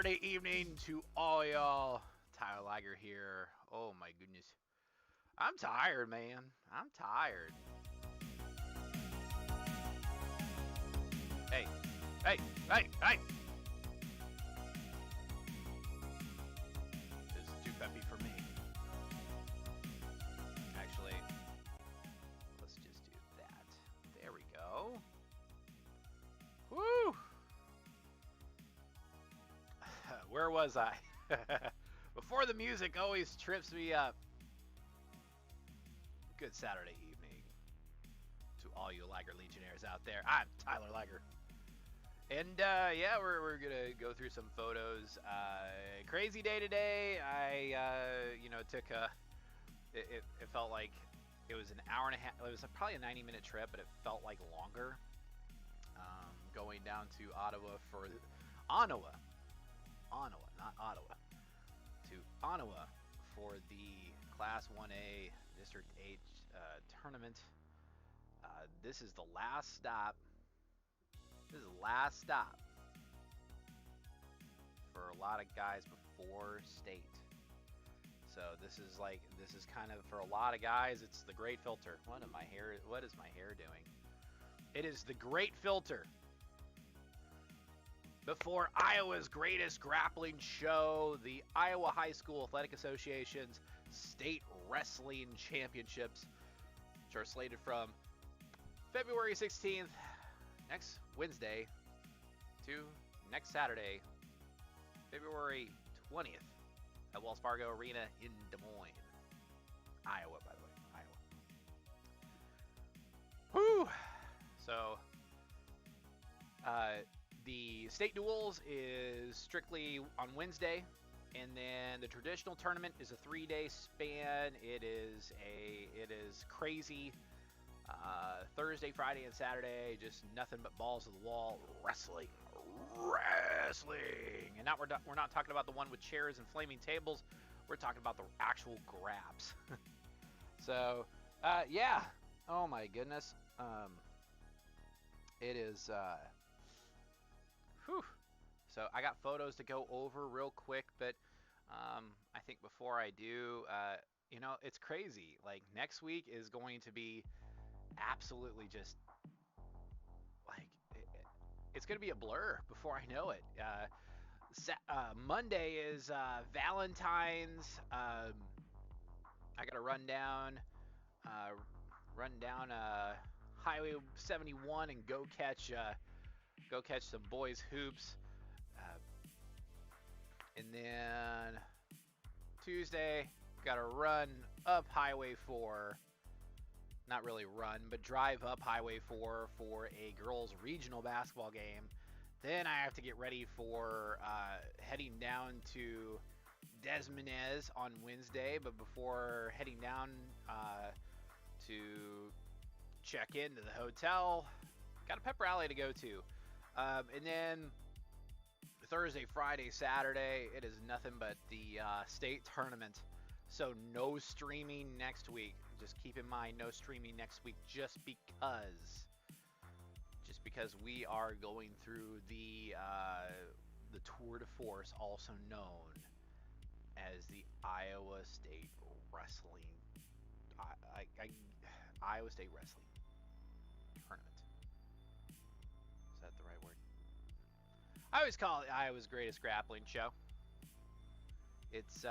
Saturday evening to all y'all. Tyler Liger here. Oh my goodness. I'm tired, man. I'm tired. Hey, hey, hey, hey! This is too peppy for me. Actually, let's just do that. There we go. Woo! Where was I? Before the music always trips me up. Good Saturday evening to all you Liger Legionnaires out there. I'm Tyler Liger. And yeah, we're gonna go through some photos. Crazy day today. I took it felt like it was an hour and a half. It was probably a 90-minute trip, but it felt like longer. Going down to Ottawa, not Ottawa, to Ottawa for the Class 1A District H tournament. This is the last stop. This is the last stop for a lot of guys before state. So this is kind of, for a lot of guys, it's the great filter. What is my hair doing? It is the great filter before Iowa's greatest grappling show, the Iowa High School Athletic Association's State Wrestling Championships, which are slated from February 16th, next Wednesday, to next Saturday, February 20th, at Wells Fargo Arena in Des Moines, Iowa, by the way, Iowa. Whew! So, the state duels is strictly on Wednesday, and then the traditional tournament is a 3-day span. It is crazy. Thursday, Friday, and Saturday, just nothing but balls to the wall, wrestling, and now we're not talking about the one with chairs and flaming tables. We're talking about the actual grabs. So, yeah. Oh my goodness. It is. Whew. So I got photos to go over real quick, but I think before I do, it's crazy. Like, next week is going to be absolutely just like it's going to be a blur before I know it. Monday is Valentine's. I got to run down Highway 71 and go catch some boys hoops, and then Tuesday got to run up Highway 4. Not really run, but drive up Highway 4 for a girls' regional basketball game. Then I have to get ready for heading down to Des Moines on Wednesday. But before heading down to check into the hotel, got a pep rally to go to. And then Thursday, Friday, Saturday, it is nothing but the state tournament. So no streaming next week. Just keep in mind, no streaming next week, just because we are going through the Tour de Force, also known as the Iowa State Wrestling Iowa State Wrestling Tournament. Is that the right word? I always call it Iowa's greatest grappling show. It's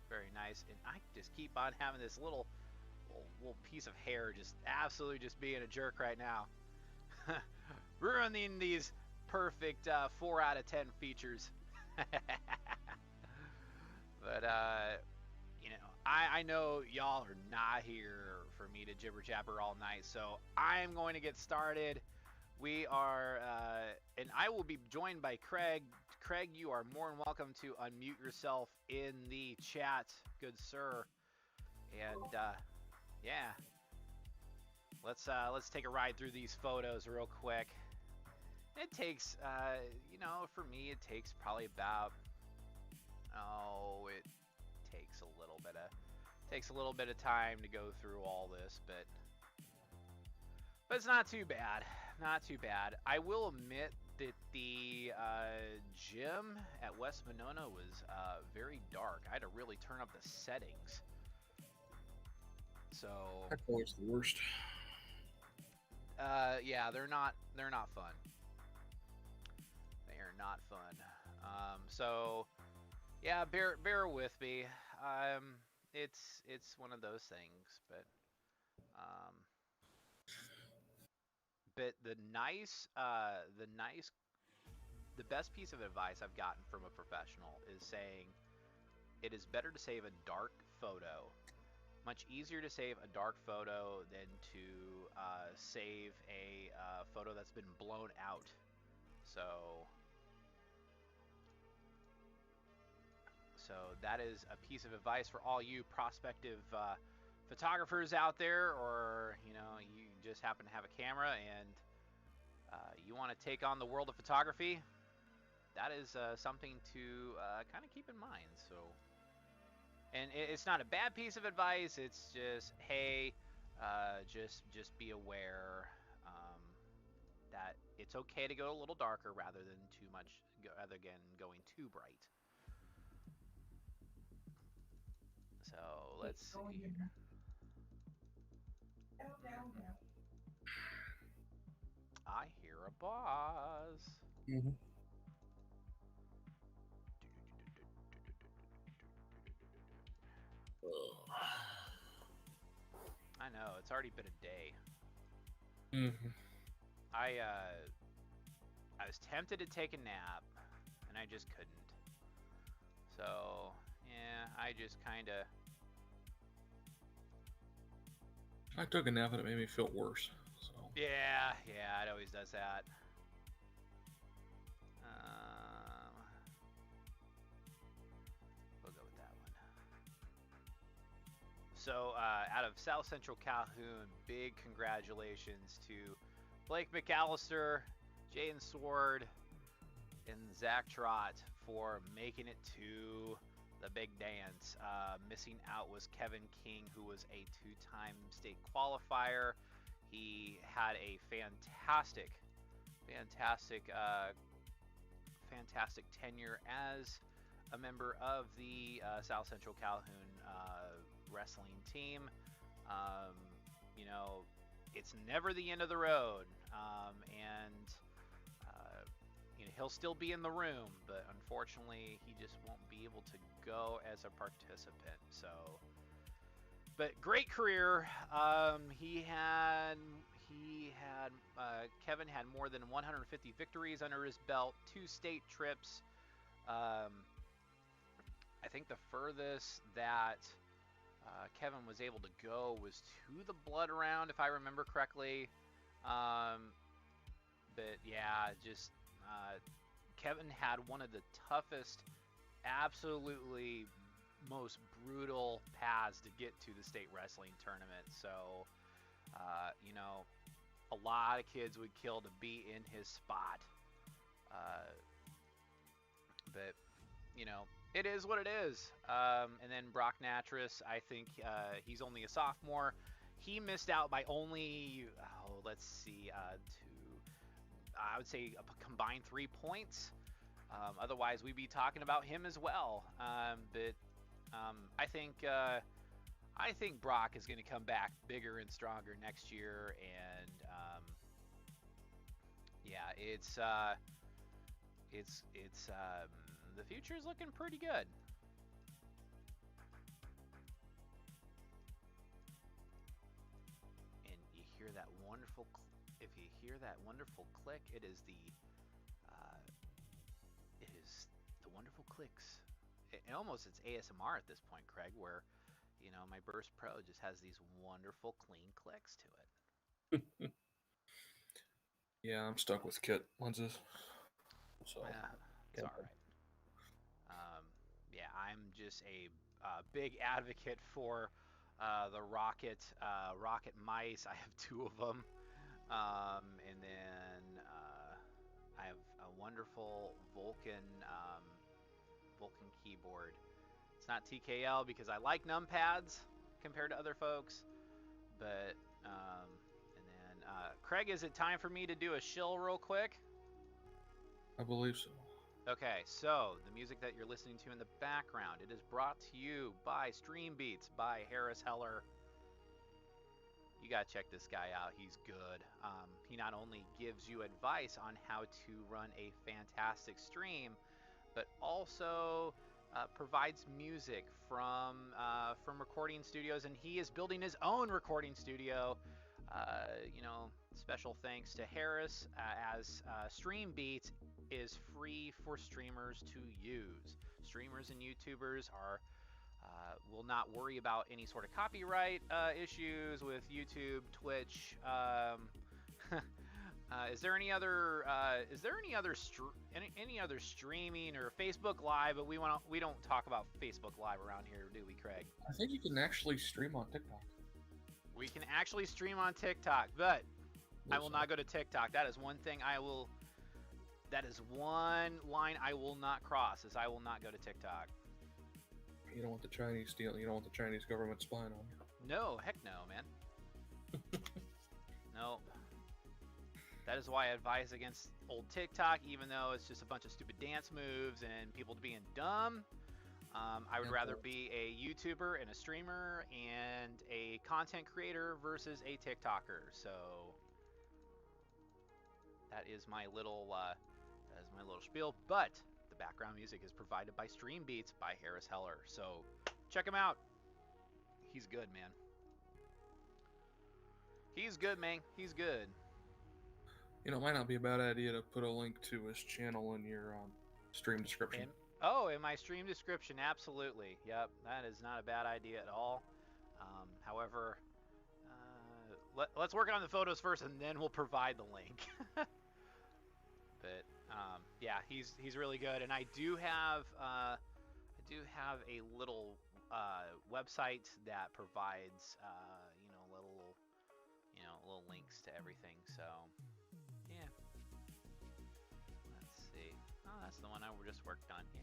very nice, and I just keep on having this little piece of hair just absolutely just being a jerk right now. Ruining these perfect 4 out of 10 features. But I know y'all are not here for me to jibber jabber all night, so I'm going to get started. We are, and I will be joined by Craig. Craig, you are more than welcome to unmute yourself in the chat, good sir. And yeah, let's take a ride through these photos real quick. It takes, for me, it takes probably about, it takes a little bit of time to go through all this, but it's not too bad. Not too bad. I will admit that the gym at West Monona was very dark. I had to really turn up the settings. So That color's the worst. yeah, they're not fun. They are not fun. So yeah, bear with me. It's one of those things, um, but the best piece of advice I've gotten from a professional is saying it is better to save a dark photo. Much easier to save a dark photo than to save a photo that's been blown out. So that is a piece of advice for all you prospective photographers out there, or you just happen to have a camera and you want to take on the world of photography. That is something to kind of keep in mind. So, and it's not a bad piece of advice. It's just, hey, just be aware that it's okay to go a little darker rather than too much, rather than going too bright. So let's see here. I hear a boss. Mm-hmm. I know, it's already been a day. Mm-hmm. I was tempted to take a nap, and I just couldn't. So yeah, I just kind of. I took a nap and it made me feel worse. So Yeah, it always does that. We'll go with that one. So, out of South Central Calhoun, big congratulations to Blake McAllister, Jaden Sword, and Zach Trott for making it to the big dance. Missing out was Kevin King, who was a two-time state qualifier. He had a fantastic tenure as a member of the South Central Calhoun wrestling team. Um, it's never the end of the road, and he'll still be in the room, but unfortunately, he just won't be able to go as a participant. So, but great career. Kevin had more than 150 victories under his belt, 2 state trips. I think the furthest that Kevin was able to go was to the blood round, if I remember correctly. But yeah, just Kevin had one of the toughest, absolutely most brutal paths to get to the state wrestling tournament. So, a lot of kids would kill to be in his spot. But it is what it is. And then Brock Natras, I think he's only a sophomore. He missed out by only, let's see, I would say a combined 3 points. Otherwise, we'd be talking about him as well. But I think Brock is going to come back bigger and stronger next year, and yeah, it's the future is looking pretty good. And you hear that wonderful. If you hear that wonderful click, it is the wonderful clicks. It's ASMR at this point, Craig, where my Burst Pro just has these wonderful clean clicks to it. yeah, I'm stuck with kit lenses. So it's all right. Yeah, I'm just a big advocate for the Rocket mice. I have 2 of them, and then I have a wonderful Vulcan keyboard. It's not TKL because I like numpads compared to other folks, but and then Craig, is it time for me to do a shill real quick? I believe so. Okay, so the music that you're listening to in the background, it is brought to you by Stream Beats by Harris Heller. You gotta check this guy out. He's good. He not only gives you advice on how to run a fantastic stream, but also provides music from recording studios, and he is building his own recording studio. Special thanks to Harris, as Stream Beats is free for streamers to use. Streamers and YouTubers will not worry about any sort of copyright issues with YouTube, Twitch. Is there any other streaming or Facebook Live? But we don't talk about Facebook Live around here, do we, Craig? I think you can actually stream on TikTok. We can actually stream on TikTok, but I will not go to TikTok. That is one thing I will. That is one line I will not cross. Is I will not go to TikTok. You don't want the Chinese steal. You don't want the Chinese government spying on you. No, heck no, man. No. That is why I advise against old TikTok, even though it's just a bunch of stupid dance moves and people being dumb. I would rather be a YouTuber and a streamer and a content creator versus a TikToker. So that is my little spiel. But the background music is provided by Stream Beats by Harris Heller. So check him out. He's good, man. He's good, man. He's good. You know, it might not be a bad idea to put a link to his channel in your stream description. In my stream description, absolutely. Yep, that is not a bad idea at all. However, let's work on the photos first, and then we'll provide the link. But yeah, he's really good, and I do have a little website that provides little links to everything. So yeah, let's see. Oh, that's the one I just worked on. Yay.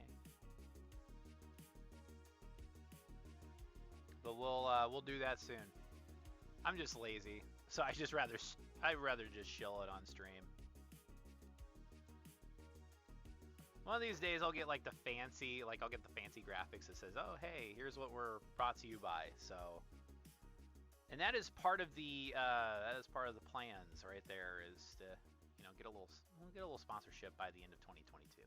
But we'll do that soon. I'm just lazy, so I'd rather just chill it on stream. One of these days I'll get like the fancy graphics that says, "Oh, hey, here's what we're brought to you by." So, and that is part of the plans right there, is to get a little sponsorship by the end of 2022.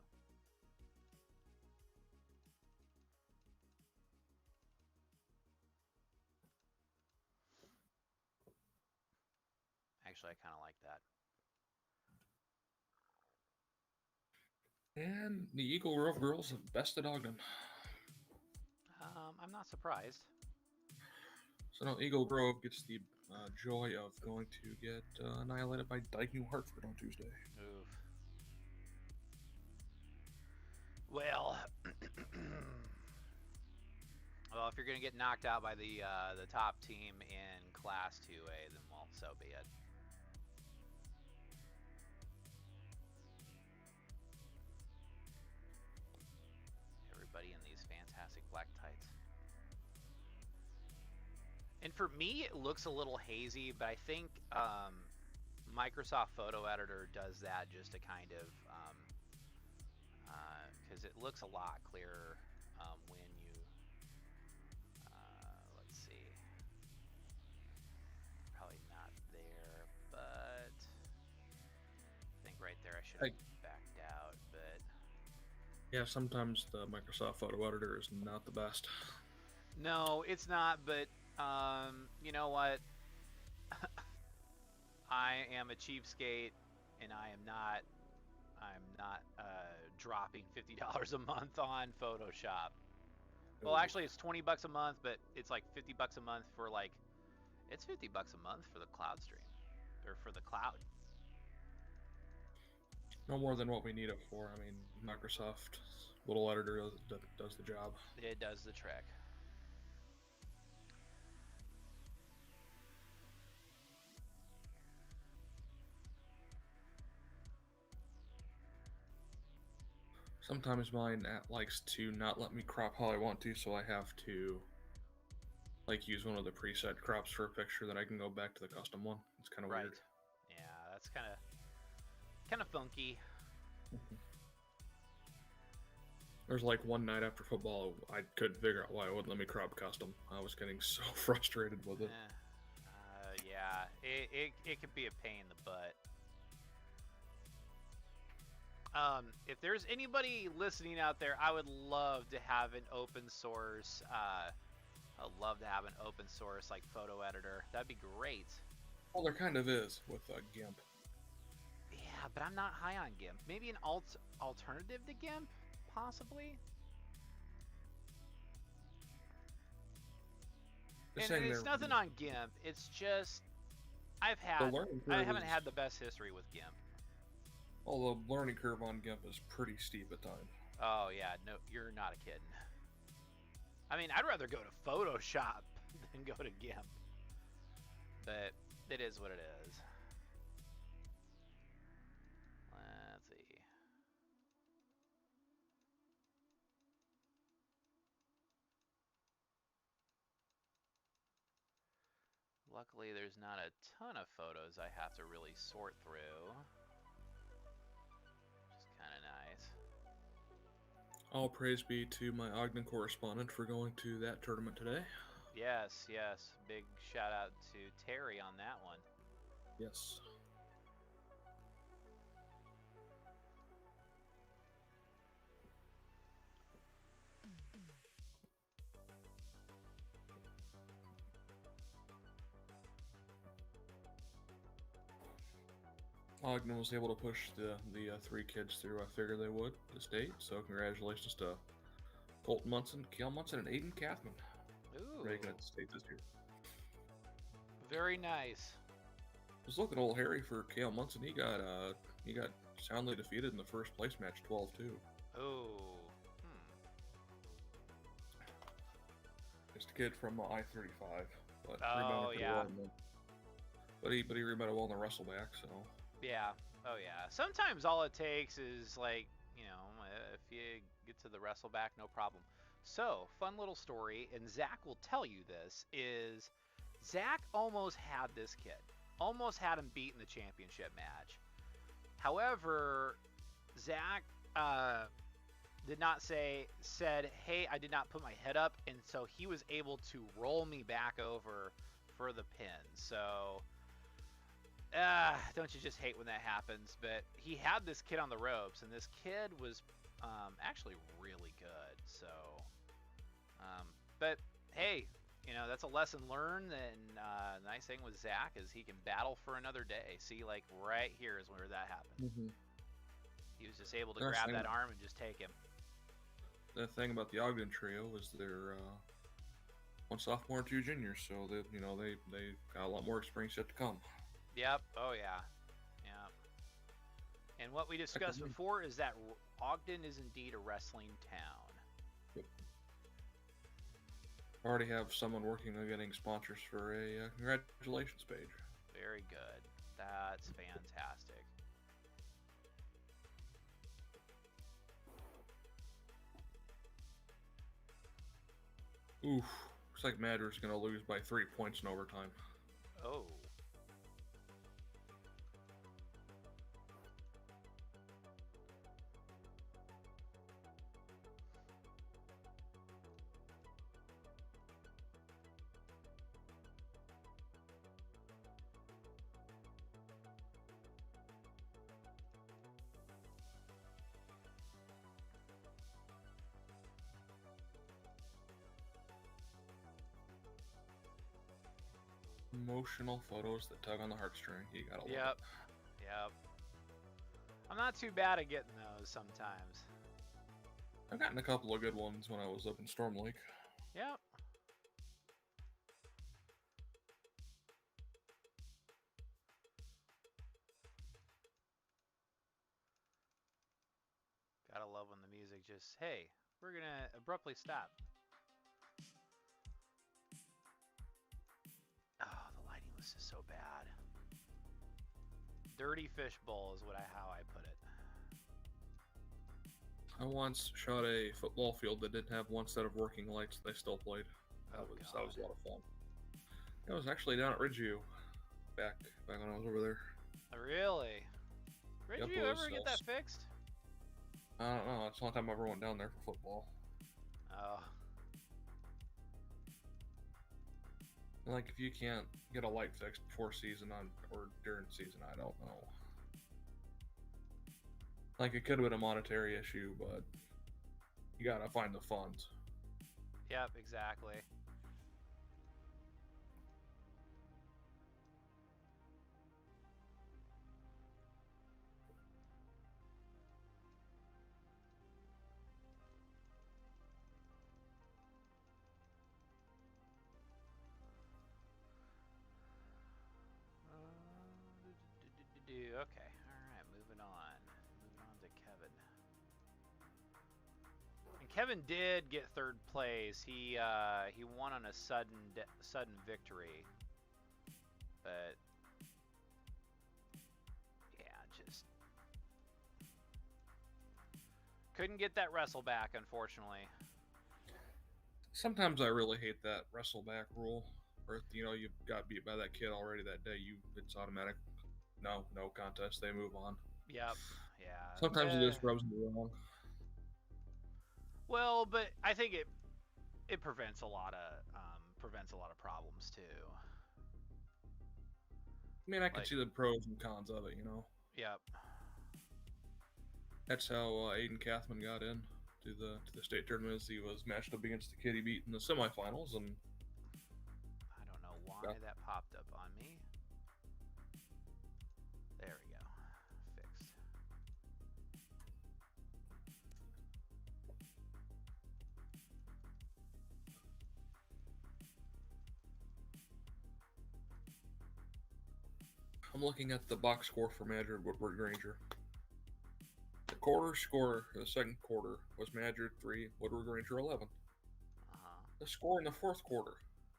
Actually, I kind of like that. And the Eagle Grove girls have bested Ogden. I'm not surprised. So now Eagle Grove gets the joy of going to get annihilated by Dyke New Hartford on Tuesday. Oof. Well, if you're gonna get knocked out by the top team in Class 2A, then well, so be it. Everybody in these fantastic black tights. And for me, it looks a little hazy, but I think Microsoft Photo Editor does that just to kind of, because it looks a lot clearer when you, let's see, probably not there, but I think right there I should have backed out, but. Yeah, sometimes the Microsoft Photo Editor is not the best. No, it's not, but you know what? I am a cheapskate, and I'm not dropping $50 a month on Photoshop. Well, actually, it's $20 a month, but it's like $50 a month for it's $50 a month for the cloud stream, or for the cloud. No more than what we need it for. I mean, Microsoft little editor does the job. It does the trick. Sometimes mine likes to not let me crop how I want to, so I have to use one of the preset crops for a picture, then I can go back to the custom one. It's kind of weird. Yeah, that's kind of funky. There's like one night after football, I couldn't figure out why it wouldn't let me crop custom. I was getting so frustrated with it. Yeah, it could be a pain in the butt. If there's anybody listening out there, I would love to have an open source. I'd love to have an open source like photo editor. That'd be great. Well, there kind of is with GIMP. Yeah, but I'm not high on GIMP. Maybe an alternative to GIMP, possibly. And it's nothing on GIMP. It's just I haven't had the best history with GIMP. Well, the learning curve on GIMP is pretty steep at times. Oh yeah, no, you're not a kidding. I mean, I'd rather go to Photoshop than go to GIMP. But it is what it is. Let's see. Luckily, there's not a ton of photos I have to really sort through. Which is kind of nice. All praise be to my Ogden correspondent for going to that tournament today. Yes, yes. Big shout out to Terry on that one. Yes. Ogden was able to push the 3 kids through. I figured they would to state. So congratulations to Colton Munson, Kale Munson, and Aiden Kathman. Ooh. Making it to state this year. Very nice. I was looking a little hairy for Kale Munson. He got soundly defeated in the first place match, 12-2. Oh. Just a kid from I-35, but oh yeah. But he rebounded well in the wrestle back, so. Yeah. Oh yeah. Sometimes all it takes is like, you know, if you get to the wrestle back, no problem. So, fun little story, and Zach will tell you this, is Zach almost had this kid. Almost had him beat in the championship match. However, Zach said, hey, I did not put my head up, and so he was able to roll me back over for the pin. So, don't you just hate when that happens? But he had this kid on the ropes, and this kid was actually really good. So, but hey, you know, that's a lesson learned. And the nice thing with Zach is he can battle for another day. See, like right here is where that happened. Mm-hmm. He was just able to grab that arm and just take him. The thing about the Ogden trio is they're one sophomore and 2 juniors, so they got a lot more experience yet to come. Yep. Oh yeah. Yeah. And what we discussed before is that Ogden is indeed a wrestling town. Yep. I already have someone working on getting sponsors for a congratulations page. Very good. That's fantastic. Oof. Looks like Madder's going to lose by 3 points in overtime. Oh. Emotional photos that tug on the heartstring. You gotta love it. Yep. I'm not too bad at getting those sometimes. I've gotten a couple of good ones when I was up in Storm Lake. Yep. Gotta love when the music just, hey, we're gonna abruptly stop. Oh, the lighting was just so bad. Dirty fishbowl is how I put it. I once shot a football field that didn't have one set of working lights. They still played. That was a lot of fun. It was actually down at Ridgeview back when I was over there. Really? Ridgeview ever get that fixed? I don't know. It's the only time I ever went down there for football. Oh. Like, if you can't get a light fixed before season or during season, I don't know. Like, it could have been a monetary issue, but you gotta find the funds. Yep, exactly. Okay, alright, moving on. Moving on to Kevin. And Kevin did get third place. He won on a sudden victory. But yeah, just couldn't get that wrestle back, unfortunately. Sometimes I really hate that wrestle back rule, where you got beat by that kid already that day. It's automatic. No contest. They move on. Yep. Yeah. Sometimes it just rubs me wrong. Well, but I think it prevents a lot of problems too. I mean, I can see the pros and cons of it. Yep. That's how Aiden Kathman got in to the state tournament. As he was matched up against the kid he beat in the semifinals, and I don't know why that popped up on me. There we go. Fixed. I'm looking at the box score for Madrid Woodward Granger. The quarter score for the second quarter was Madrid 3, Woodward Granger 11. The score in the fourth quarter,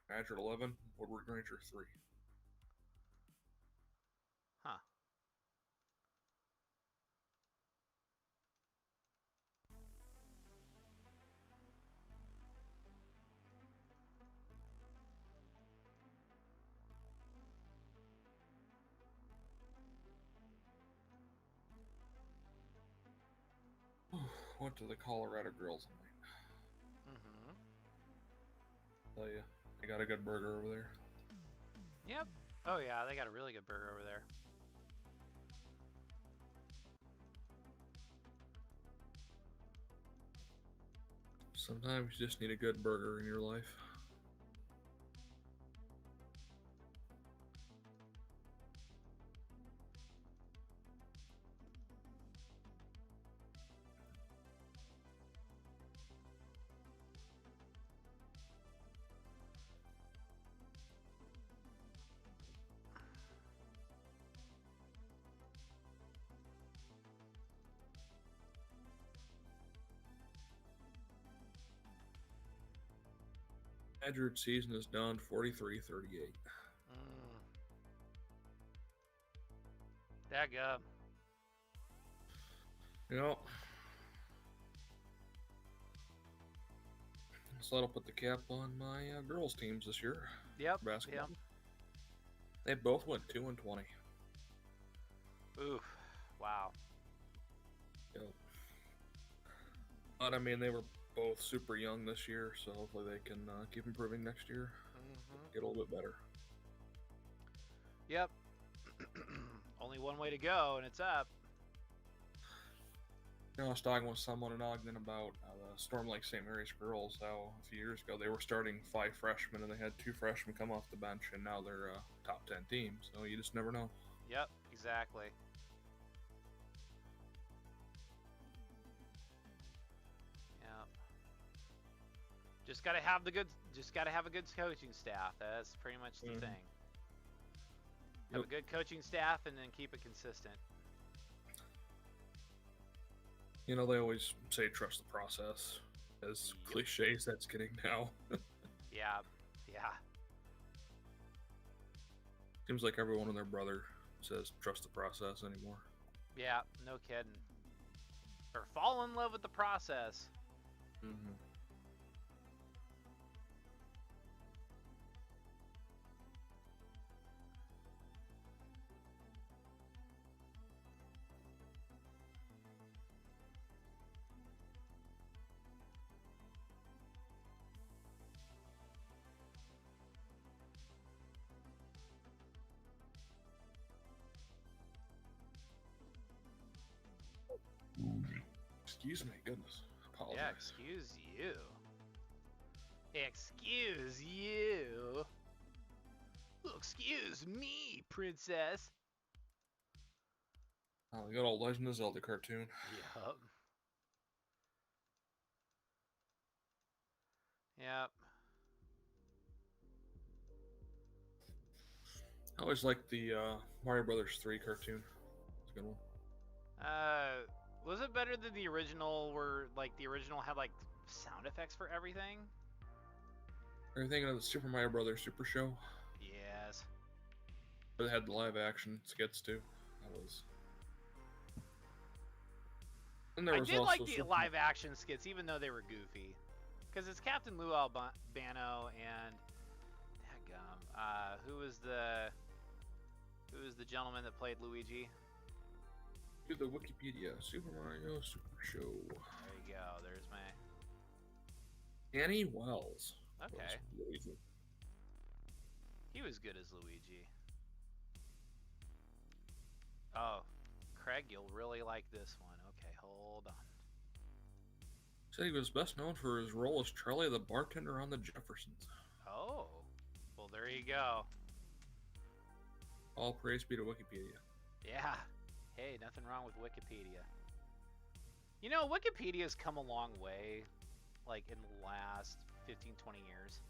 Madrid 11, Woodward Granger 3. Huh. Went to the Colorado Grills tonight. Tell you, they got a good burger over there. Yep. Oh yeah, they got a really good burger over there. Sometimes you just need a good burger in your life. Madrid season is done 43-38. Daggum. So that'll put the cap on my girls teams this year. Yep. Basketball. Yep. They both went 2-20. Oof. Wow. Yep. But I mean, they were both super young this year, so hopefully they can keep improving next year. Get a little bit better. Yep. Only one way to go, and it's up. I was talking with someone in Ogden about the Storm Lake St. Mary's girls, how a few years ago they were starting 5 freshmen and they had 2 freshmen come off the bench, and now they're a top 10 team, so you just never know. Yep, exactly. Yep. Just gotta have a good coaching staff. That's pretty much the thing. Have a good coaching staff and then keep it consistent. They always say trust the process. As cliche as that's getting now. Yeah. Seems like everyone and their brother says trust the process anymore. Yeah, no kidding. Or fall in love with the process. Excuse me, goodness. Apologize. Yeah, excuse you. Excuse you. Excuse me, princess. Oh, the good old Legend of Zelda cartoon. Yup. Yep. I always liked the Mario Brothers 3 cartoon. It's a good one. Was it better than the original where, like, the original had, like, sound effects for everything? Are you thinking of the Super Mario Brothers Super Show? Yes. Where they had the live action skits too. That was. And there I was did also like the live action skits, even though they were goofy. Because it's Captain Lou Albano and. Dadgum. Who was the gentleman that played Luigi? Do the Wikipedia Super Mario Super Show. There you go. There's my. Annie Wells. Okay. He was good as Luigi. Oh, Craig, you'll really like this one. Okay, hold on. Said he was best known for his role as Charlie the bartender on The Jeffersons. Oh, well, there you go. All praise be to Wikipedia. Yeah. Hey, nothing wrong with Wikipedia. You know, Wikipedia's come a long way, like, in the last 15, 20 years.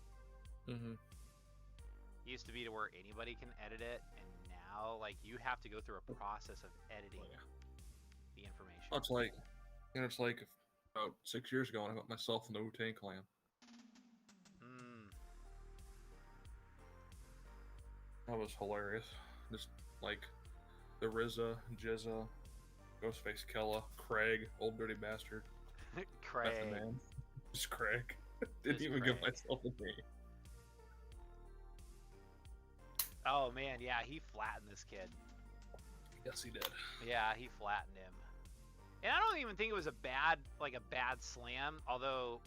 Mm-hmm. It used to be to where anybody can edit it, and now, like, you have to go through a process of editing the information. It's like about 6 years ago when I got myself in the Wu-Tang Clan. That was hilarious. Just like the RZA, Jizza, Ghostface Killa, Craig, old dirty bastard. Craig. Method Man. Just Craig. Didn't even give myself a name. Oh man, yeah, he flattened this kid. Yes, he did. Yeah, he flattened him. And I don't even think it was a bad slam, although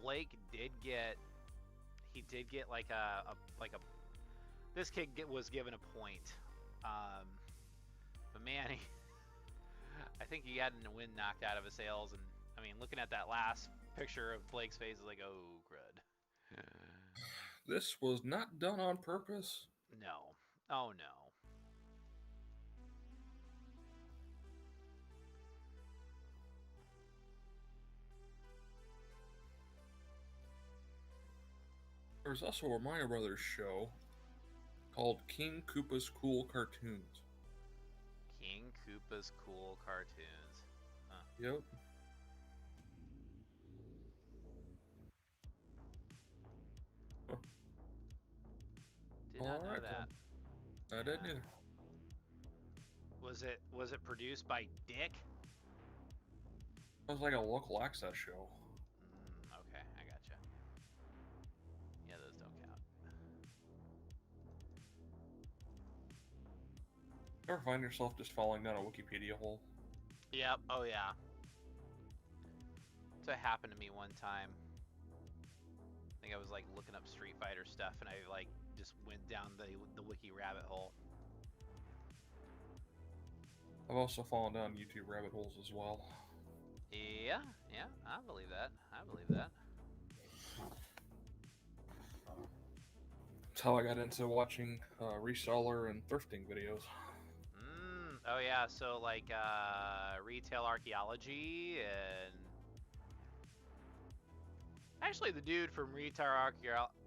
Blake did get like a this kid was given a point. But man, I think he had the wind knocked out of his sails, and I mean, looking at that last picture of Blake's face is like, oh crud. This was not done on purpose. No. Oh no. There's also a Mario Brothers show called King Koopa's Cool Cartoons. King Koopa's Cool Cartoons. Huh. Yep. Huh. Did not know that. I didn't either. Was it produced by Dick? It was like a local access show. Okay, I gotcha. Yeah, those don't count. Ever find yourself just falling down a Wikipedia hole? Yep. Oh yeah. So it happened to me one time. I think I was like looking up Street Fighter stuff, and I like just went down the wiki rabbit hole. I've also fallen down YouTube rabbit holes as well. Yeah, I believe that. That's how I got into watching reseller and thrifting videos. Oh yeah, so like retail archaeology, and actually the dude from retail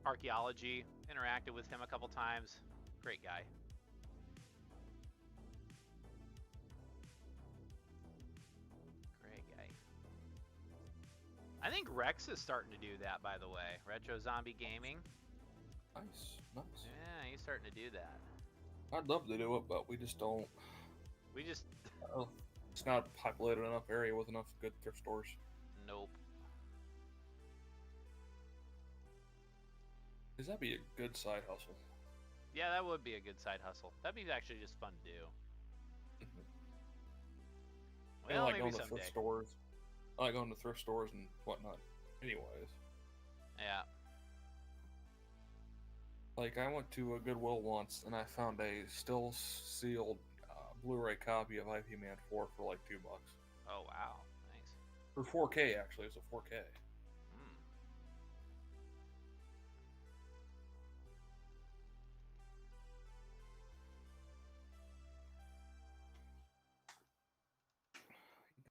archaeology, interacted with him a couple times. Great guy. I think Rex is starting to do that, by the way. Retro Zombie Gaming. Nice. Yeah, he's starting to do that. I'd love to do it, but we just don't. It's not a populated enough area with enough good thrift stores. Nope. Does that be a good side hustle? Yeah, that would be a good side hustle. That'd be actually just fun to do. Well, I like going to thrift stores. I like going to thrift stores and whatnot. Anyways. Yeah. Like, I went to a Goodwill once, and I found a still sealed Blu-ray copy of IP Man 4 for like $2. Oh, wow. Nice. For 4K, actually, it's a 4K. Hmm.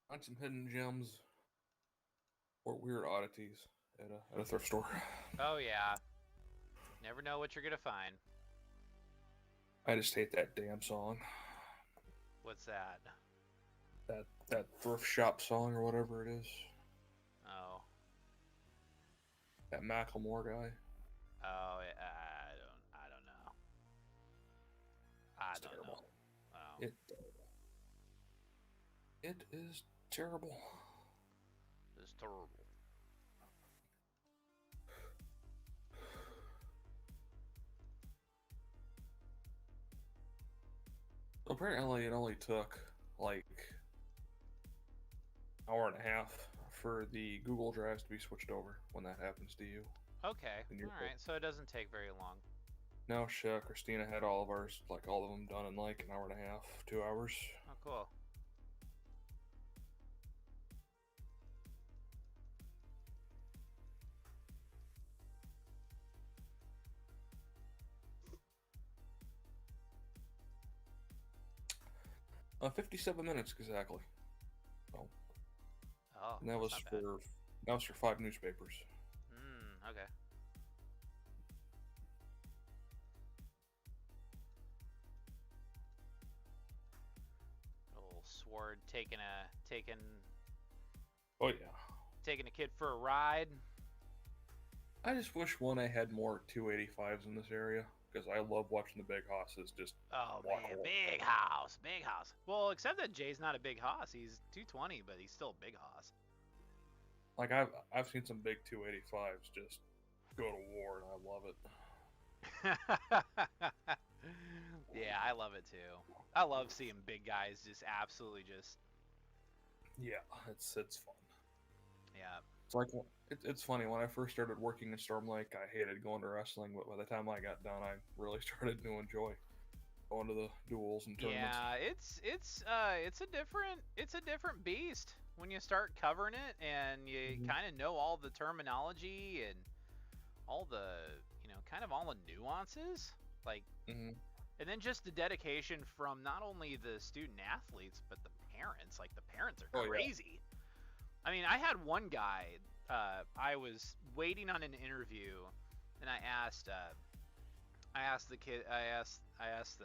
Find some hidden gems or weird oddities at a thrift store. Oh yeah. Never know what you're gonna find. I just hate that damn song. What's that? That thrift shop song or whatever it is. Oh. That Macklemore guy. Oh, I don't know. I It's don't terrible. know. Oh. It is terrible. It's terrible. Apparently, it only took like an hour and a half for the Google Drives to be switched over when that happens to you. Okay. Alright, so it doesn't take very long. No shit, Christina had all of ours, like all of them done in like an hour and a half, 2 hours. Oh, cool. Uh, 57 minutes exactly. Oh. Oh, And that was for 5 newspapers. Okay. Little sword taking Oh yeah. a kid for a ride. I just wish I had more 285s in this area because I love watching the big hosses just. Oh walk man, away. big house. Well, except that Jay's not a big hoss. He's 220, but he's still a big hoss. Like I've seen some big 285s just go to war, and I love it. Yeah, I love it too. I love seeing big guys just absolutely just. Yeah, it's fun. Yeah. It's like it's funny when I first started working in Storm Lake, I hated going to wrestling, but by the time I got done, I really started to enjoy going to the duels and tournaments. Yeah, it's a different beast when you start covering it and you kind of know all the terminology and all the kind of all the nuances like. And then just the dedication from not only the student athletes but the parents. Like the parents are crazy. Yeah. I mean, I had one guy. I was waiting on an interview, and I asked the kid. I asked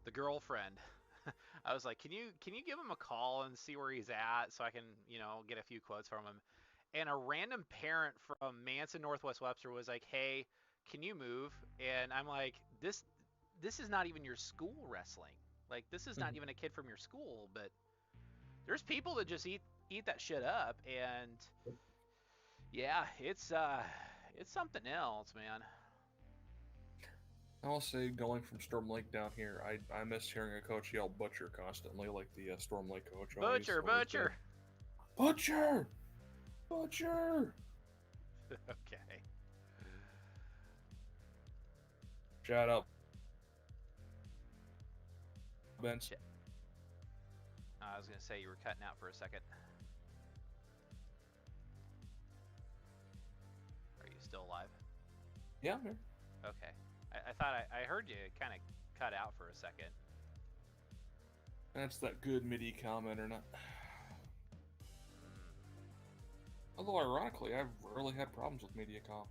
the girlfriend. I was like, can you give him a call and see where he's at so I can get a few quotes from him. And a random parent from Manson, Northwest Webster was like, hey, can you move? And I'm like, this is not even your school wrestling. Like, this is not even a kid from your school, but there's people that just eat that shit up, and yeah, it's something else, man. I'll say, going from Storm Lake down here, I miss hearing a coach yell "Butcher" constantly, like the Storm Lake coach. Butcher. Butcher. Butcher. Okay. Shout out, Vince. I was gonna say you were cutting out for a second. Are you still alive? Yeah, I'm here. Okay. I thought I heard you kind of cut out for a second. That's that good MIDI-com internet. Although, ironically, I've rarely had problems with MediaCom.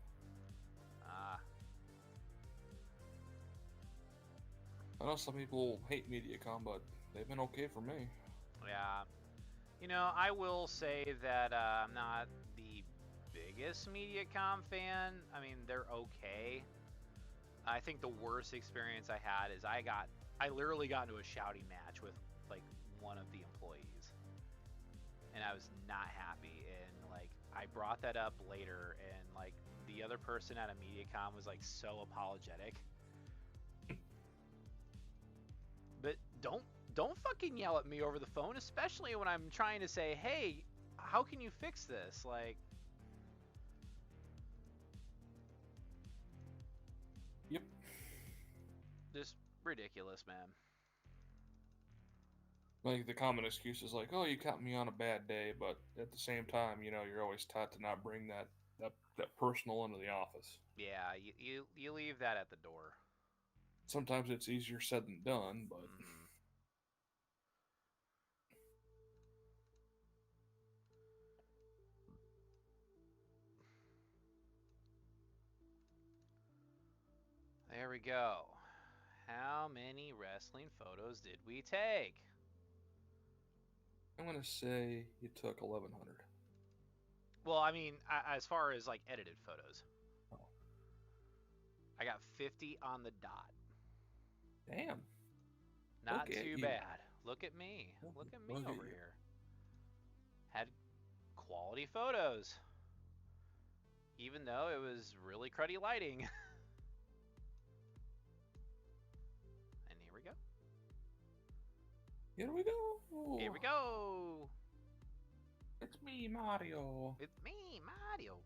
I know some people hate MediaCom, but they've been okay for me. Yeah. I will say that I'm not the biggest MediaCom fan. I mean, they're okay. I think the worst experience I had is I literally got into a shouting match with like one of the employees, and I was not happy. And like I brought that up later, and like the other person at a MediaCom was like so apologetic. But don't fucking yell at me over the phone, especially when I'm trying to say, hey, how can you fix this? Like. Yep. Just ridiculous, man. Like the common excuse is like, "Oh, you caught me on a bad day," but at the same time, you're always taught to not bring that personal into the office. Yeah, you leave that at the door. Sometimes it's easier said than done, but There we go. How many wrestling photos did we take? I'm gonna say you took 1,100. Well, I mean, as far as like edited photos, Oh, I got 50 on the dot. damn! Not Look at too you! bad. Look at me. Look at me Look at over you! here. Had quality photos, even though it was really cruddy lighting. And here we go. Here we go! Here we go. It's me, Mario. It's me, Mario.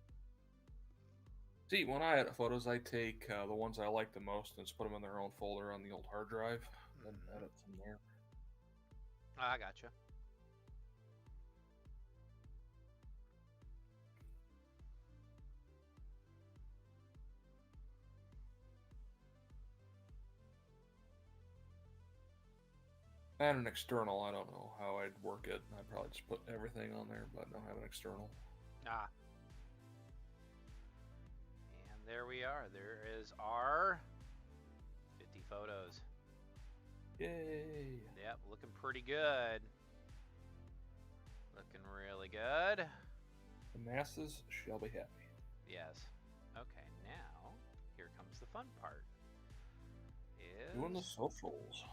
See, when I edit photos, I take the ones I like the most and just put them in their own folder on the old hard drive, and edit from there. I gotcha. And an external, I don't know how I'd work it. I'd probably just put everything on there, but don't have an external. Ah. And there we are. There is our 50 photos. Yay! Yep, looking pretty good. Looking really good. The masses shall be happy. Yes. Okay, now here comes the fun part. Doing the socials.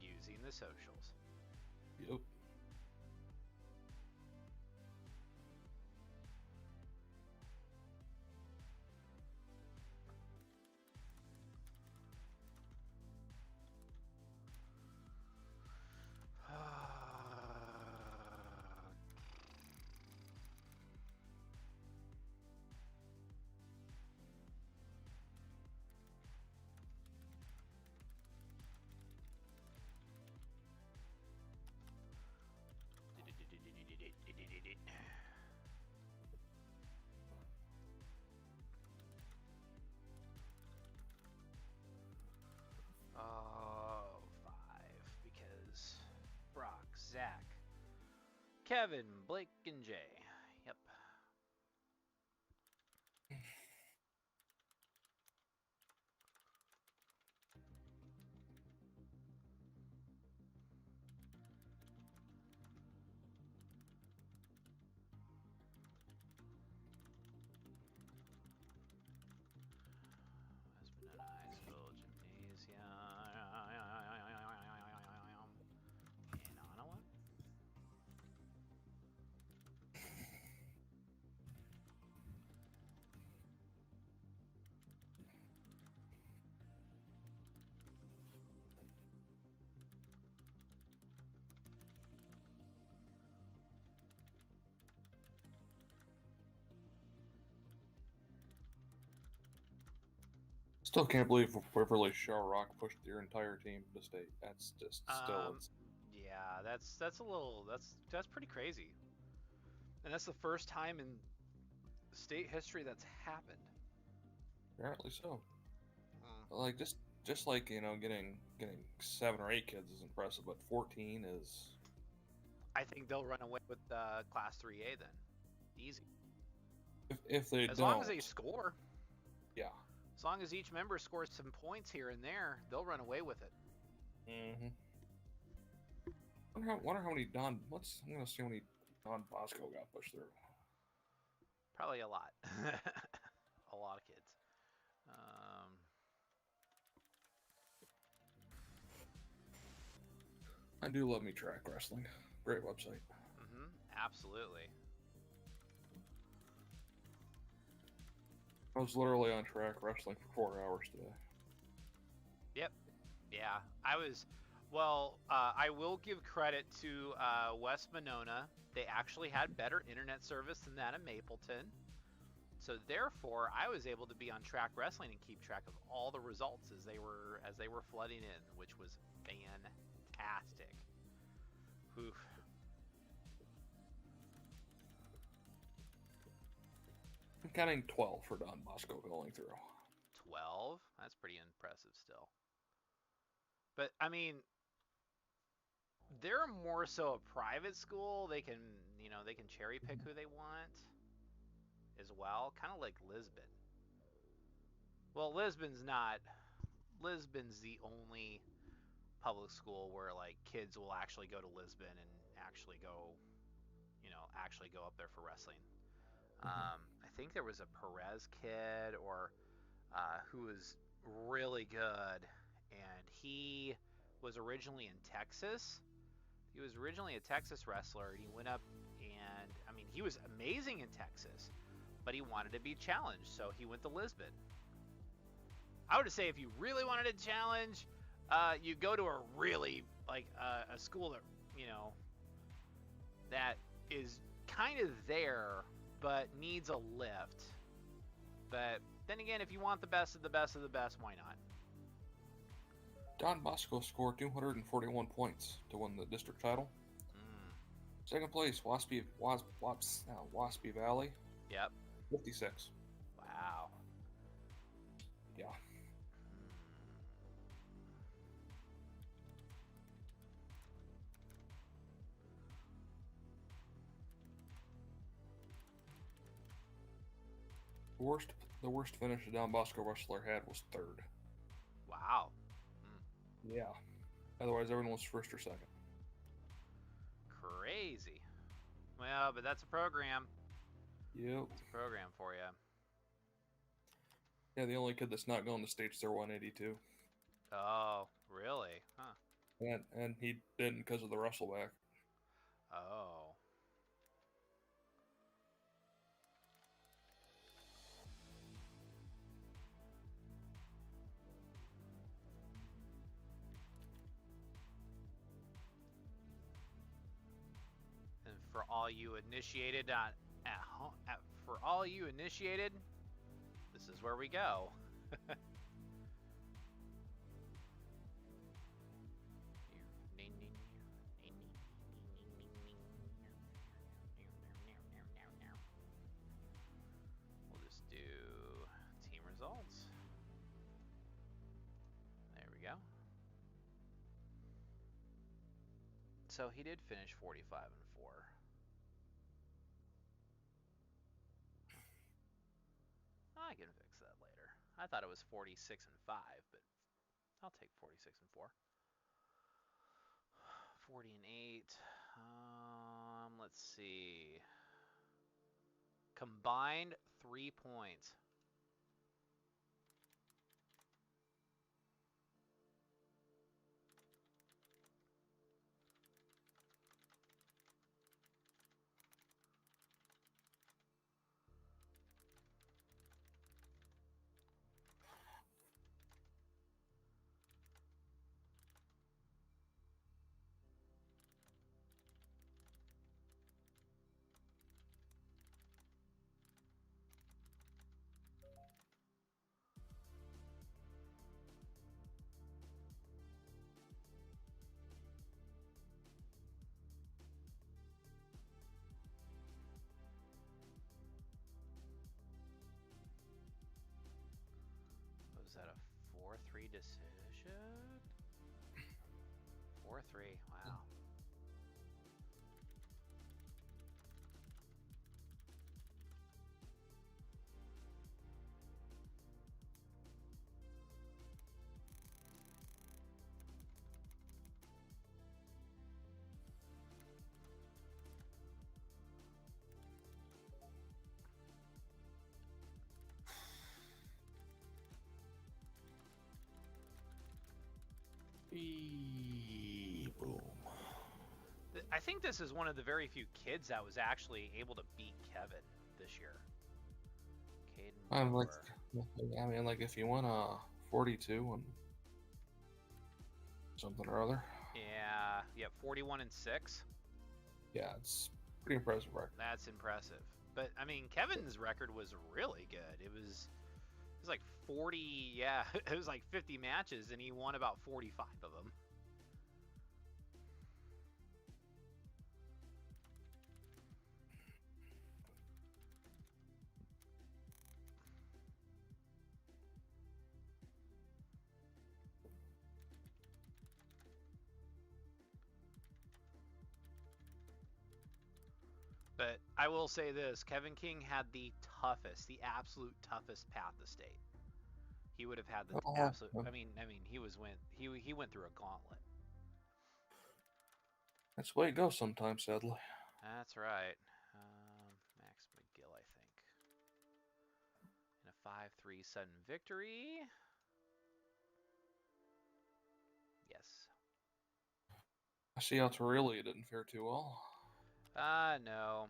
Using the socials. Yep. Oh, 5, because Brock, Zach, Kevin, Blake, and Jay. Yep. Westman High School Gymnasium in Ottawa. Still can't believe Beverly Shell Rock pushed their entire team to state. That's just still. Yeah, that's a little that's pretty crazy, and that's the first time in state history that's happened. Apparently so. Like just like getting 7 or 8 kids is impressive, but 14 is. I think they'll run away with Class 3A then, easy. If they as don't, long as they score. Yeah. As long as each member scores some points here and there, they'll run away with it. Mm-hmm. Wonder how many I'm gonna see how many Don Bosco got pushed through. Probably a lot. A lot of kids. I do love me track wrestling. Great website. Absolutely. I was literally on track wrestling for 4 hours today. Yep. Yeah. I was. Well, I will give credit to West Monona. They actually had better internet service than that in Mapleton. So therefore, I was able to be on track wrestling and keep track of all the results as they were flooding in, which was fantastic. Oof. I'm counting 12 for Don Bosco going through. 12? That's pretty impressive still. But, I mean, they're more so a private school. They can, they can cherry pick who they want as well. Kind of like Lisbon. Well, Lisbon's the only public school where, like, kids will actually go to Lisbon and actually go, actually go up there for wrestling. I think there was a Perez kid who was really good, and he was originally in Texas. He was originally a Texas wrestler, and he went up, and I mean, he was amazing in Texas, but he wanted to be challenged, so he went to Lisbon. I would say if you really wanted a challenge, you go to a really a school that that is kind of there, but needs a lift. But then again, if you want the best of the best of the best, why not? Don Bosco scored 241 points to win the district title. Second place, Waspy Valley. Yep. 56. Wow. Yeah. The worst finish a Don Bosco wrestler had was third. Wow. Yeah. Otherwise, everyone was first or second. Crazy. Well, but that's a program. Yep. It's a program for you. Yeah, the only kid that's not going to states there 182. Oh, really? Huh. And he didn't because of the wrestleback. Oh. And for all you initiated at home, for all you initiated, this is where we go. We'll just do team results. There we go. So he did finish 45-4. I can fix that later. I thought it was 46-5, but I'll take 46-4. 40-8. Let's see. Combined 3 points. Was that a 4-3 decision? 4-3, wow. Boom. I think this is one of the very few kids that was actually able to beat Kevin this year. Like if you won a 42 and something or other. Yeah, 41-6. Yeah, it's pretty impressive record. That's impressive. But I mean, Kevin's record was really good. It was like 40. Yeah, it was like 50 matches, and he won about 45 of them. But I will say this: Kevin King had the absolute toughest path to state. He would have had the Oh, absolute. I mean, he went through a gauntlet. that's the way it goes sometimes, sadly. That's right. Max McGill, I think, in a 5-3 sudden victory. Yes. I see how Torelli didn't fare too well. No.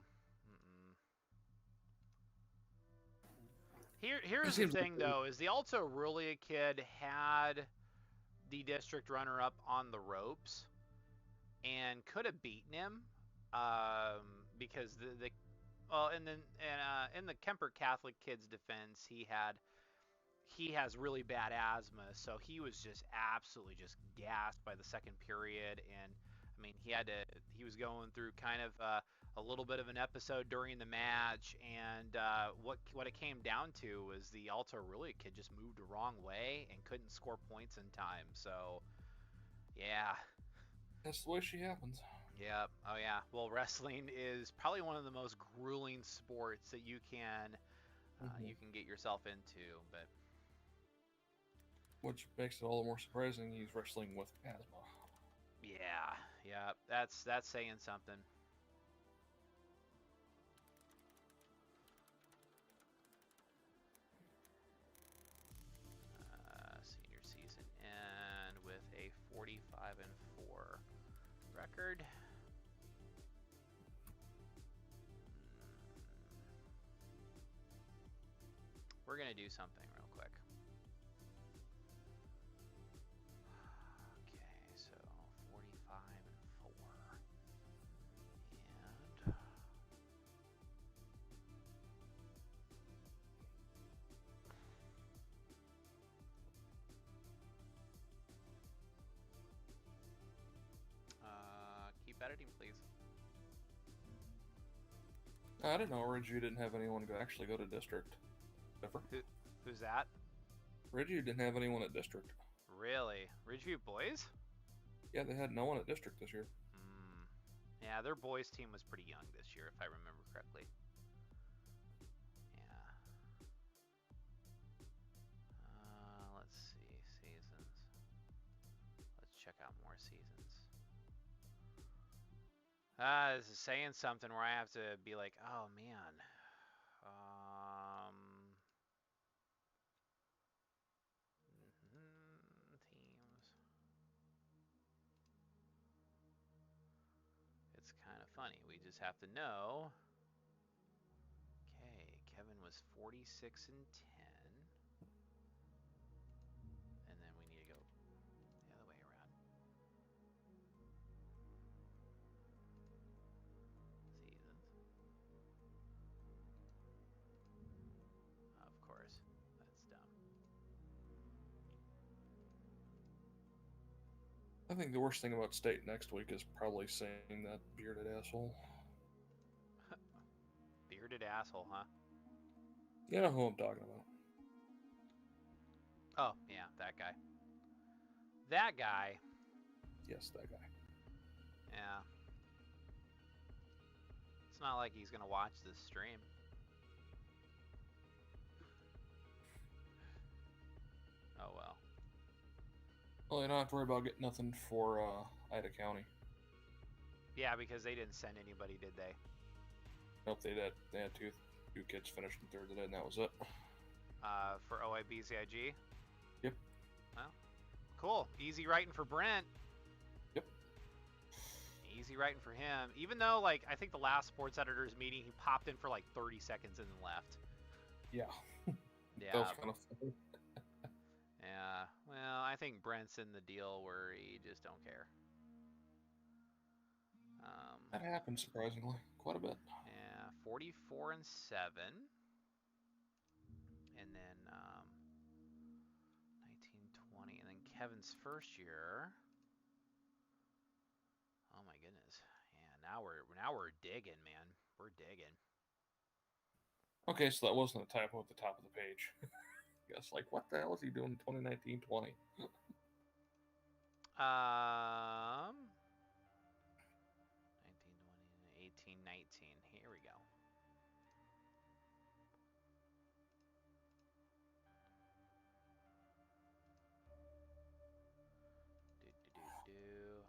Here's the thing, though, is the Alto Aurelia kid had the district runner-up on the ropes and could have beaten him, because in the Kemper Catholic kid's defense, he has really bad asthma, so he was just absolutely just gassed by the second period. And I mean, he was going through kind of a little bit of an episode during the match, and what it came down to was the Alto Aurelia kid just moved the wrong way and couldn't score points in time. So yeah. That's the way she happens. Yeah. Oh yeah. Well, wrestling is probably one of the most grueling sports that you can get yourself into, but which makes it all the more surprising he's wrestling with asthma. yeah, that's saying something. Senior season end with a 45-4 record. We're gonna do something real quick. Okay, so 45-4, and keep editing, please. I didn't know Reggie didn't have anyone to actually go to district. Who's that? Reggie didn't have anyone at district. Really? Ridgeview boys? Yeah, they had no one at district this year. Yeah, their boys team was pretty young this year, if I remember correctly. Yeah. Let's see. Seasons. Let's check out more seasons. This is saying something where I have to be like, oh man. Teams. It's kind of funny. We just have to know. Okay, Kevin was 46-10. And then we need to go the other way around. Seasons. Of course. That's dumb. I think the worst thing about state next week is probably seeing that bearded asshole. Bearded asshole, huh? You know who I'm talking about. Oh, yeah, that guy. That guy. Yes, that guy. Yeah. It's not like he's gonna watch this stream. Oh well. Well, you don't have to worry about getting nothing for Ida County. Yeah, because they didn't send anybody, did they? Nope, they did. They had two kids finished in third today, and that was it. For OIBZIG? Yep. Well, cool. Easy writing for Brent. Yep. Easy writing for him. Even though, like, I think the last sports editors meeting, he popped in for like 30 seconds and then left. Yeah. Yeah. That was kind of funny. Yeah. Well, I think Brent's in the deal where he just don't care. That happens surprisingly quite a bit. Yeah, 44-7, and then 19-20, and then Kevin's first year. Oh my goodness! Yeah, now we're digging, man. We're digging. Okay, so that wasn't a typo at the top of the page. Guess like what the hell is he doing in 2019-20? 19-20, 18-19. Here we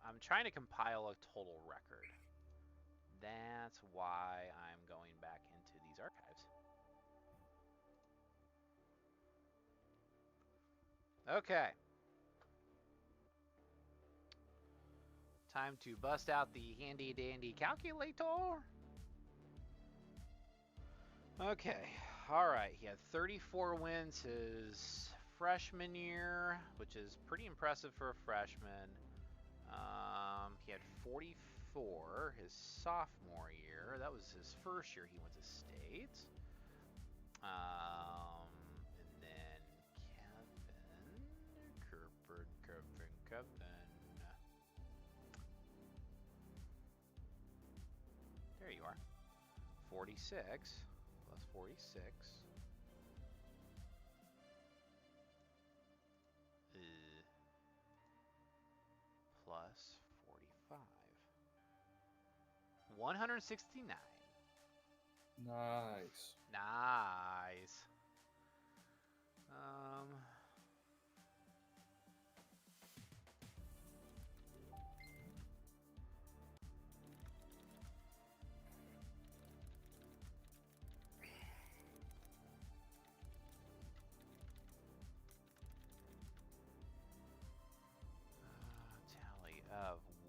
I'm trying to compile a total record. That's why I'm going back into these archives. Okay. Time to bust out the handy dandy calculator. Okay. All right. He had 34 wins his freshman year, which is pretty impressive for a freshman. He had 44 his sophomore year. That was his first year he went to state. And then Kevin. There you are. 46 plus 46 plus 45. 169. Nice. Nice.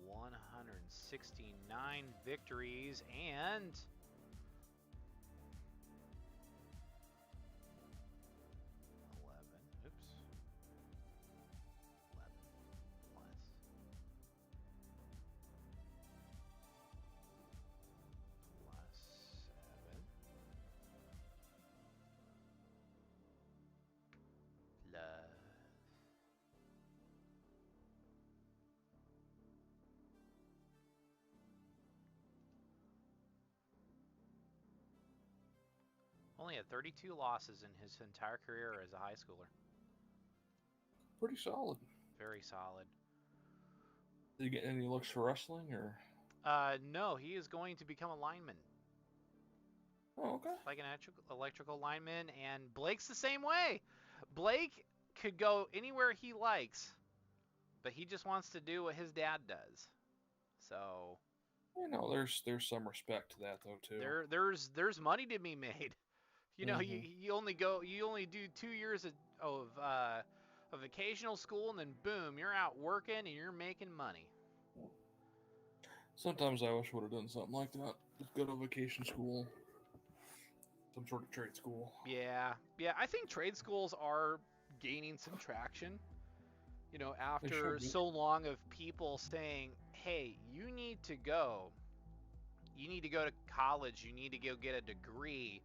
169 victories and 11. Oops. 11 plus 7 plus only had 32 losses in his entire career as a high schooler. Pretty solid. Very solid. Did you get any looks for wrestling or? No, he is going to become a lineman. Oh, okay. Like an electrical lineman, and Blake's the same way. Blake could go anywhere he likes, but he just wants to do what his dad does. So, you know, there's some respect to that though too. There's money to be made. You know, you only do 2 years of vocational school, and then boom, you're out working and you're making money. Sometimes I wish I would have done something like that. Just go to vacation school, some sort of trade school. Yeah. I think trade schools are gaining some traction. You know, after so long of people saying, "Hey, you need to go to college. You need to go get a degree."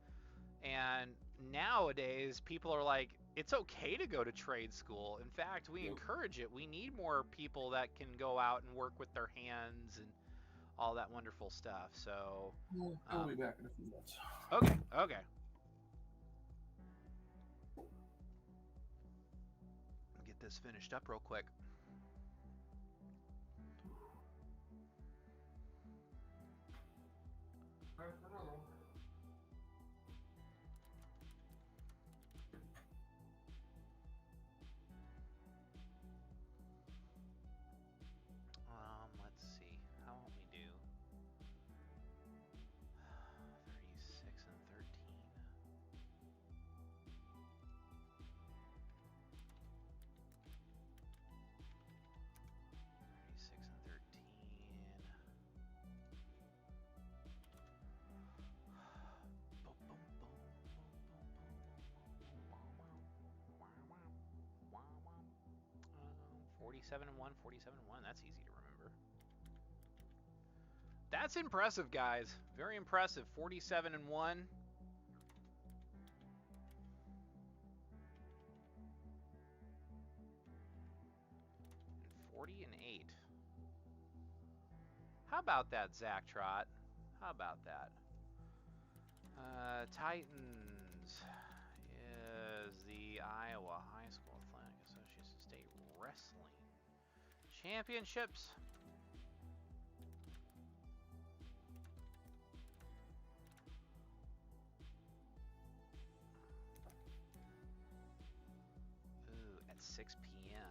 And nowadays, people are like, it's okay to go to trade school. In fact, we encourage it. We need more people that can go out and work with their hands and all that wonderful stuff. So, I'll be back in a few minutes. Okay. Get this finished up real quick. Let's see. How won't we do 36 and 13? 36 and 13. Boom, boom, boom, 47 and 1, 47 and 1. That's easy to remember. That's impressive, guys. Very impressive. 47 and 1. And 40 and 8. How about that, Zach Trott? How about that? Titans is the Iowa High School Athletic Association State Wrestling Championships. Ooh, at 6 p.m.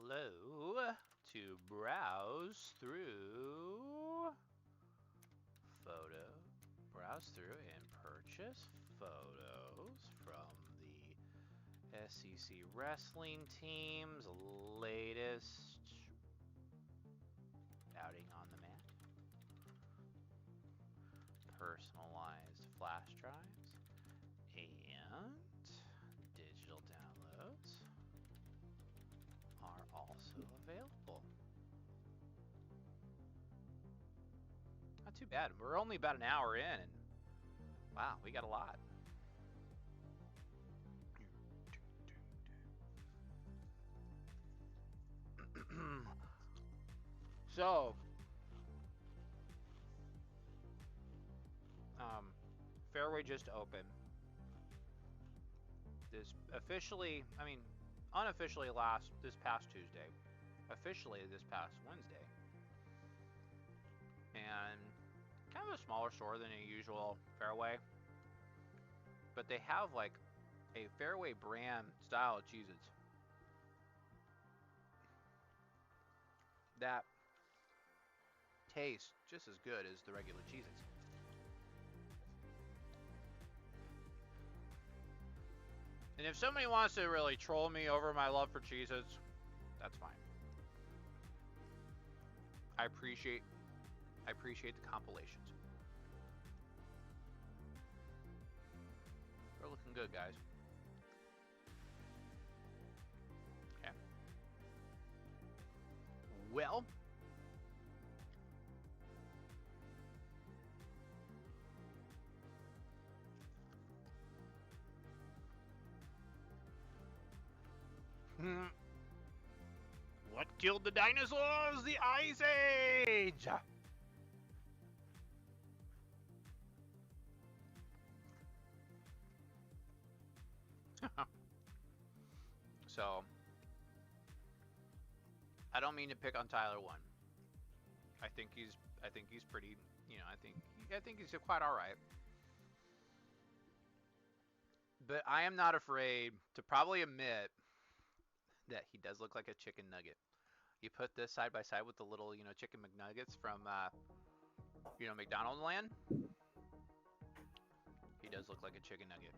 slow to browse through browse through and purchase photos from the SEC wrestling team's latest outing on the mat. Personalized flash drives and digital downloads are also available. Not too bad. We're only about an hour in, and wow, we got a lot. So, Fairway just opened. This officially, I mean, unofficially this past Tuesday, officially this past Wednesday. And kind of a smaller store than a usual Fairway. But they have like a Fairway brand style of Cheez-Its that taste just as good as the regular Cheez-Its. And if somebody wants to really troll me over my love for Cheez-Its, that's fine. I appreciate the compilations. We're looking good, guys. Okay. Well, what killed the dinosaurs? The Ice Age! So, I don't mean to pick on Tyler 1. I think he's pretty, I think he's quite all right. But I am not afraid to probably admit that he does look like a chicken nugget. You put this side by side with the little, chicken McNuggets from, McDonald's land. He does look like a chicken nugget.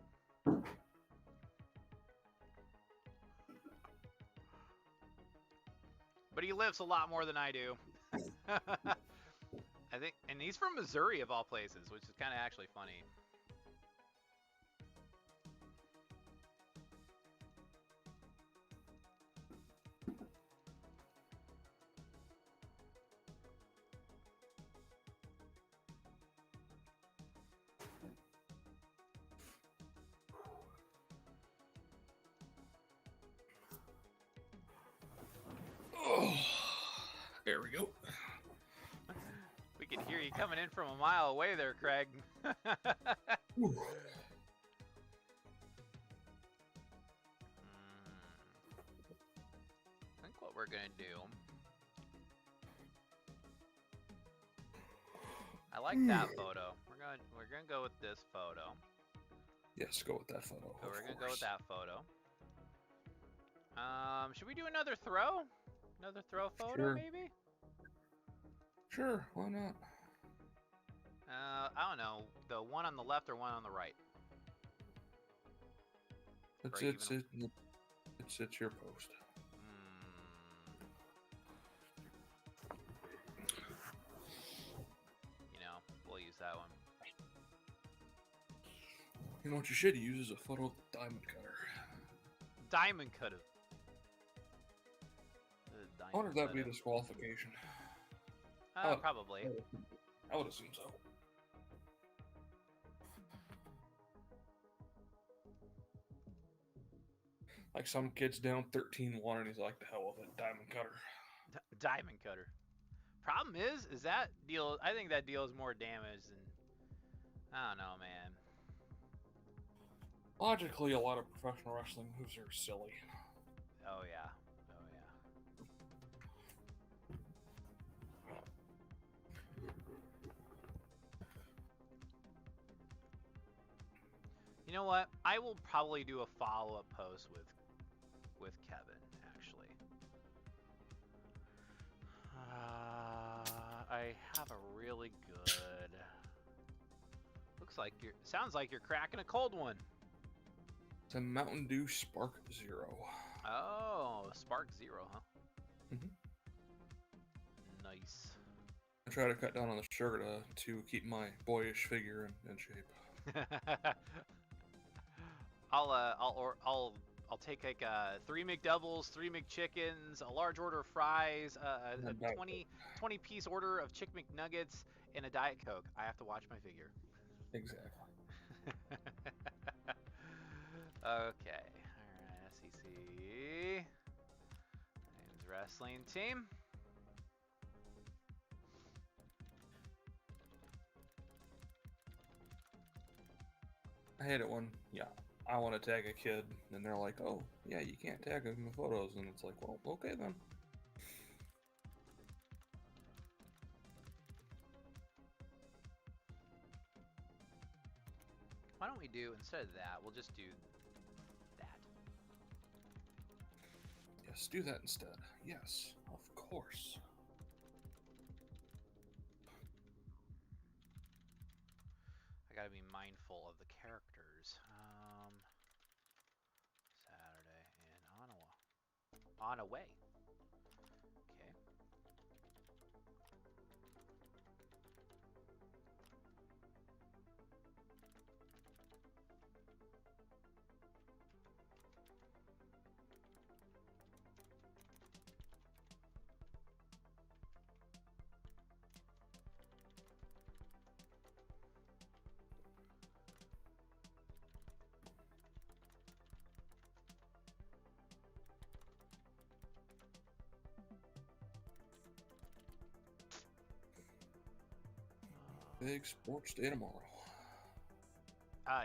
But he lifts a lot more than I do. I think, and he's from Missouri of all places, which is kind of actually funny. Oh, there we go. We can hear you coming in from a mile away there, Craig. I think what we're gonna do. I like that photo. We're gonna go with this photo. Yes, go with that photo. So we're gonna go with that photo. Should we do another throw? Another throw photo, Sure. maybe? Sure, why not? I don't know. The one on the left or one on the right? It's your post. We'll use that one. You know what you should use is a photo of the diamond cutter. Diamond cutter. I wonder if that'd be a disqualification. Probably. I would assume so. Like some kid's down 13-1 and he's like, the hell with it, diamond cutter. Diamond cutter. Problem is that deal, I think that deals more damage than, I don't know, man. Logically, a lot of professional wrestling moves are silly. Oh, yeah. You know what? I will probably do a follow-up post with Kevin, actually. I have a really good. Sounds like you're cracking a cold one. It's a Mountain Dew Spark Zero. Oh, Spark Zero, huh? Mm-hmm. Nice. I try to cut down on the sugar to keep my boyish figure in shape. I'll take like 3 McDoubles, 3 McChickens, a large order of fries, a 20 piece order of Chick McNuggets, and a Diet Coke. I have to watch my figure. Exactly. Okay. Alright, SEC. Name's wrestling team. I hate it when, I want to tag a kid, and they're like, oh, yeah, you can't tag him in the photos, and it's like, well, okay then. Why don't we do, instead of that, we'll just do that. Yes, do that instead. Yes, of course. I gotta be mindful of the characters. Saturday in Ottawa. On away. Okay. Big sports day tomorrow.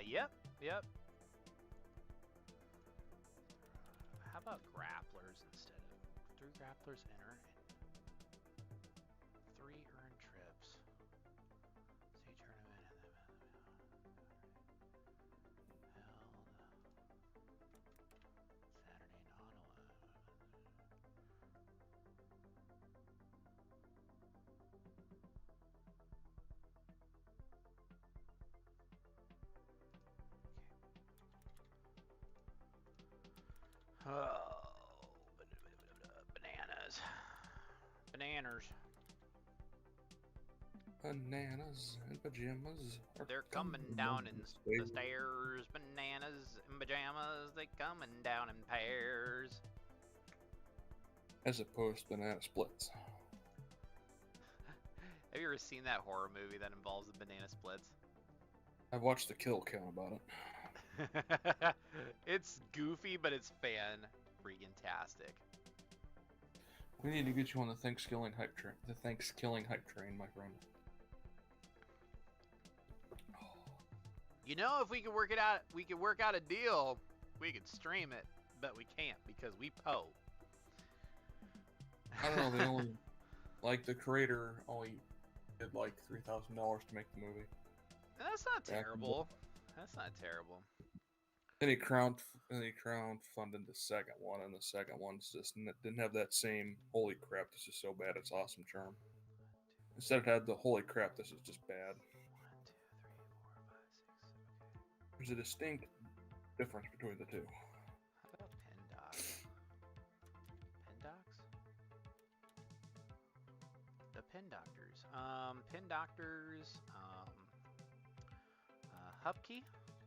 Yep. How about grapplers instead of 3 grapplers enter and 3 earn trips? See tournament and then held Saturday in Ottawa. Oh, bananas. Bananas and pajamas. They're coming down in the stairs. Bananas and pajamas, they coming down in pairs. As opposed to banana splits. Have you ever seen that horror movie that involves the banana splits? I've watched the kill count about it. It's goofy, but it's fan-freaking-tastic. We need to get you on the Thanksgiving hype train. The Thanksgiving hype train, my friend. You know, if we could work it out, we could work out a deal. We could stream it, but we can't because we po. I don't know. They only the creator only did like $3,000 to make the movie. That's not terrible. That's not terrible. And he crowdfunded the second one, and the second one's just didn't have that same "holy crap, this is so bad, it's awesome" charm. Instead, it had the "holy crap, this is just bad." 1, 2, 3, 4, 5, 6. Okay. There's a distinct difference between the two. How about pin docs? Pin docs? The pin doctors. Pin doctors. Hupkey,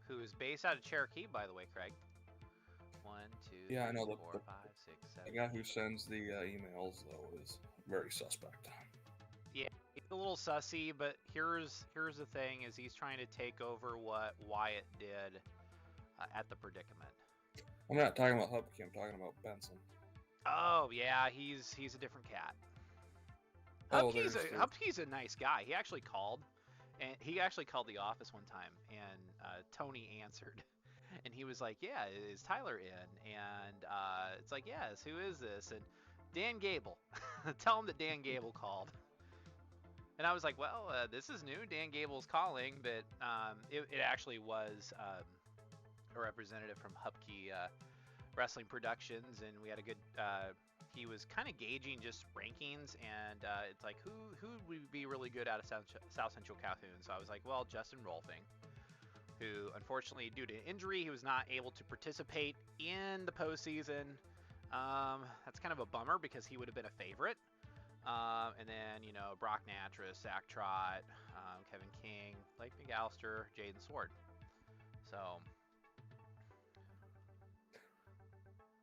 who is based out of Cherokee, by the way, Craig. 1, 2, Yeah, 3, I know 4, 5, 6, 7. The guy who sends the emails though is very suspect. Yeah, he's a little sussy, but here's the thing: is he's trying to take over what Wyatt did at the Predicament. I'm not talking about Hupkey. I'm talking about Benson. Oh yeah, he's a different cat. Hupkey's a nice guy. He actually called. And he actually called the office one time, and Tony answered, and he was like, "Yeah, is Tyler in?" And it's like, "Yes, who is this?" And Dan Gable. Tell him that Dan Gable called. And I was like, "Well, this is new. Dan Gable's calling," but it actually was a representative from Hupkey Wrestling Productions, and we had a good he was kind of gauging just rankings, and it's like who would be really good out of South Central Calhoun. So I was like, well, Justin Rolfing, who unfortunately due to injury he was not able to participate in the postseason. That's kind of a bummer because he would have been a favorite. And then, Brock Natras, Zach Trott, Kevin King, Blake McAllister, Jaden Sword. So.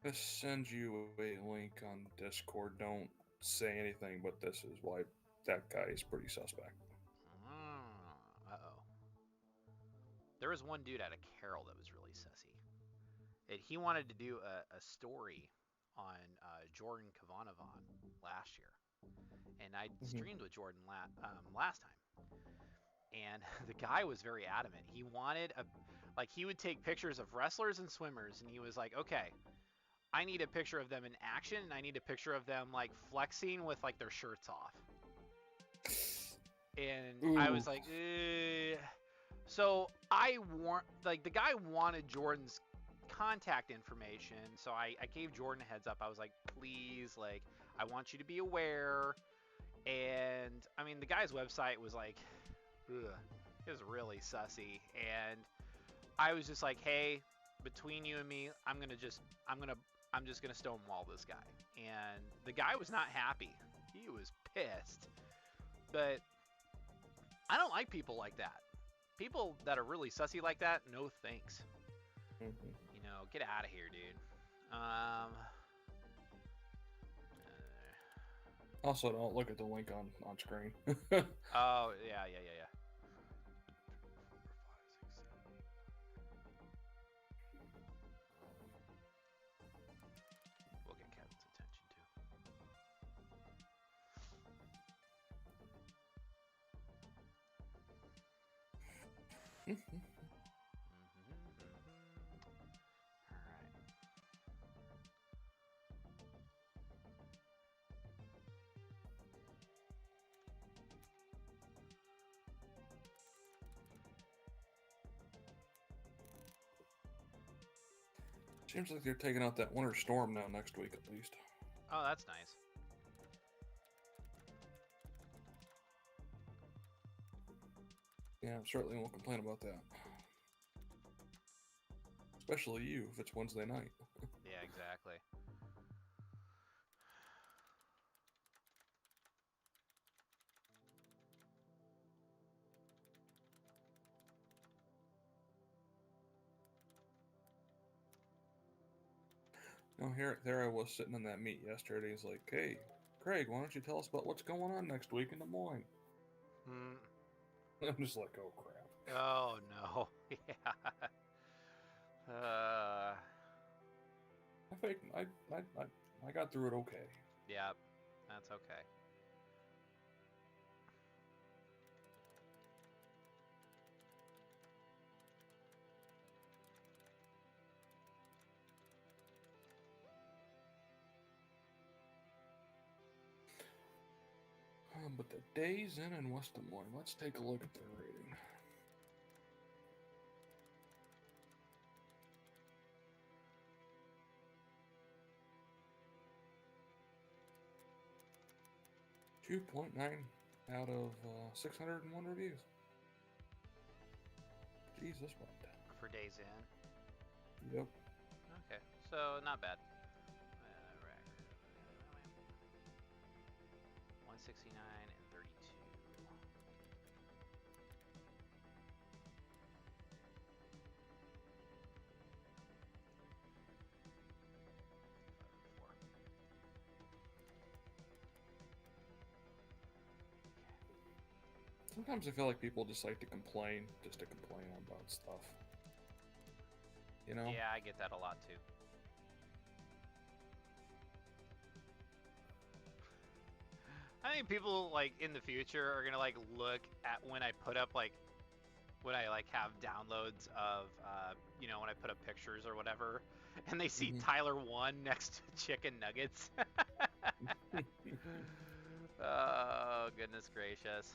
I send you a link on Discord. Don't say anything, but this is why that guy is pretty suspect. Uh-oh. There was one dude out of Carroll that was really sussy. He wanted to do a story on Jordan Kavanavan last year. And I streamed with Jordan last time. And the guy was very adamant. He wanted he would take pictures of wrestlers and swimmers, and he was like, okay, I need a picture of them in action, and I need a picture of them like flexing with like their shirts off. And ooh. I was like, so the guy wanted Jordan's contact information, so I gave Jordan a heads up. I was like, please, like, I want you to be aware. And I mean, the guy's website was like, ugh, it was really sussy. And I was just like, hey, between you and me, I'm just gonna stonewall this guy. And the guy was not happy. He was pissed. But I don't like people like that. People that are really sussy like that, no thanks. Mm-hmm. Get out of here, dude. Also, don't look at the link on screen. Oh, yeah. We'll get Kevin's attention, too. Seems like they're taking out that winter storm now next week at least. Oh, that's nice. Yeah, certainly won't complain about that. Especially you, if it's Wednesday night. Yeah, exactly. There I was sitting in that meet yesterday. He's like, hey, Craig, why don't you tell us about what's going on next week in Des Moines? I'm just like, oh, crap. Oh, no. Yeah. I got through it okay. Yeah, that's okay. But the Days Inn in West Des Moines, let's take a look at their rating. .9 out of 601 reviews. Jesus, what? For Days Inn? Yep. Okay, so not bad. 169 and 32. Sometimes I feel like people just like to complain, just to complain about stuff. Yeah, I get that a lot too. I think people in the future are gonna look at when I put up when I have downloads of when I put up pictures or whatever, and they see Tyler 1 next to chicken nuggets. Oh, goodness gracious.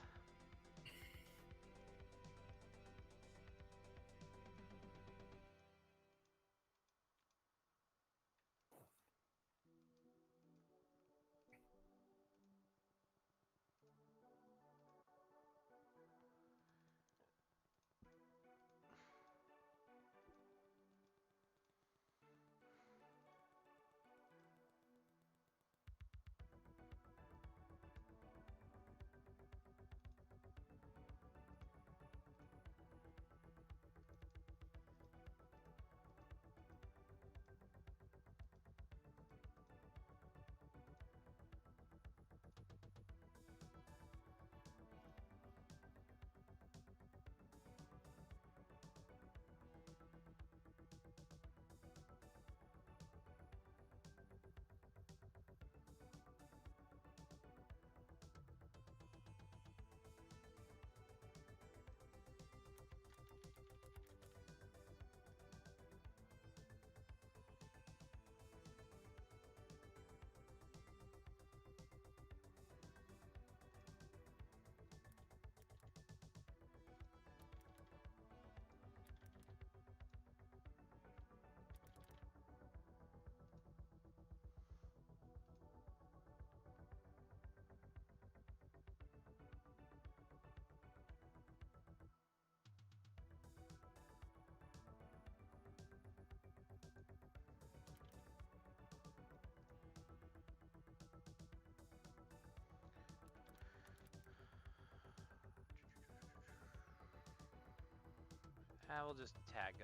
We'll just tag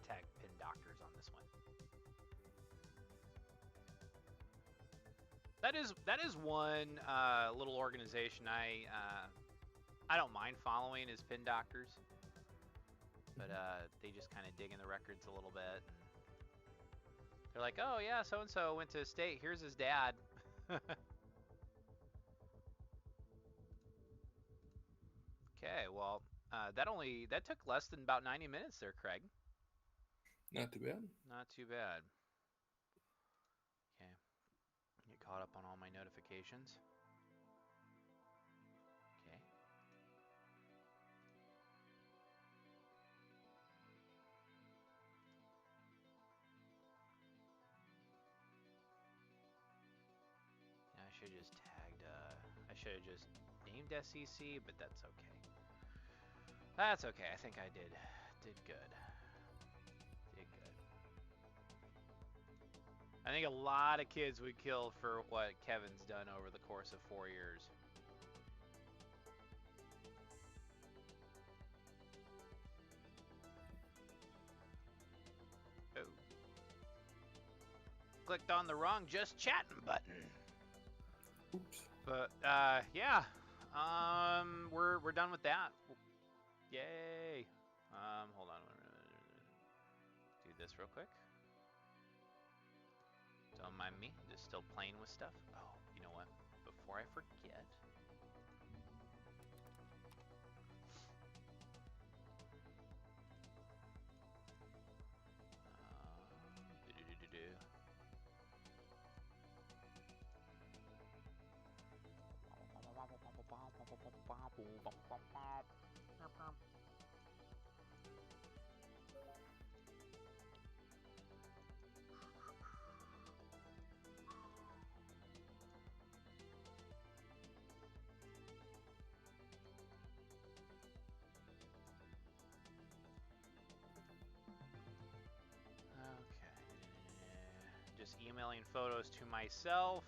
tag Pin Doctors on this one. That is one little organization I don't mind following is Pin Doctors, but they just kind of dig in the records a little bit. And they're like, oh yeah, so and so went to state. Here's his dad. Okay, well, that took less than about 90 minutes there, Craig. Not too bad. Not too bad. Okay, get caught up on all my notifications. Okay. Yeah, I should have just tagged. I should have just named SEC, but that's okay. That's okay. I think I did good. Did good. I think a lot of kids would kill for what Kevin's done over the course of 4 years. Oh. Clicked on the wrong just chatting button. Oops. But yeah. We're done with that. Yay. Hold on. Do this real quick. Don't mind me, just still playing with stuff. Oh, you know what? Before I forget. Just emailing photos to myself.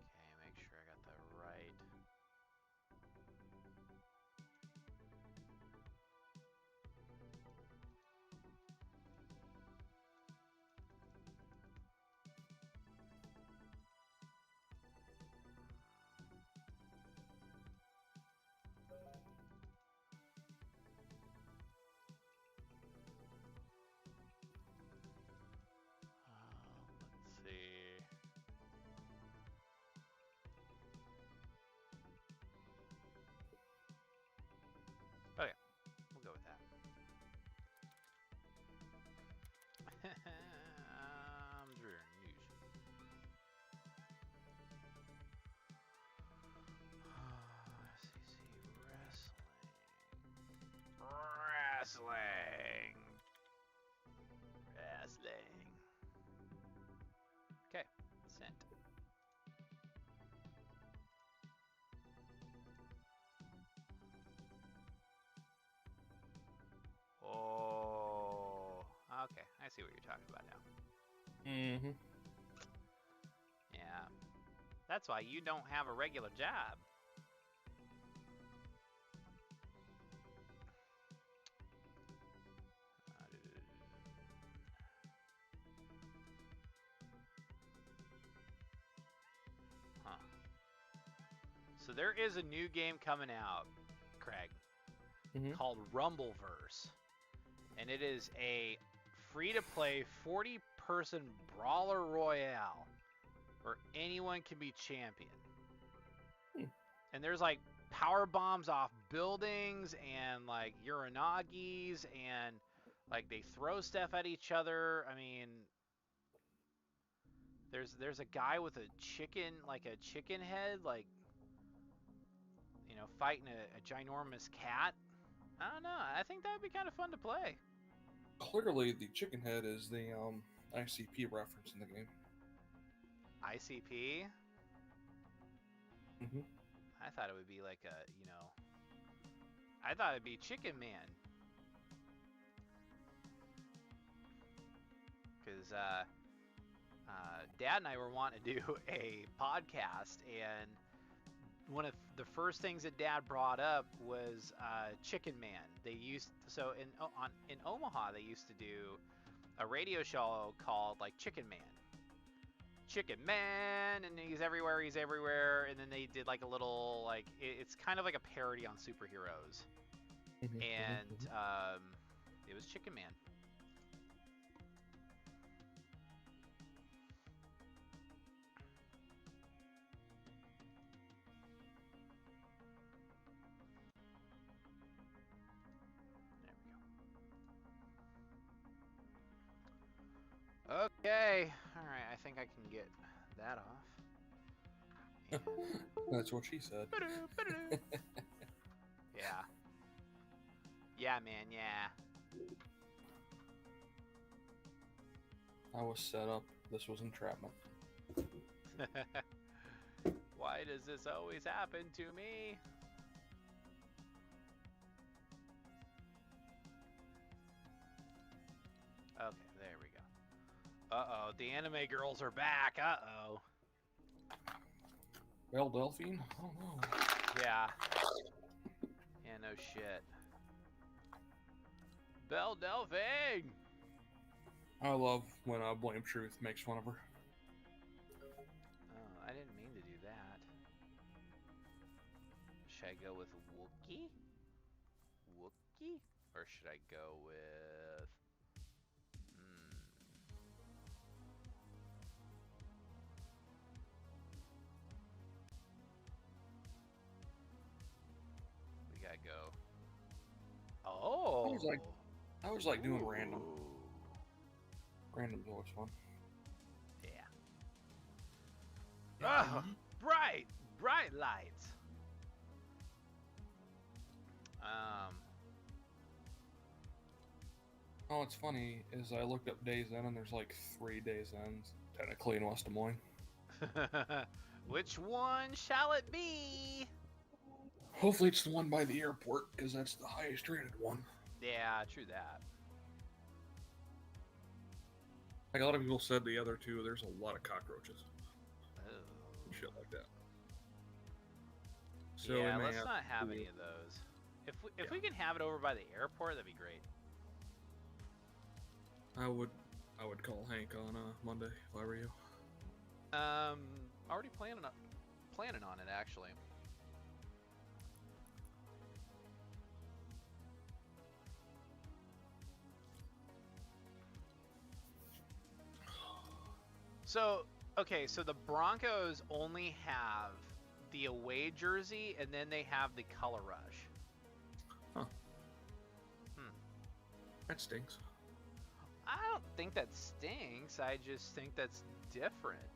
Okay, make sure I got that right. Let's see. Okay, we'll go with that. News. SEC wrestling. Okay, sent. Oh, okay. I see what you're talking about now. Mm-hmm. Yeah. That's why you don't have a regular job. Huh. So there is a new game coming out, Craig, called Rumbleverse. And it is a free-to-play 40-person brawler royale where anyone can be champion. And there's like power bombs off buildings and like uranagis and like they throw stuff at each other. I mean, there's a guy with a chicken head, like, you know, fighting a ginormous cat. I don't know. I think that'd be kind of fun to play. Clearly, the chicken head is the ICP reference in the game. ICP? Mm-hmm. I thought it would be like a, I thought it'd be Chicken Man. Because Dad and I were wanting to do a podcast, and one of the first things that Dad brought up was Chicken Man. In Omaha they used to do a radio show called like Chicken Man. Chicken Man, and he's everywhere, and then they did like a little, like, it's kind of like a parody on superheroes. And it was Chicken Man. There we go. Okay, alright, I think I can get that off. That's what she said. Yeah. Yeah, man, yeah. I was set up. This was entrapment. Why does this always happen to me? Okay, there we go. Uh-oh, the anime girls are back. Uh-oh. Belle Delphine? Oh no. Yeah. Yeah, no shit. Belle Delphine! I love when Blame Truth makes fun of her. Oh, I didn't mean to do that. Should I go with Wookie? Wookie? Or should I go with... We gotta go... Oh! I was like doing random. Random's always fun. Yeah. Oh, bright lights. Oh, what's funny is I looked up Days Inn and there's like 3 Days Inns technically in West Des Moines. Which one shall it be? Hopefully it's the one by the airport because that's the highest rated one. Yeah, true that. Like a lot of people said the other two, there's a lot of cockroaches. Oh. Shit like that. So yeah, let's not have any of those. If we can have it over by the airport, that'd be great. I would call Hank on Monday if I were you. Already planning on it actually. So, okay, so the Broncos only have the away jersey, and then they have the color rush. Huh. That stinks. I don't think that stinks. I just think that's different.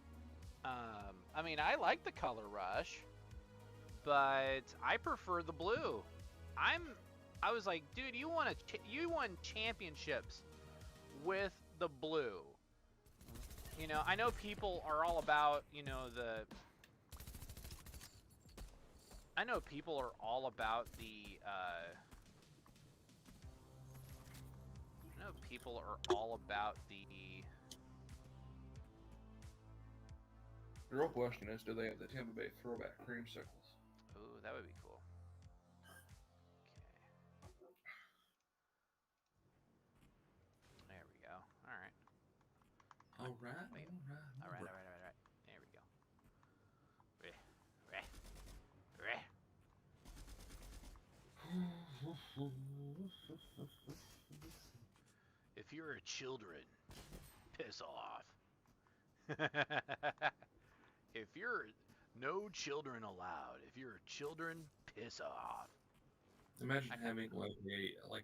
I mean, I like the color rush, but I prefer the blue. I was like, dude, you won championships with the blue. You know, I know people are all about, I know people are all about the, The real question is, do they have the Tampa Bay throwback creamsicles? Ooh, that would be cool. Okay. There we go. All right. All right. There we go. If you're children, piss off. If you're no children allowed. If you're children, piss off. Imagine having like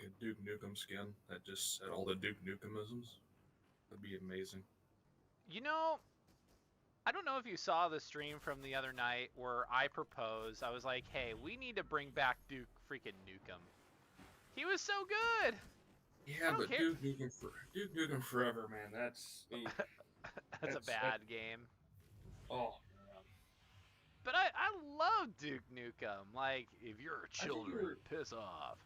a Duke Nukem skin that just said all the Duke Nukemisms. That'd be amazing. You know, I don't know if you saw the stream from the other night where I proposed. I was like, hey, we need to bring back Duke freaking Nukem. He was so good. Yeah, but Duke Nukem Forever, man. That's me. That's a bad game. Oh. But I love Duke Nukem. Like, if you're children, piss off.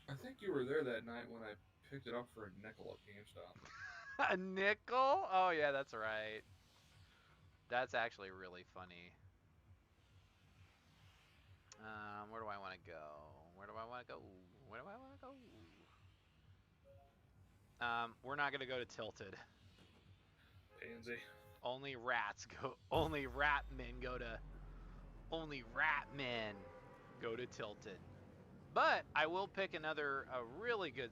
I think you were there that night when I picked it up for a nickel at GameStop. A nickel? Oh yeah, that's right. That's actually really funny. Where do I want to go? Where do I want to go? Where do I want to go? We're not gonna go to Tilted. Pansy. Only rats go. Only rat men go to. Only rat men go to Tilted. But I will pick a really good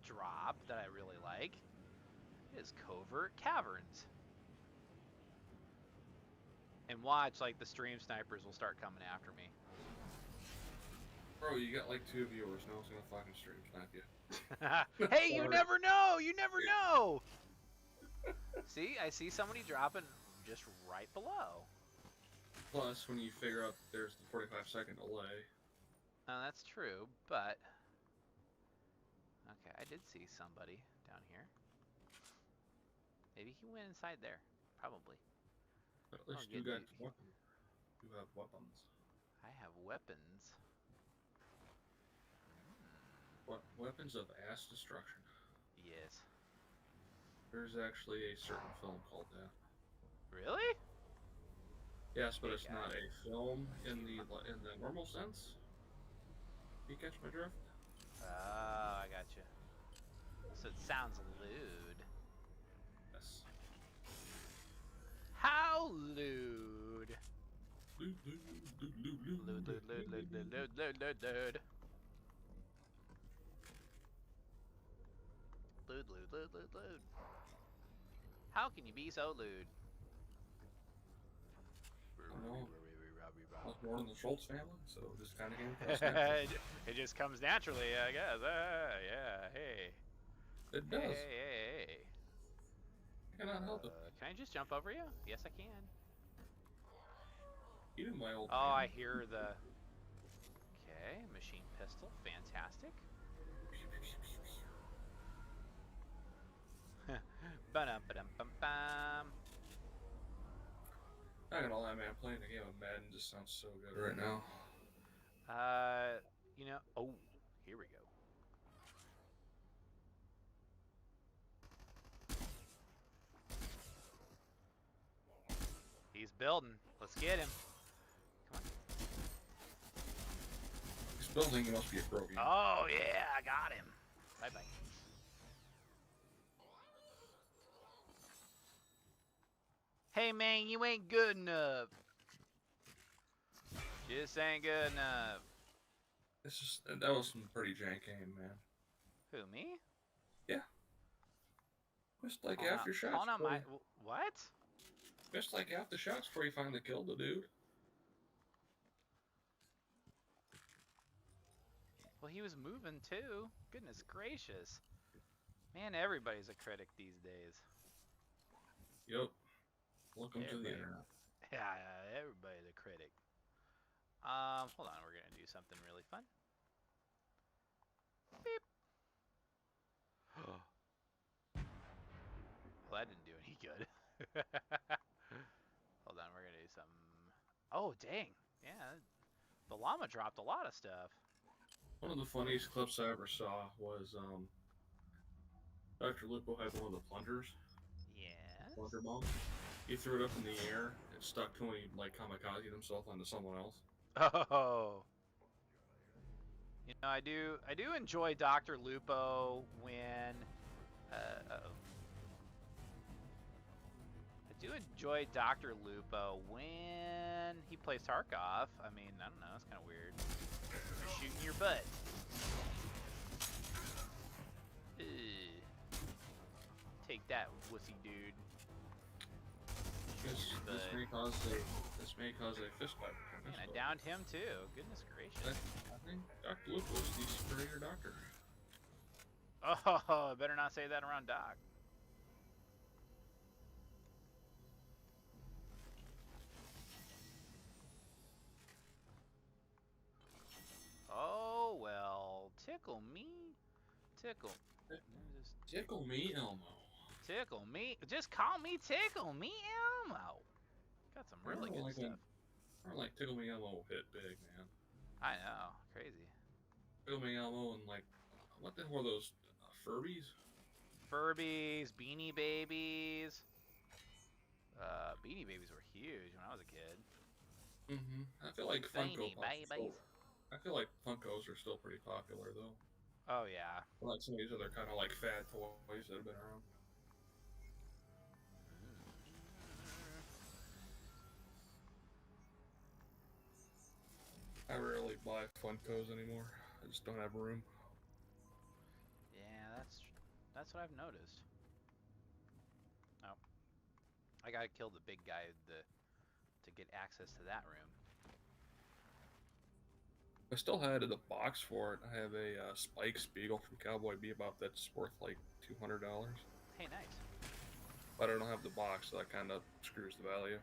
drop that I really like. It is Covert Caverns. And watch, like, the stream snipers will start coming after me. Bro, you got like 2 viewers. No one's gonna fucking stream snipe you. Hey, you never know! You never know! See, I see somebody dropping just right below. Plus, when you figure out there's the 45-second delay. That's true, but... Okay, I did see somebody down here. Maybe he went inside there. Probably. At least you got weapons. You have weapons. I have weapons. What weapons of ass destruction? Yes. There's actually a certain film called that. Really? Yes, but it's not a film in the normal sense. You catch my drift? Oh, I got you. So it sounds lewd. Yes. How lewd? Lewd. Lewd. How can you be so lewd? No. I was born in the Schultz family, so it just kind of came across It just comes naturally, I guess. Yeah, hey. It does. Hey. I cannot help it. Can I just jump over you? Yes, I can. You know my old Oh, man. I hear the... Okay, machine pistol. Fantastic. Ba-dum-ba-dum-bum-bum. Not gonna lie, man. Playing a game of Madden just sounds so good right now. You know... Oh, here we go. He's building. Let's get him. Come on. He's building, he must be a pro gamer. Oh, yeah, I got him. Bye-bye. Hey, man, you ain't good enough. Just ain't good enough. That was some pretty jank aim, man. Who, me? Yeah. Missed like half your shots. Hold on, what? Missed like half the shots before you finally killed the dude. Well, he was moving too. Goodness gracious. Man, everybody's a critic these days. Yep. Welcome to the internet. Yeah, everybody's a critic. Hold on, we're gonna do something really fun. Beep. Well, that didn't do any good. Hold on, we're gonna do something. Oh, dang. Yeah, the llama dropped a lot of stuff. One of the funniest clips I ever saw was Dr. Lupo had one of the plungers. Yeah. Plunger bomb. He threw it up in the air. It stuck to him. He like kamikazed himself onto someone else. Oh. You know, I do enjoy Dr. Lupo when I do enjoy Dr. Lupo when he plays Tarkov. I mean, I don't know, it's kind of weird. You're shooting your butt. Ugh. Take that, wussy dude. This may cause a fist fight. Man, I downed him too. Goodness gracious. I think Dr. Lupo is the superior doctor. Oh, I better not say that around Doc. Oh, well, tickle me. Tickle. Tickle me, Elmo. Tickle me. Just call me Tickle Me Elmo. Got some really good stuff. I don't like Tickle Me Elmo hit big, man. I know. Crazy. Tickle Me Elmo and like, what the hell were those Furbies? Furbies, Beanie Babies. Beanie Babies were huge when I was a kid. I feel like Funko Beanie Babies. I feel like Funkos are still pretty popular though. Oh yeah. Like some of these other kind of like fad toys that have been around. I rarely buy Funkos anymore. I just don't have room. Yeah, that's what I've noticed. Oh, I gotta kill the big guy to get access to that room. I still had the box for it. I have a Spike Spiegel from Cowboy Bebop that's worth like $200. Hey, nice. But I don't have the box, so that kind of screws the value.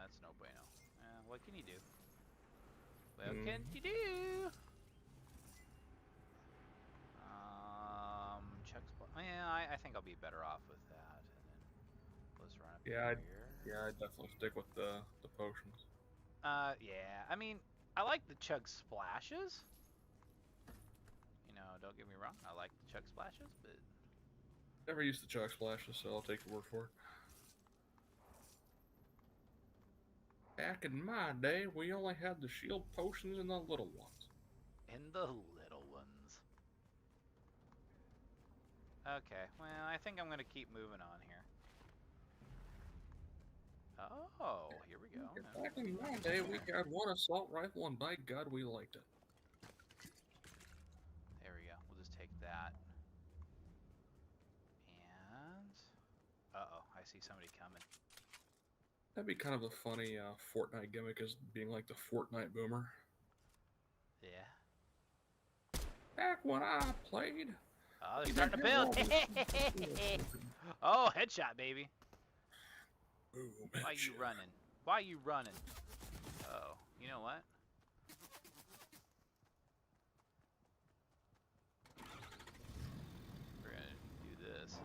That's no bueno. What can you do? What can you do? Yeah, I think I'll be better off with that. And then let's run up here. I'd definitely stick with the potions. Yeah. I mean, I like the chug splashes. You know, don't get me wrong. I like the chug splashes, but Never used the chug splashes, so I'll take your word for it. Back in my day, we only had the shield potions and the little ones. And the little ones. Okay, well, I think I'm going to keep moving on here. Oh, here we go. Back in my day, we had one assault rifle, and by God, we liked it. There we go. We'll just take that. And... Uh-oh, I see somebody coming. That'd be kind of a funny Fortnite gimmick, as being like the Fortnite boomer. Yeah. Back when I played. Oh, they're starting to build. Oh, headshot, baby. Boom, Why you running? Why you running? Oh, you know what? We're gonna do this.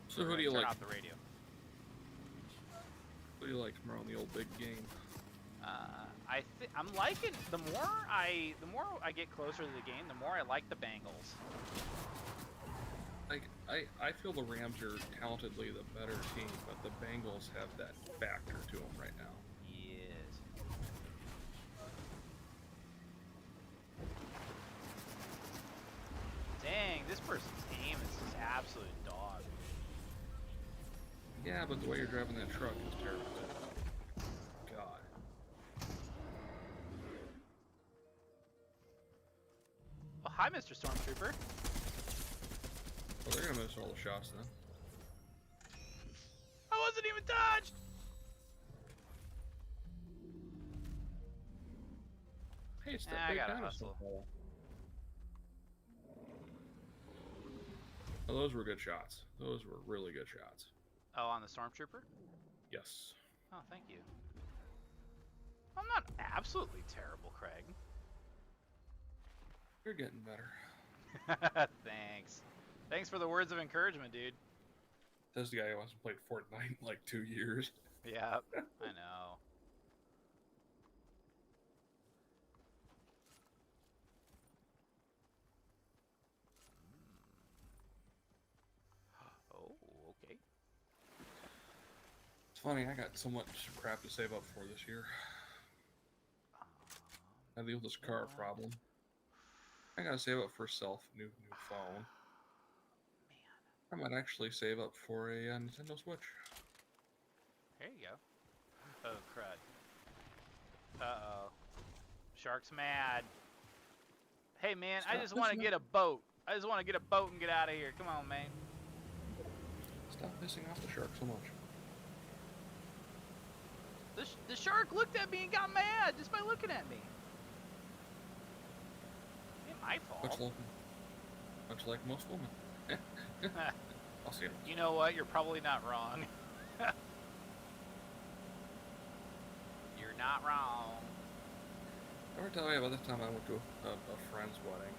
So who do you like? Turn off the radio. Who do you like from around the old big game? I'm liking the more I get closer to the game, the more I like the Bengals. Like I feel the Rams are talentedly the better team, but the Bengals have that factor to them right now. Yes. Dang, this person's aim is just absolute dog. Yeah, but the way you're driving that truck is terrible. God. Oh, hi, Mr. Stormtrooper. Well, they're gonna miss all the shots then. I wasn't even touched! Hey, it's that big gotta dinosaur hustle. fella. Oh, those were good shots. Those were really good shots. Oh, on the Stormtrooper? Yes. Oh, thank you. I'm not absolutely terrible, Craig. You're getting better. Thanks. Thanks for the words of encouragement, dude. Says the guy who hasn't played Fortnite in like 2 years. Yeah, I know. Oh, okay. It's funny, I got so much crap to save up for this year. I deal with this car problem. I gotta save up for new phone. Man. I might actually save up for a Nintendo Switch. There you go. Oh, crud. Uh-oh. Shark's mad. Hey, man, I just want to get a boat. I just want to get a boat and get out of here. Come on, man. Stop pissing off the shark so much. The shark looked at me and got mad just by looking at me. Ain't my fault. Much like most women. I'll see you. You know what? You're probably not wrong. You're not wrong. I ever tell you about this time I went to a friend's wedding,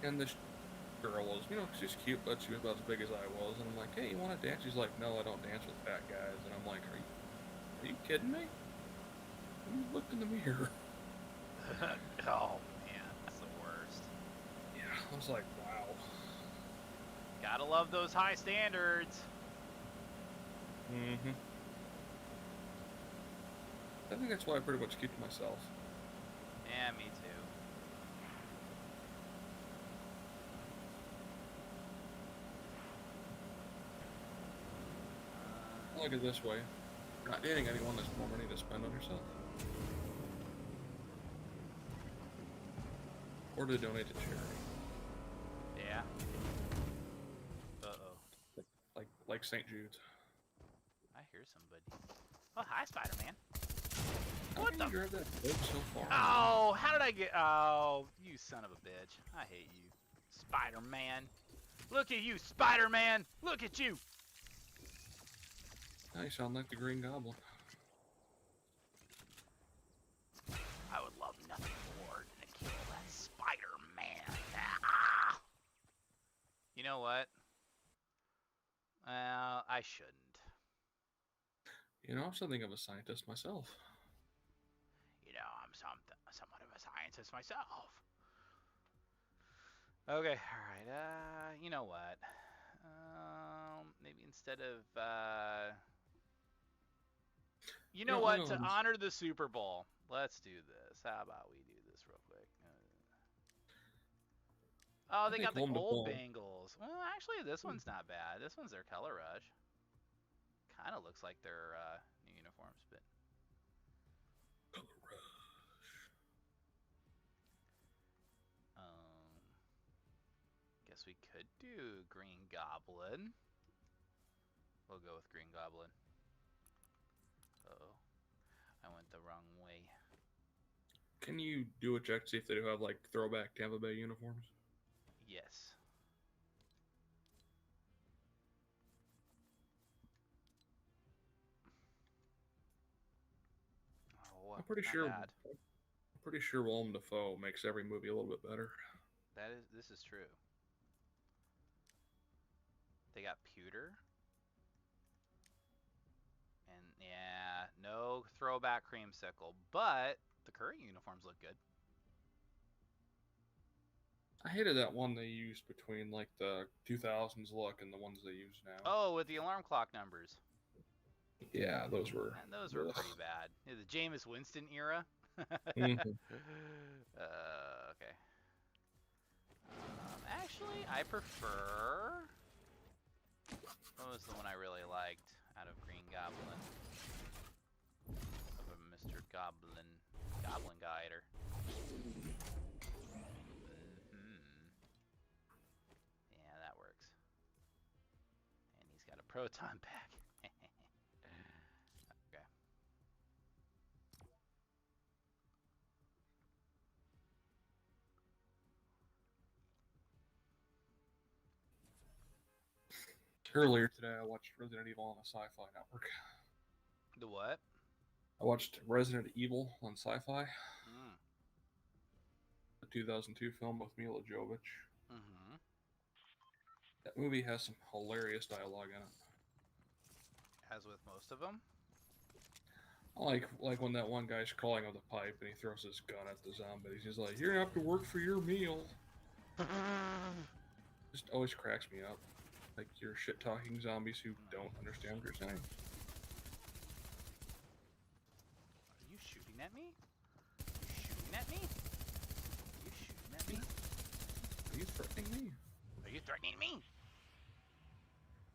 and this girl was, she's cute, but she was about as big as I was, and I'm like, hey, you want to dance? She's like, no, I don't dance with fat guys, and I'm like, are you kidding me? You looked in the mirror. Oh man, that's the worst. Yeah, I was like, wow. Gotta love those high standards. Mm-hmm. I think that's why I pretty much keep to myself. Yeah, me too. I look at it this way. You're not dating anyone, there's more money to spend on yourself. Or to donate to charity. Yeah. Uh-oh. Like St. Jude's. I hear somebody. Oh, hi, Spider-Man. How What can the? you drive that boat so far? Oh, how did I get? Oh, you son of a bitch! I hate you, Spider-Man. Look at you, Spider-Man. Look at you. Now you sound like the Green Goblin. I would love nothing more than to kill that Spider-Man. Ah! You know what? I shouldn't. I'm something of a scientist myself. I'm somewhat of a scientist myself. Okay, alright, you know what? Maybe instead of, you know what? To honor the Super Bowl, let's do this. How about we do this real quick? Oh, they got the old Bengals. Well, actually, this one's not bad. This one's their color rush. Kind of looks like their new uniforms, but... Color rush. Guess we could do Green Goblin. We'll go with Green Goblin. Uh-oh. I went the wrong way. Can you do a check to see if they do have, like, throwback Tampa Bay uniforms? Yes. Oh, I'm pretty sure Willem Dafoe makes every movie a little bit better. This is true. They got pewter. And yeah, no throwback creamsicle, but the current uniforms look good. I hated that one they used between like the 2000s look and the ones they use now. Oh, with the alarm clock numbers. Yeah, those were. Man, those were pretty bad. Yeah, the Jameis Winston era. Mm-hmm. Okay. Actually, I prefer. What was the one I really liked out of Green Goblin? Of a Mr. Goblin Guider. Yeah, that works. And he's got a proton pack. Okay. Earlier today, I watched Resident Evil on the Sci-Fi Network. The what? I watched Resident Evil on Sci-Fi. The 2002 film with Mila Jovovich. Mm-hmm. That movie has some hilarious dialogue in it. As with most of them. Like when that one guy's calling on the pipe and he throws his gun at the zombies. He's like, "You're gonna have to work for your meal." Just always cracks me up. Like you're shit-talking zombies who don't understand what you're saying. Are you shooting at me? Are you shooting at me? Are you shooting at me? Are you threatening me? Are you threatening me?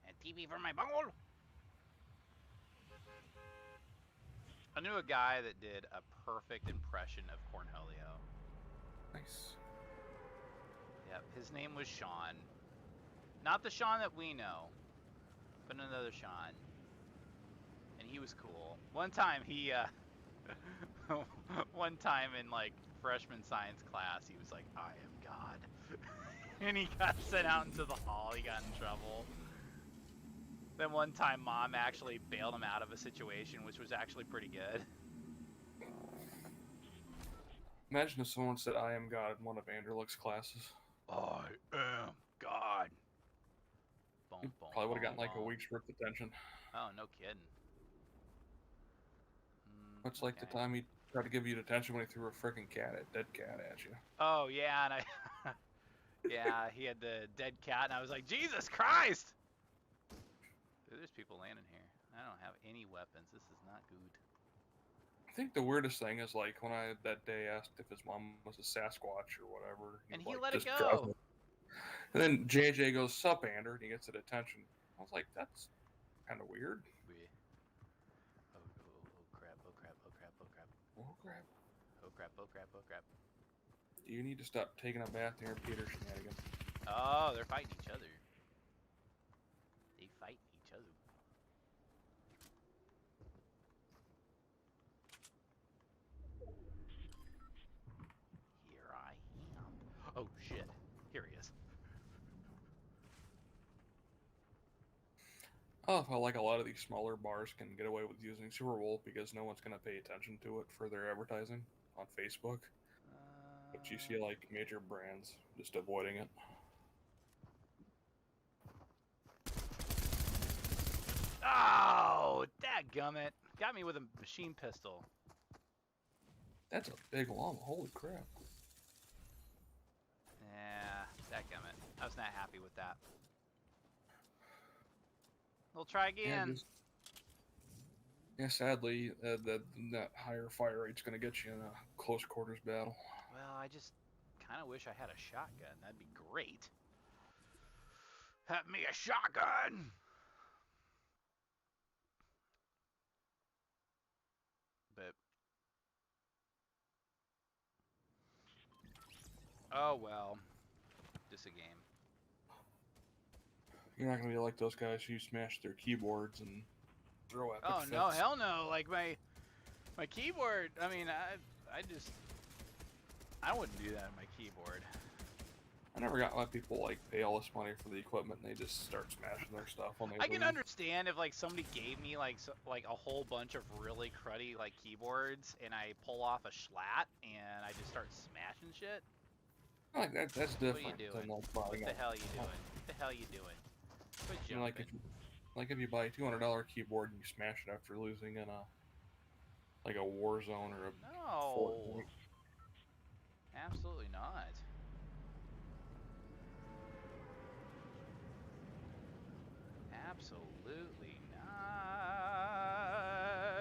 And TV for my bungle? I knew a guy that did a perfect impression of Cornholio. Nice. Yep, his name was Sean. Not the Sean that we know, but another Sean. And he was cool. One time he, one time in like freshman science class, he was like, "I am God." And he got sent out into the hall, he got in trouble. Then one time Mom actually bailed him out of a situation, which was actually pretty good. Imagine if someone said, "I am God" in one of Anderlich's classes. I am God. Boom, You boom, probably would have boom, gotten like a boom. week's worth of attention. Oh, no kidding. It's like the Okay. time he tried to give you attention when he threw a freaking dead cat at you. Oh, yeah, and yeah, he had the dead cat, and I was like, Jesus Christ! Dude, there's people landing here. I don't have any weapons. This is not good. I think the weirdest thing is like when I that day asked if his mom was a Sasquatch or whatever. And he Like, let it just drives go. me. And then JJ goes, "Sup, Ander," and he gets it attention. I was like, that's kind of weird. Oh, crap, oh crap, oh crap, oh crap. Oh crap. Oh crap, oh crap, oh crap. You need to stop taking a bath near Peter shenanigans. Oh, they're fighting each other. They fight each other. Here I am. Oh shit. Here he is. Oh, I like a lot of these smaller bars can get away with using Super Bowl because no one's going to pay attention to it for their advertising on Facebook. But you see like major brands just avoiding it. Oh, dadgummit. Got me with a machine pistol. That's a big llama. Holy crap. Yeah, dadgummit. I was not happy with that. We'll try again. Yeah, sadly, that higher fire rate's going to get you in a close quarters battle. Well, I just kind of wish I had a shotgun. That'd be great. Have me a shotgun! But... oh, well. Just a game. You're not going to be like those guys who smash their keyboards and throw epic Oh, fits. no, hell no. Like, my keyboard, I mean, I wouldn't do that on my keyboard. I never got why people like pay all this money for the equipment and they just start smashing their stuff when they I can lose. understand if like somebody gave me like a whole bunch of really cruddy like keyboards and I pull off a Schlatt and I just start smashing shit. Like that's different. What are you doing? Than, like, What the hell are you doing? What the hell are you doing? Quit you know, jumping. like if you buy a $200 keyboard and you smash it after losing in a war zone or a No. Absolutely not. Absolutely not.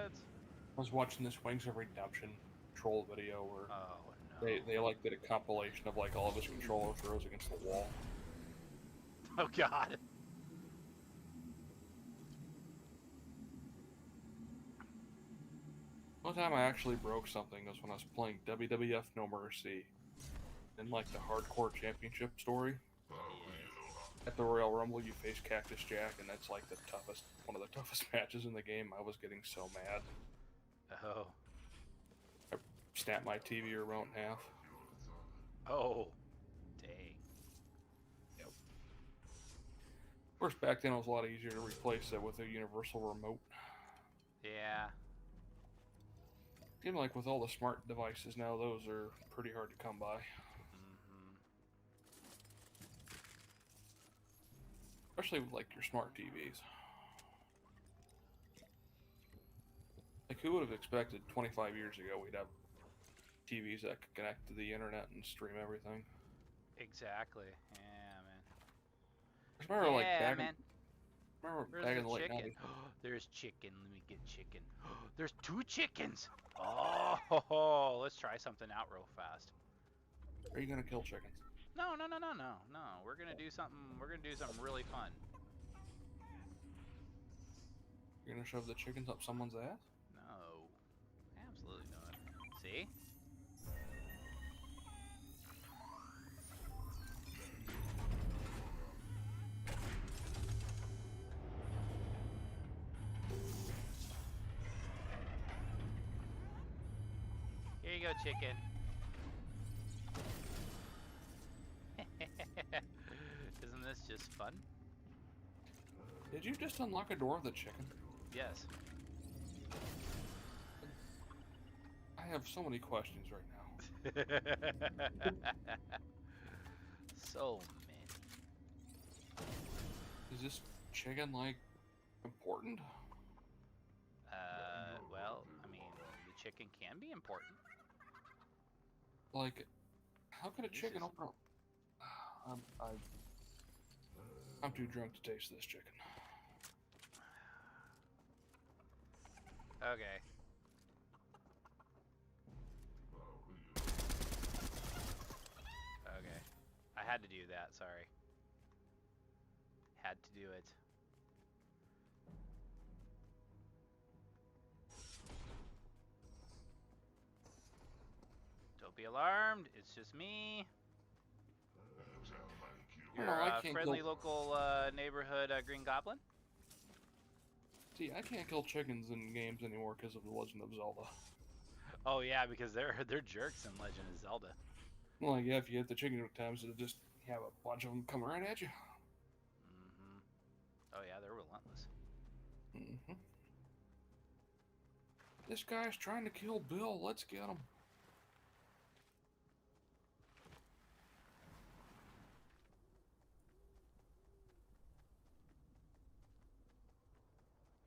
I was watching this Wings of Redemption troll video where no. they like did a compilation of like all of his controller throws against the wall. Oh god. One time I actually broke something was when I was playing WWF No Mercy in like the Hardcore Championship story. At the Royal Rumble, you face Cactus Jack, and that's like one of the toughest matches in the game. I was getting so mad. Oh. I snapped my TV remote in half. Oh. Dang. Yep. Of course, back then it was a lot easier to replace it with a universal remote. Yeah. Seems like with all the smart devices now, those are pretty hard to come by. Especially with like your smart TVs. Like who would have expected 25 years ago we'd have TVs that could connect to the internet and stream everything? Exactly. Yeah, man. I remember like back Where's in the late chicken? 90s. There's chicken. Let me get chicken. There's 2 chickens. Oh, let's try something out real fast. Are you gonna kill chickens? No. We're gonna do something. We're gonna do something really fun. You're gonna shove the chickens up someone's ass? No, absolutely not. See? Here you go, chicken. Isn't this just fun? Did you just unlock a door with a chicken? Yes. I have so many questions right now. So many. Is this chicken, like, important? Well, I mean, the chicken can be important. Like, how could a chicken open up? I'm too drunk to taste this chicken. Okay. Okay. I had to do that, sorry. Had to do it. Don't be alarmed, it's just me. Your friendly local neighborhood Green Goblin? See, I can't kill chickens in games anymore because of The Legend of Zelda. Oh yeah, because they're jerks in Legend of Zelda. Well, yeah, if you hit the chicken times, it'll just have a bunch of them come right at you. Mm-hmm. Oh yeah, they're relentless. Mm-hmm. This guy's trying to kill Bill. Let's get him.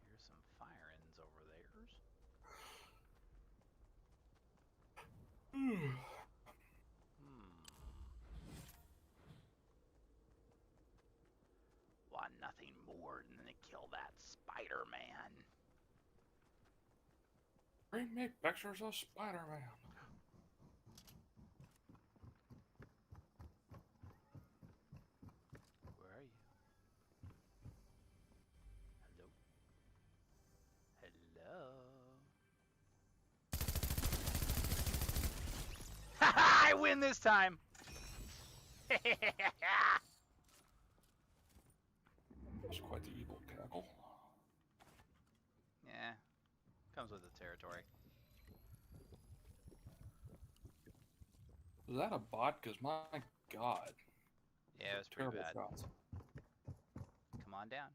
Here's some fire ends over there. Want nothing more than to kill that Spider-Man. Bring me pictures of Spider-Man. Where are you? Hello? Hello? I win this time! That's quite the evil cackle. Yeah, comes with the territory. Was that a bot? Because my god. Yeah, it was pretty bad. Shots. Come on down.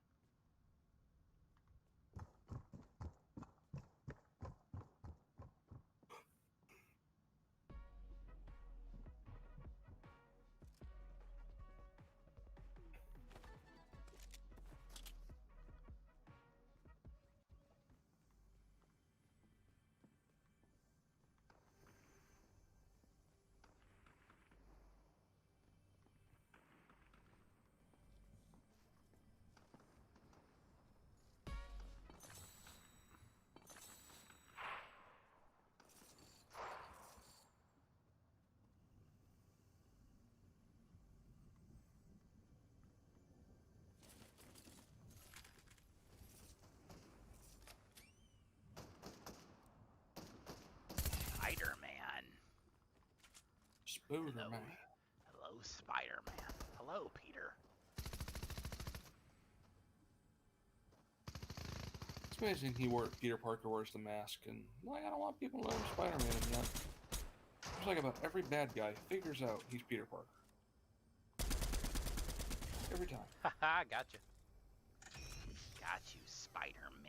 Spider-Man. Spooderman. Hello, Spider-Man. Hello, Peter. It's amazing Peter Parker wears the mask, and like, I don't want people to know I'm Spider-Man yet. It's like about every bad guy figures out he's Peter Parker. Every time. Haha, gotcha. Got you, Spider-Man.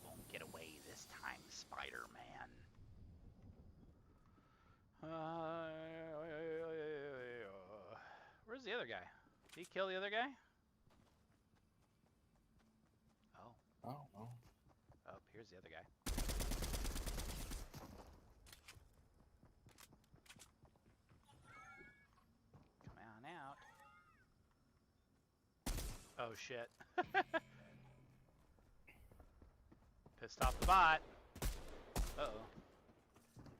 Won't get away this time, Spider-Man. Where's the other guy? Did he kill the other guy? Oh. I don't know. Oh, here's the other guy. Come on out. Oh, shit. Pissed off the bot. Uh-oh.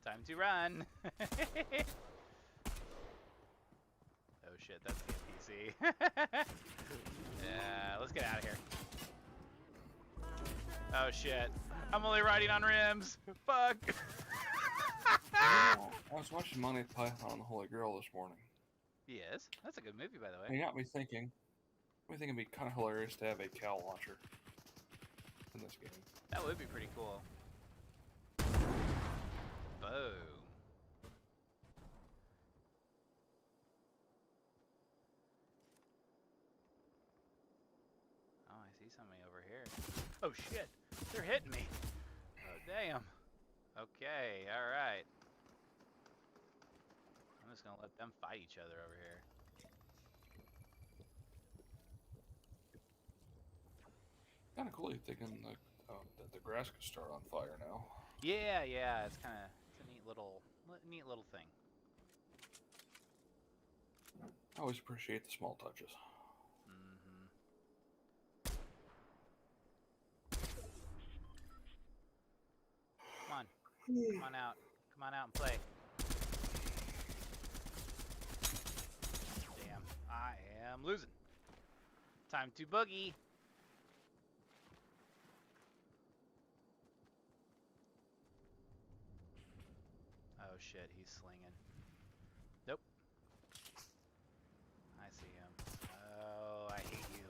Time to run. Oh, shit, that's the NPC. Yeah, let's get out of here. Oh, shit. I'm only riding on rims. Fuck. I was watching Monty Python and the Holy Grail this morning. Yes, that's a good movie, by the way. And it got me thinking it'd be kind of hilarious to have a cow launcher in this game. That would be pretty cool. Boom. see somebody over here. Oh shit! They're hitting me. Oh damn. Okay, all right. I'm just gonna let them fight each other over here. Kind of cool you thinking like that the grass could start on fire now. Yeah, it's a neat little thing. I always appreciate the small touches. Mm-hmm. Come on out and play. Damn, I am losing. Time to boogie. Oh shit, he's slinging. Nope. I see him. Oh, I hate you.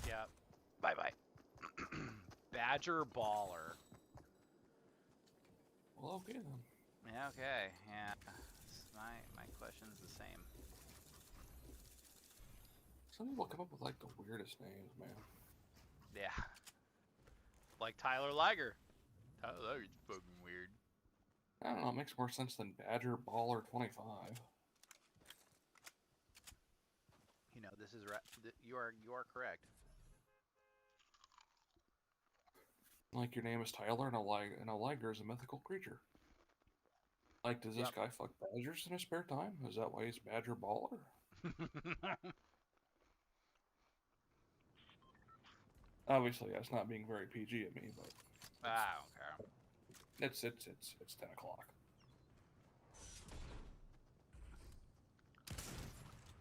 Yep. Bye-bye. Badger Baller. Well, okay then. Yeah, okay. Yeah. My question's the same. Some people come up with like the weirdest names, man. Yeah. Like Tyler Liger. Tyler Liger's fucking weird. I don't know, it makes more sense than Badger Baller 25. You know, this is you are correct. Like your name is Tyler and a liger is a mythical creature. Like, does this guy fuck badgers in his spare time? Is that why he's Badger Baller? Obviously, that's not being very PG of me, but I don't care. It's 10 o'clock.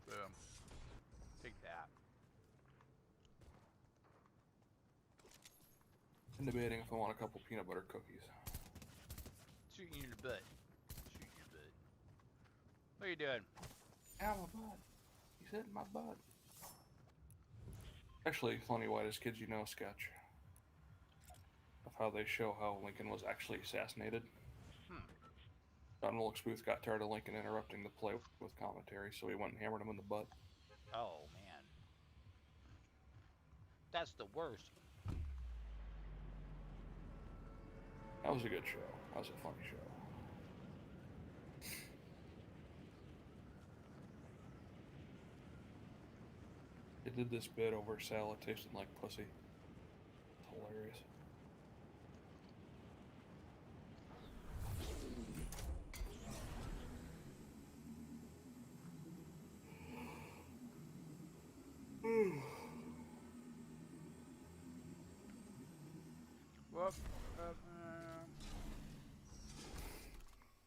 Boom. Take that. I'm debating if I want a couple peanut butter cookies. Shoot you in the butt. Shoot your butt. What are you doing? Ow, my butt. He's hitting my butt. Actually, funny whitest kids you know sketch of how they show how Lincoln was actually assassinated. Don Wilkes Booth got tired of Lincoln interrupting the play with commentary, so he went and hammered him in the butt. Oh, man. That's the worst. That was a good show. That was a funny show. It did this bit over salad tasting like pussy. It's hilarious.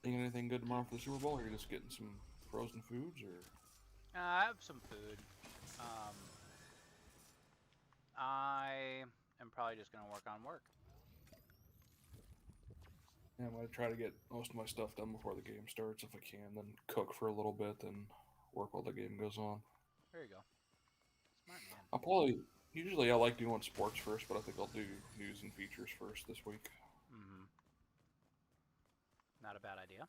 Think anything good tomorrow for the Super Bowl? Or are you just getting some frozen foods, or? I have some food. I am probably just gonna work on work. Yeah, I'm gonna try to get most of my stuff done before the game starts if I can, then cook for a little bit, then work while the game goes on. There you go. Smart man. Usually I like doing sports first, but I think I'll do news and features first this week. Mm-hmm. Not a bad idea.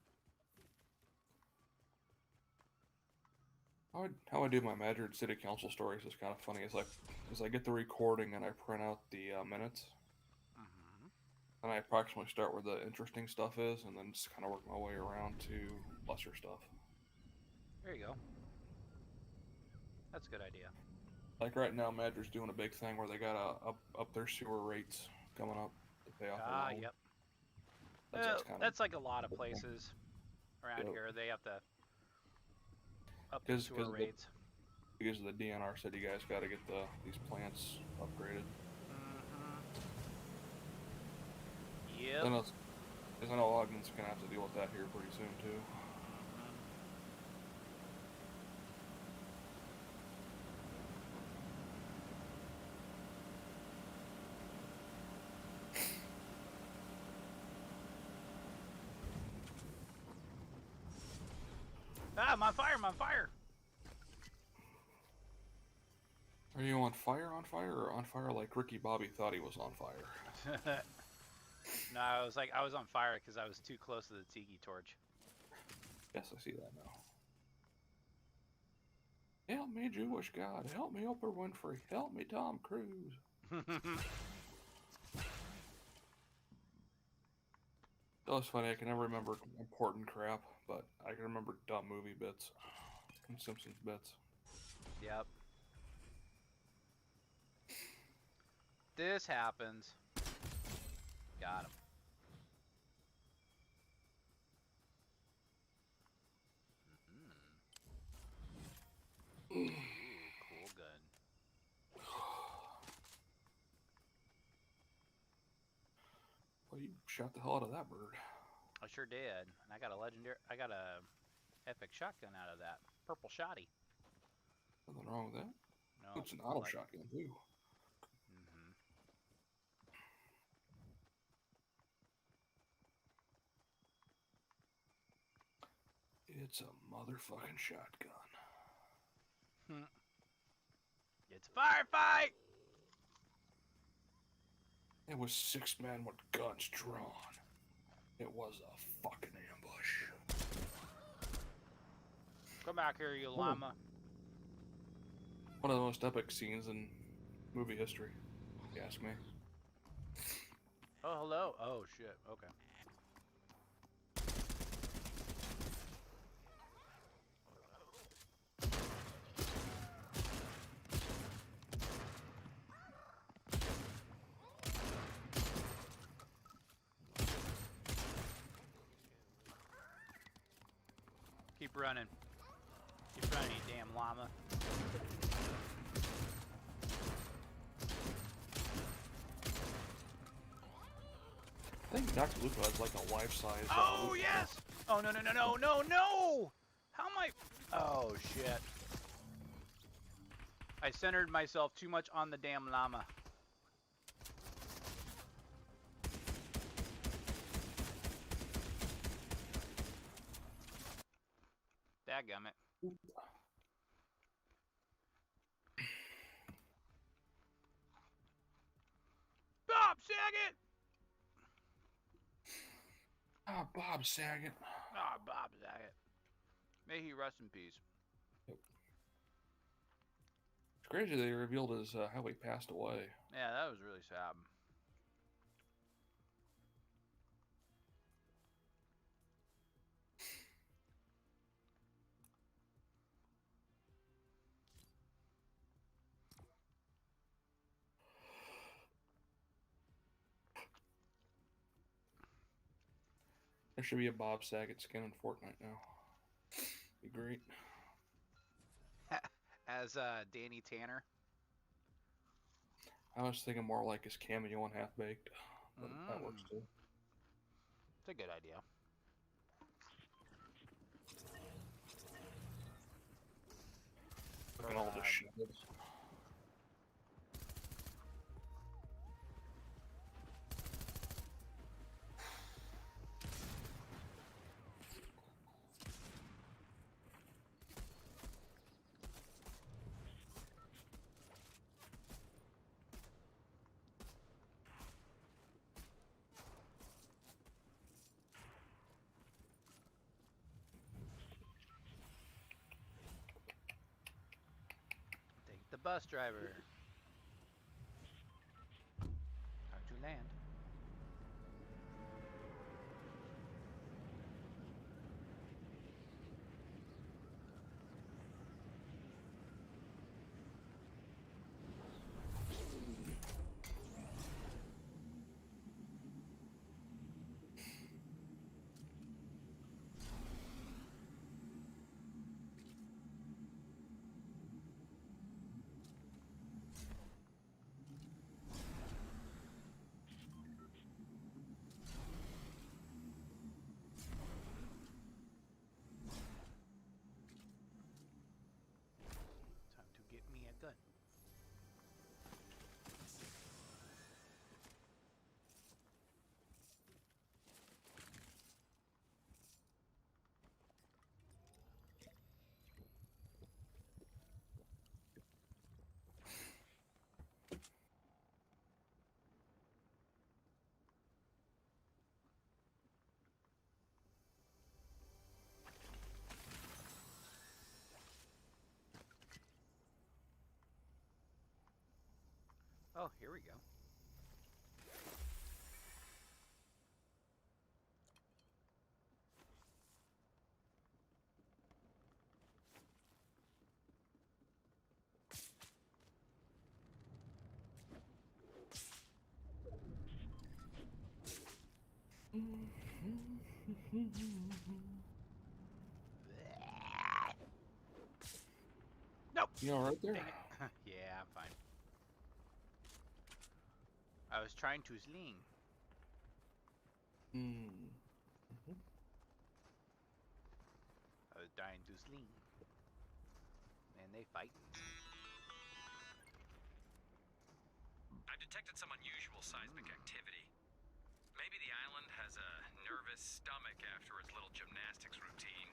How I do my Madrid City Council stories is kind of funny. It's like, as I get the recording and I print out the minutes, and I approximately start where the interesting stuff is, and then just kind of work my way around to lesser stuff. There you go. That's a good idea. Like right now, Madrid's doing a big thing where they got up their sewer rates coming up to pay off the loan. Yep. That's like a lot of places around here. They have to up the sewer rates. Because the DNR said you guys got to get these plants upgraded. Yep. Because I know Ogden's going to have to deal with that here pretty soon, too. I'm on fire, Are you on fire, or on fire like Ricky Bobby thought he was on fire? No, I was on fire because I was too close to the tiki torch. Yes, I see that now. Help me, Jewish God. Help me, Oprah Winfrey. Help me, Tom Cruise. That was funny. I can never remember important crap, but I can remember dumb movie bits and Simpsons bits. Yep. This happens. Got him. Ooh, cool gun. Well, you shot the hell out of that bird. I sure did. And I got a epic shotgun out of that. Purple shotty. Nothing wrong with that. No, It's an auto shotgun, too. Mm-hmm. It's a motherfucking shotgun. It's a firefight! It was 6 men with guns drawn. It was a fucking ambush. Come back here, you llama. One of the most epic scenes in movie history, if you ask me. Oh, hello. Oh, shit. Okay. Keep running. Keep running, you damn llama. I think Dr. Lupo has like a life-size... Oh, yes! Oh, no, no, no, no, no, no! How am I... Oh, shit. I centered myself too much on the damn llama. Dadgummit. Bob Saget! Ah, Bob Saget. Ah, Bob Saget. May he rest in peace. Yep. It's crazy they revealed how he passed away. Yeah, that was really sad. There should be a Bob Saget skin in Fortnite now. Be great. As Danny Tanner. I was thinking more like his cameo on Half Baked, but that works too. It's a good idea. Look at all the shields. Take the bus driver. Hard to land. Oh, here we go. Nope. You all right there? Yeah, I'm fine. I was trying to sling. I was trying to sling. And they fighting. I detected some unusual seismic activity. Maybe the island has a nervous stomach after its little gymnastics routine.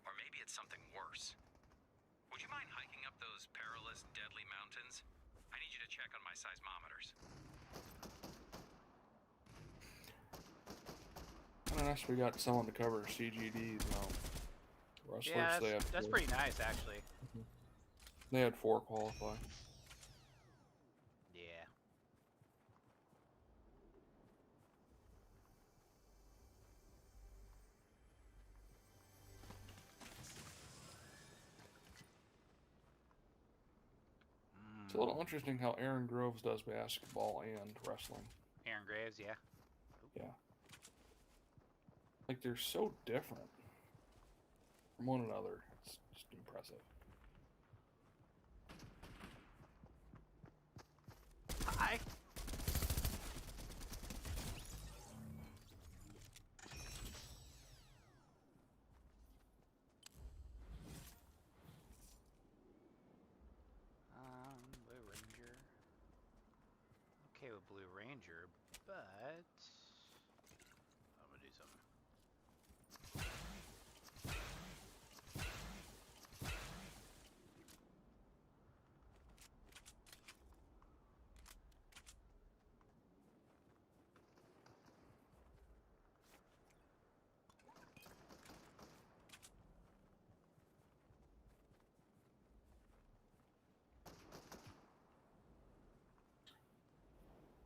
Or maybe it's something worse. Would you mind hiking up those perilous, deadly mountains? I need you to check on my seismometers. Unless we got someone to cover CGDs now. Wrestlers, Yeah, that's pretty nice, actually. They had 4 qualify. Yeah. It's a little interesting how Aaron Groves does basketball and wrestling. Aaron Graves, yeah. Yeah. Like, they're so different from one another. It's just impressive. Hi. Blue Ranger. Okay with Blue Ranger, but I'm gonna do something.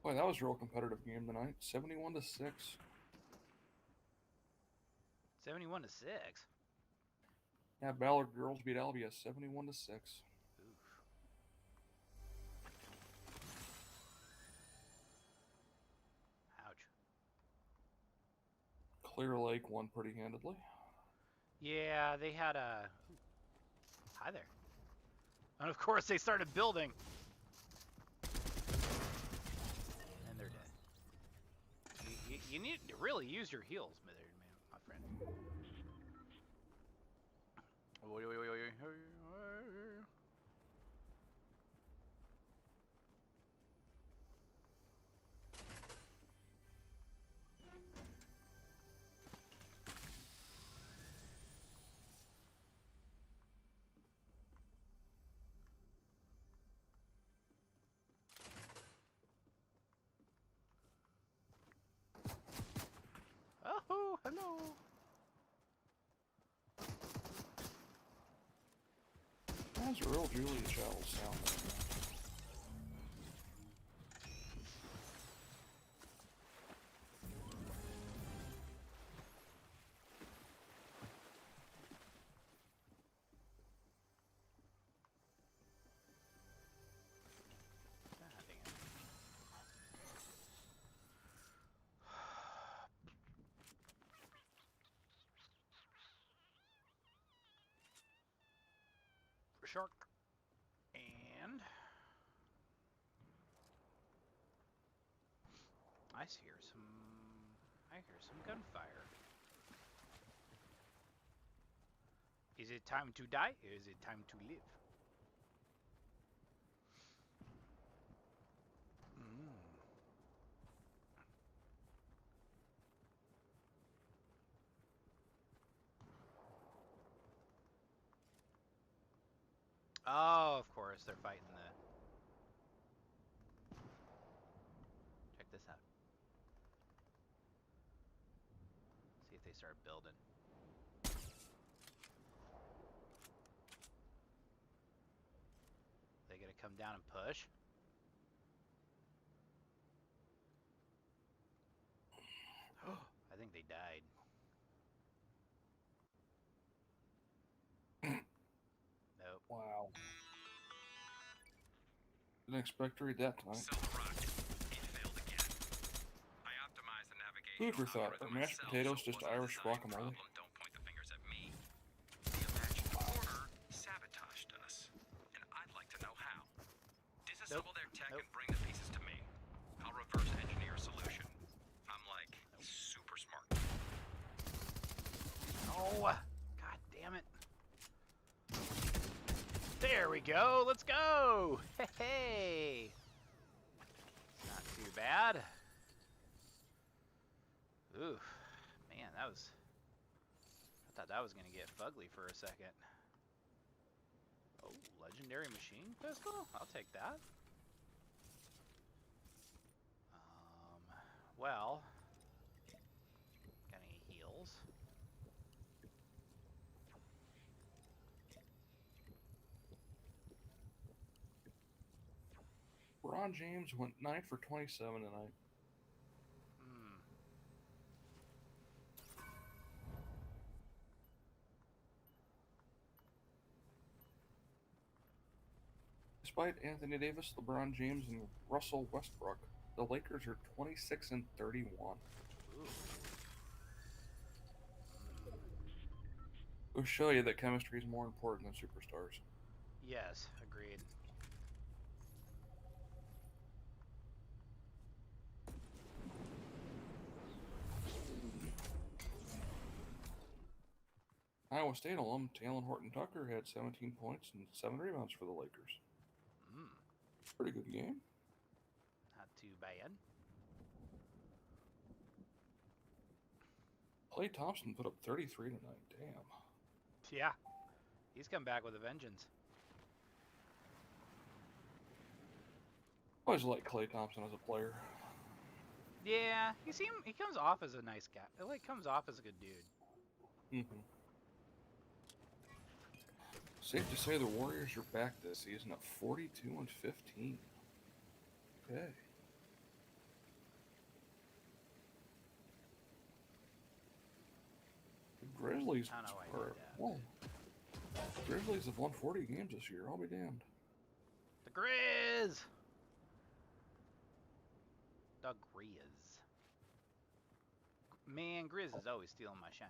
Boy, that was a real competitive game tonight. 71-6. 71-6. Yeah, Ballard girls beat Albia 71-6. Oof. Ouch. Clear Lake won pretty handedly. Yeah, they had a... Hi there. And of course they started building. And they're dead. You need to really use your heals, my friend. Oh, hello. That's a real Julia Child sound. Shark. And I hear some gunfire. Is it time to die or is it time to live? Oh, of course, they're fighting the... Check this out. See if they start building. They gonna come down and push? they died. Nope. Wow. Didn't expect to read that tonight. Sell the rocket. It failed again. I optimized the navigation. Who'd have thought? Are mashed potatoes just Irish guacamole? Don't point the fingers at me. The imagined quarter sabotaged us, and I'd like to know how. Disassemble their tech and bring the pieces to me. I'll reverse engineer a solution. I'm like super smart. Oh, god damn it. There we go. Let's go. Hey. Not too bad. Oof. Man, that was... I thought that was going to get fugly for a second. Oh, legendary machine pistol? I'll take that. Well... Got any heals? Ron James went 9 for 27 tonight. Despite Anthony Davis, LeBron James, and Russell Westbrook, the Lakers are 26 and 31. Ooh. It'll show you that chemistry is more important than superstars. Yes, agreed. Iowa State alum Talon Horton-Tucker had 17 points and 7 rebounds for the Lakers. Pretty good game. Not too bad. Klay Thompson put up 33 tonight. Damn. Yeah. He's come back with a vengeance. Always liked Klay Thompson as a player. Yeah, he comes off as a nice guy. It comes off as a good dude. Mm-hmm. Safe to say the Warriors are back this season at 42 and 15. Okay. The Grizzlies I don't know why I are did that. well. Grizzlies have won 40 games this year. I'll be damned. The Grizz! The Grizz. Man, Grizz is always stealing my shine.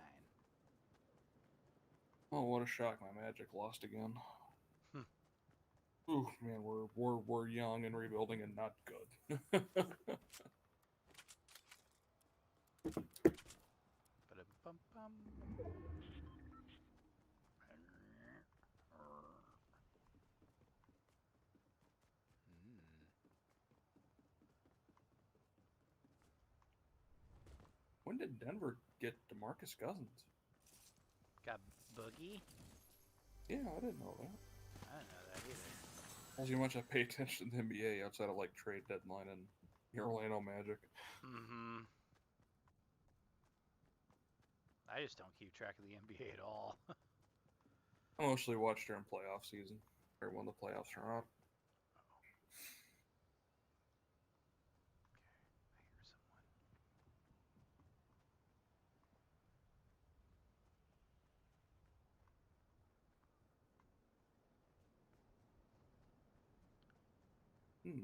Oh, what a shock! My Magic lost again. Ooh, man, we're young and rebuilding and not good. Ba-dum-bum-bum. When did Denver get DeMarcus Cousins? Got Boogie? Yeah, I didn't know that. I didn't know that either. Tells you how much I pay attention to the NBA outside of like trade deadline and the Orlando Magic. Mm-hmm. I just don't keep track of the NBA at all. I mostly watch during playoff season, or when the playoffs are on. I hear someone.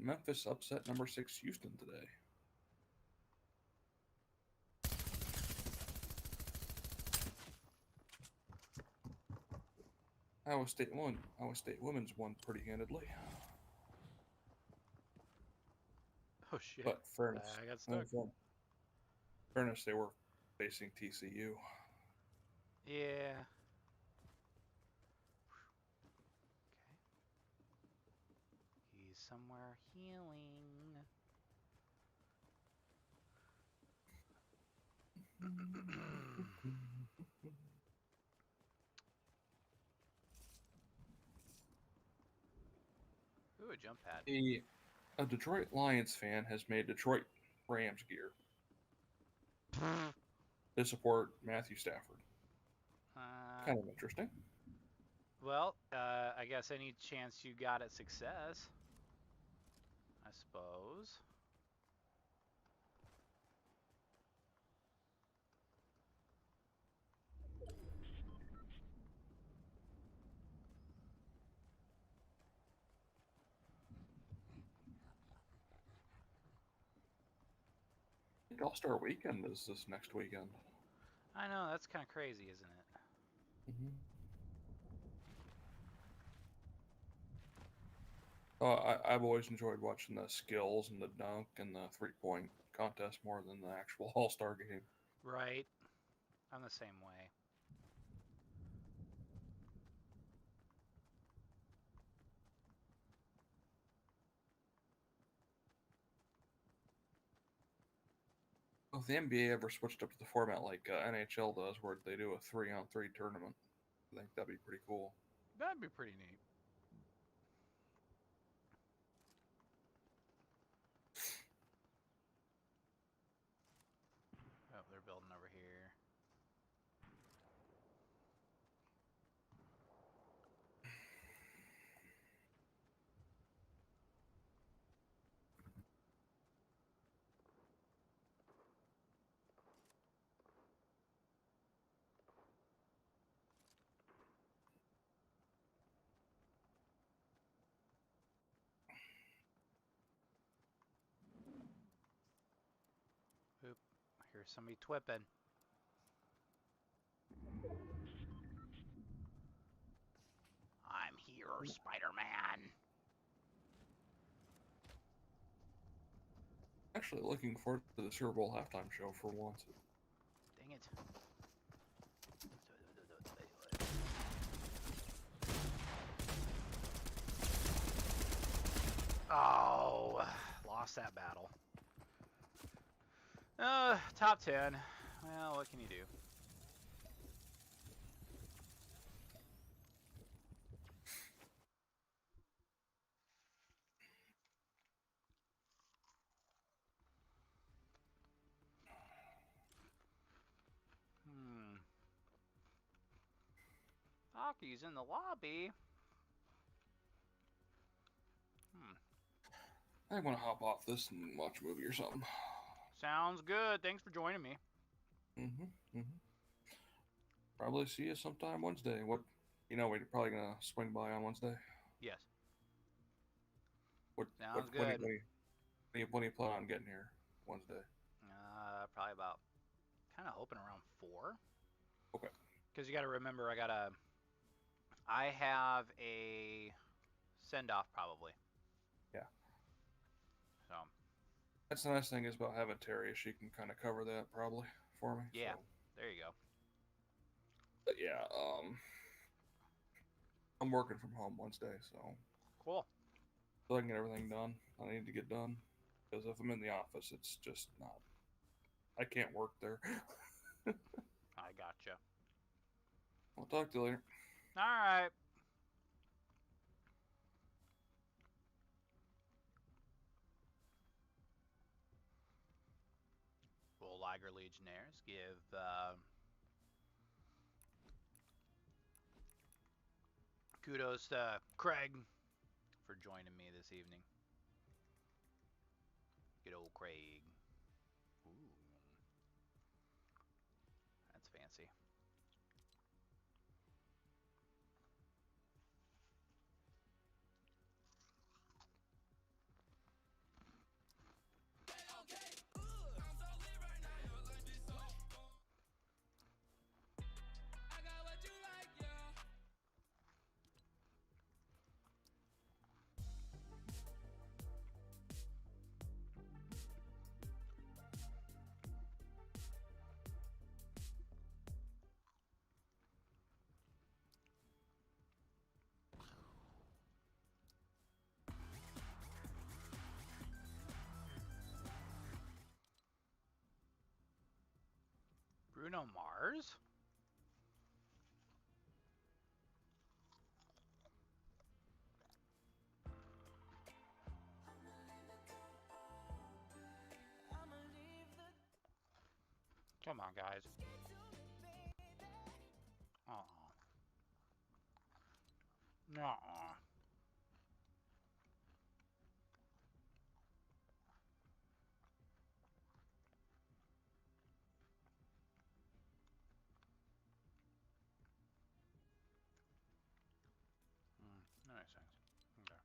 Memphis upset number 6 Houston today. Iowa State won. Iowa State women's won pretty handedly. Oh shit! But fairness, I got stuck. Fairness, they were facing TCU. Yeah. Okay. He's somewhere healing. Ooh, a jump pad. A Detroit Lions fan has made Detroit Rams gear to support Matthew Stafford. Kind of interesting. Well, I guess any chance you got at success, I suppose. All-Star Weekend is this next weekend. I know, that's kind of crazy, isn't it? Mm-hmm. I've always enjoyed watching the skills and the dunk and the three-point contest more than the actual All-Star game. Right. I'm the same way. Well, if the NBA ever switched up to the format like NHL does, where they do a 3-on-3 tournament, I think that'd be pretty cool. That'd be pretty neat. Oh, they're building over here. Oop, I hear somebody twipping. I'm here, Spider-Man. Actually, looking forward to the Super Bowl halftime show for once. Dang it. Oh, lost that battle. Top 10. Well, what can you do? Hockey's in the lobby. I want to hop off this and watch a movie or something. Sounds good. Thanks for joining me. Probably see you sometime Wednesday. We're probably gonna swing by on Wednesday. Yes. Sounds good. When do you plan on getting here Wednesday? Probably about, kind of hoping around 4. Okay. Because you got to remember, I have a send-off probably. Yeah. So. That's the nice thing is about having Terry. She can kind of cover that probably for me. Yeah. So. There you go. But yeah, I'm working from home Wednesday, so. Cool. So I can get everything done I need to get done. Because if I'm in the office, it's just not. I can't work there. I gotcha. I'll talk to you later. All right. Well, Liger Legionnaires, give kudos to Craig for joining me this evening. Good old Craig. Ooh. That's fancy. Bruno Mars? Come on, guys. Nuh-uh. That makes sense. Okay.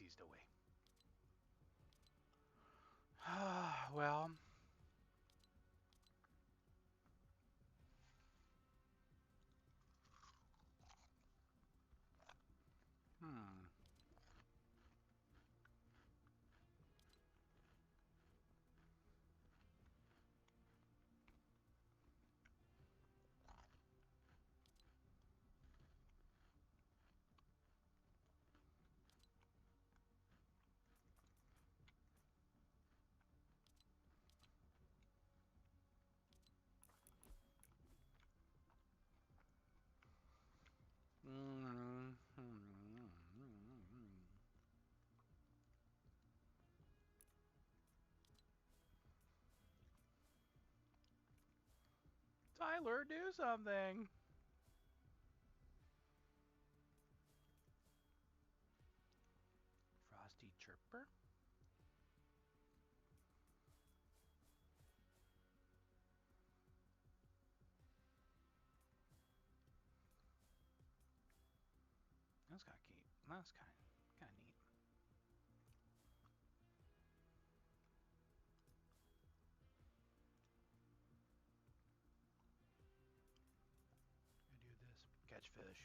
eased away. Well. Tyler, do something. Frosty Chirper. That's kind of cute. That's kind of neat. I do this. Catch fish.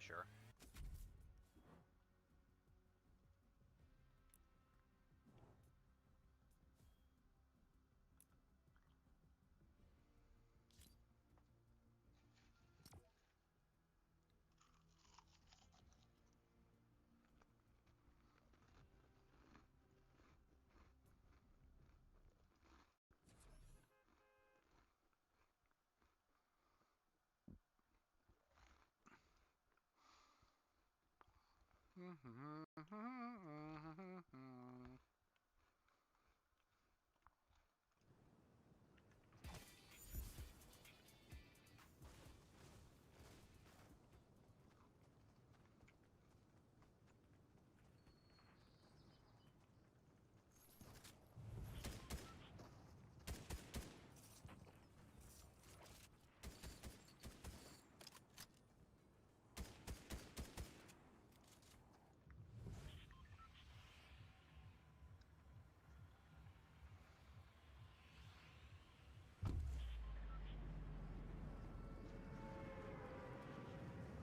Sure.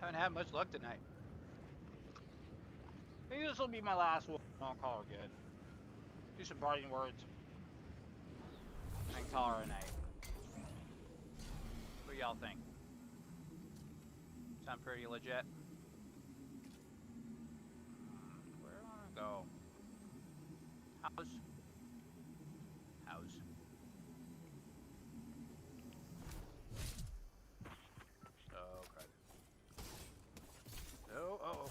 Haven't had much luck tonight. I think this will be my last one. I'll call her good. Do some parting words. And call her a night. What do y'all think? Sound pretty legit? Where do I want to go? House. House. Oh, crap. Oh, uh-oh.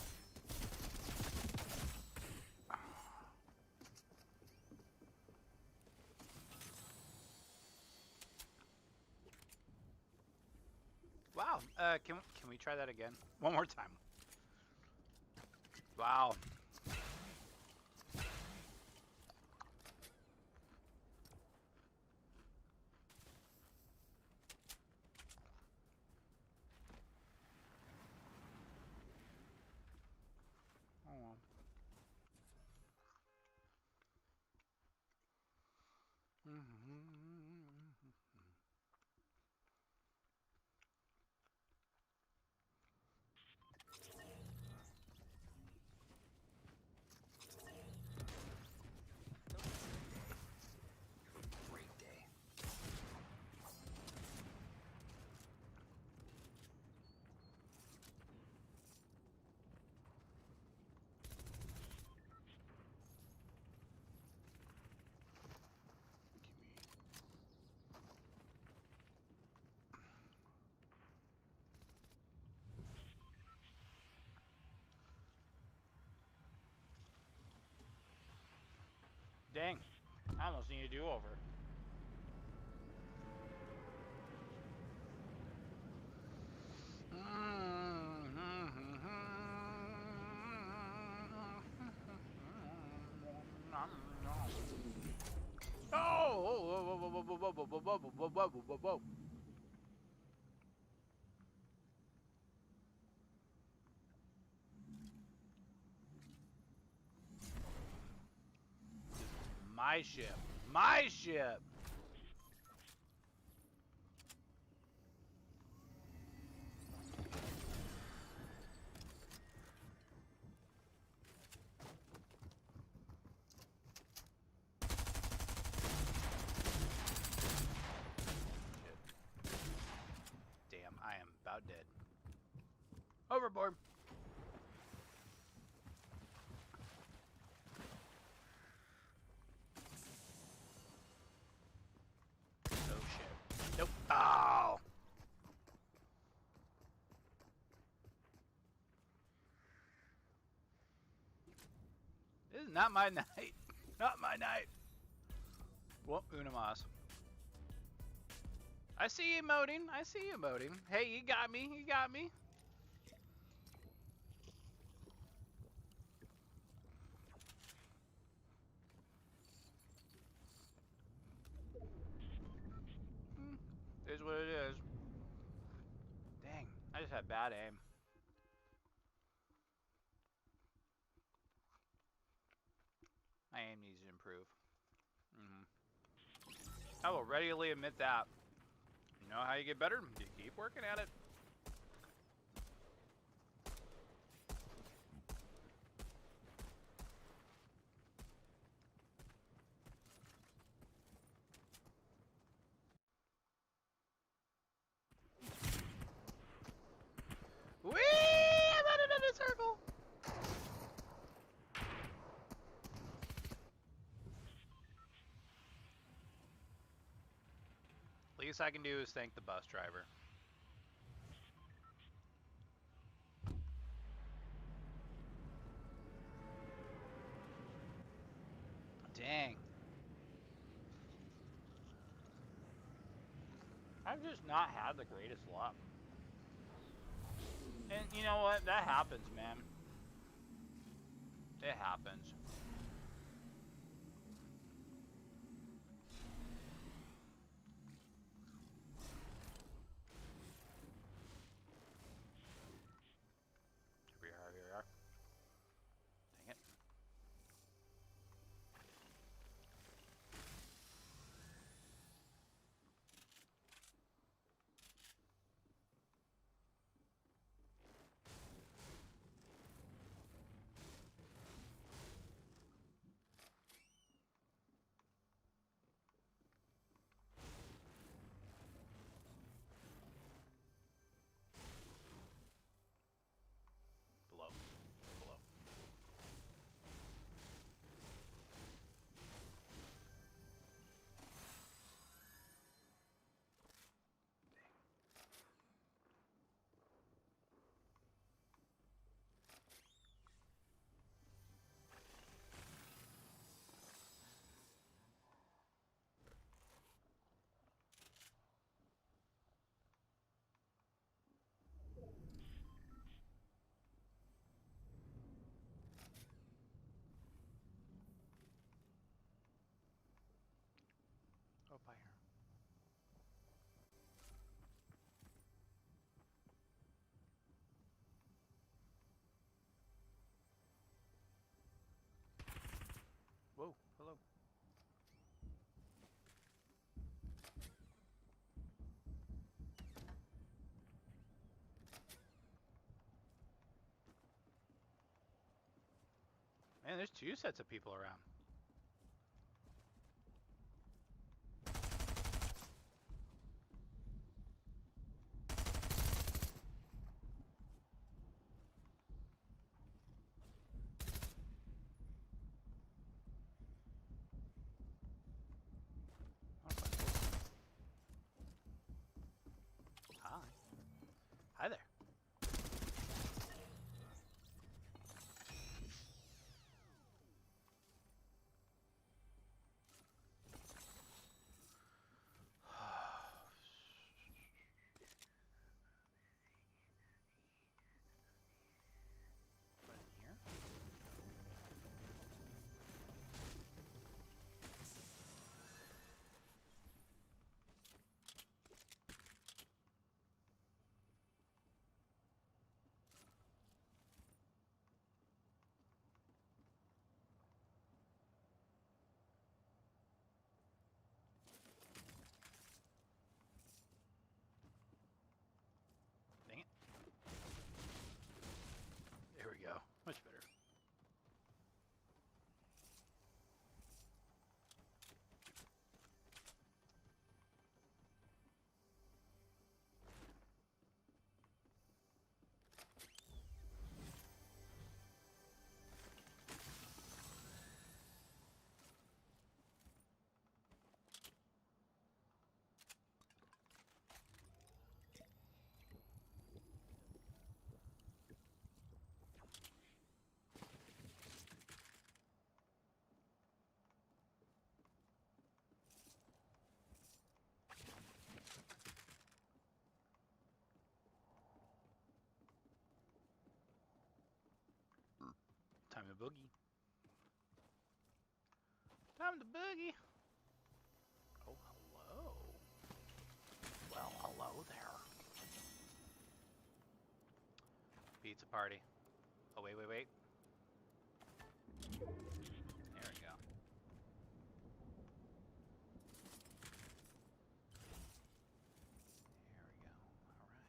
Wow. Can we try that again? One more time. Wow. Oh well. Great day. Dang. I almost need a do-over. Oh! My ship. My ship. Damn, I am about dead. Overboard. Oh shit. Nope. Oh! This is not my night. Not my night. Well, Unamas. I see you emoting. I see you emoting. Hey, you got me. You got me. Is what it is. Dang, I just had bad aim. My aim needs to improve. I will readily admit that. You know how you get better? You keep working at it. Whee! I'm running in a circle. Least I can do is thank the bus driver. Dang. I've just not had the greatest luck. And you know what? That happens, man. It happens. Here we are, here we are. Dang it. Below. Below. Oh, by here. Whoa, hello. Man, there's two sets of people around. Hi. Hi there. Time to boogie. Time to boogie. Oh, hello. Well, hello there. Pizza party. Oh, wait. There we go. All right.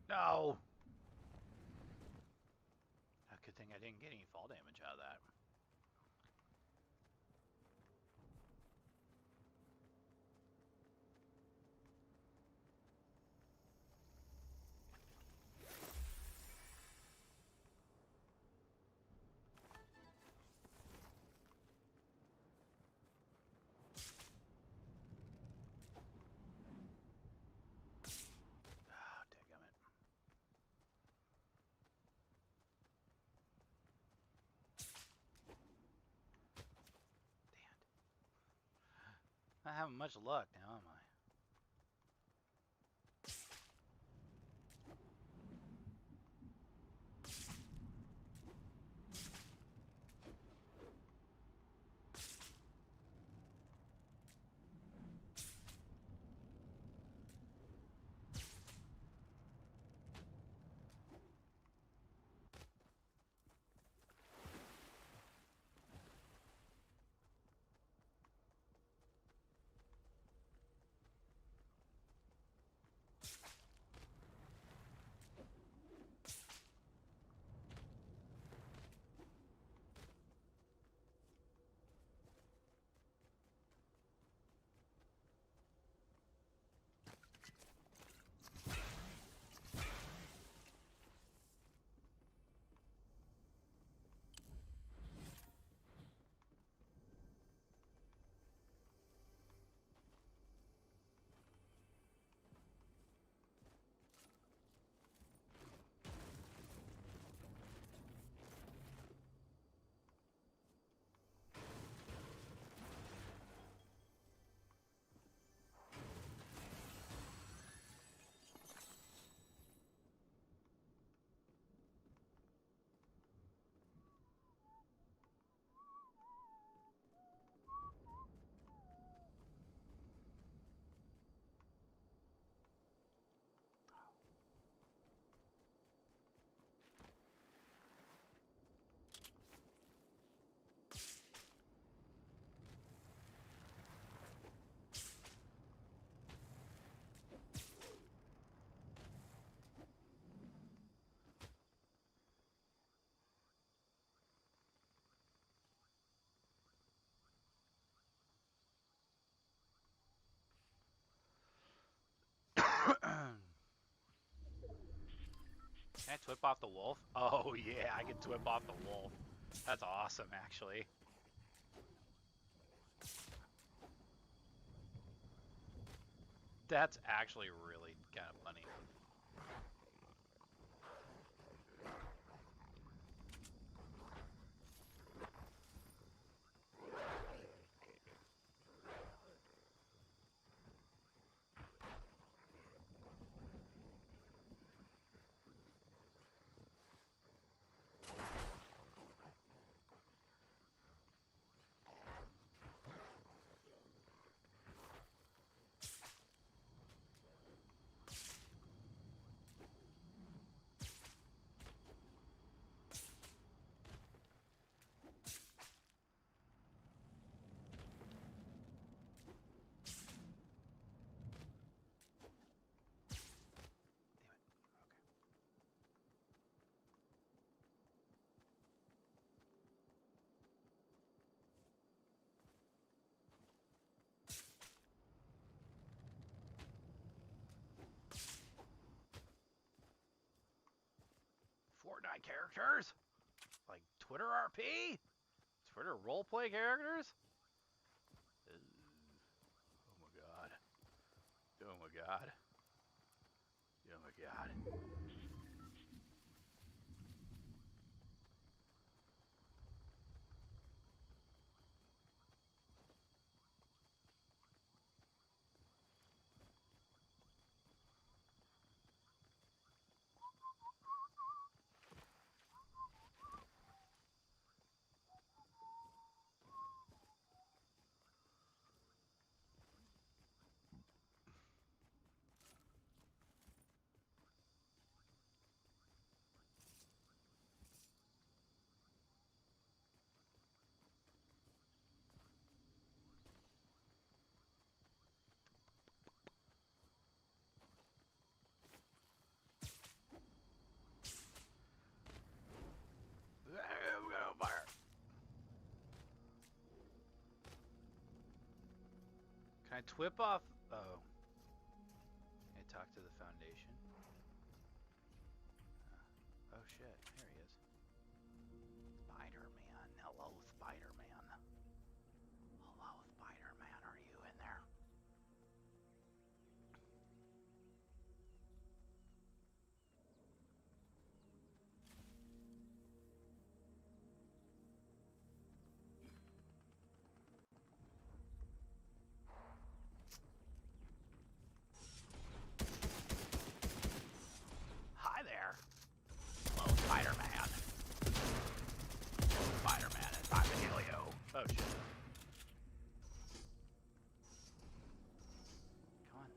No! Good thing I didn't get any fall damage out of that. Not having much luck now, am I? Can I twip off the wolf? Oh yeah, I can twip off the wolf. That's awesome, actually. That's actually really kind of funny. my characters? Like Twitter RP? Twitter roleplay characters? Oh my god. Oh my god. Oh my god. Can I twip off? Oh. Can I talk to the Foundation? Oh shit, there he is. Spider-Man. Hello, Spider-Man. Hello, Spider-Man. Are you in there? Hi there. Hello, Spider-Man. Spider-Man, it's time to kill you. Oh shit. Come on.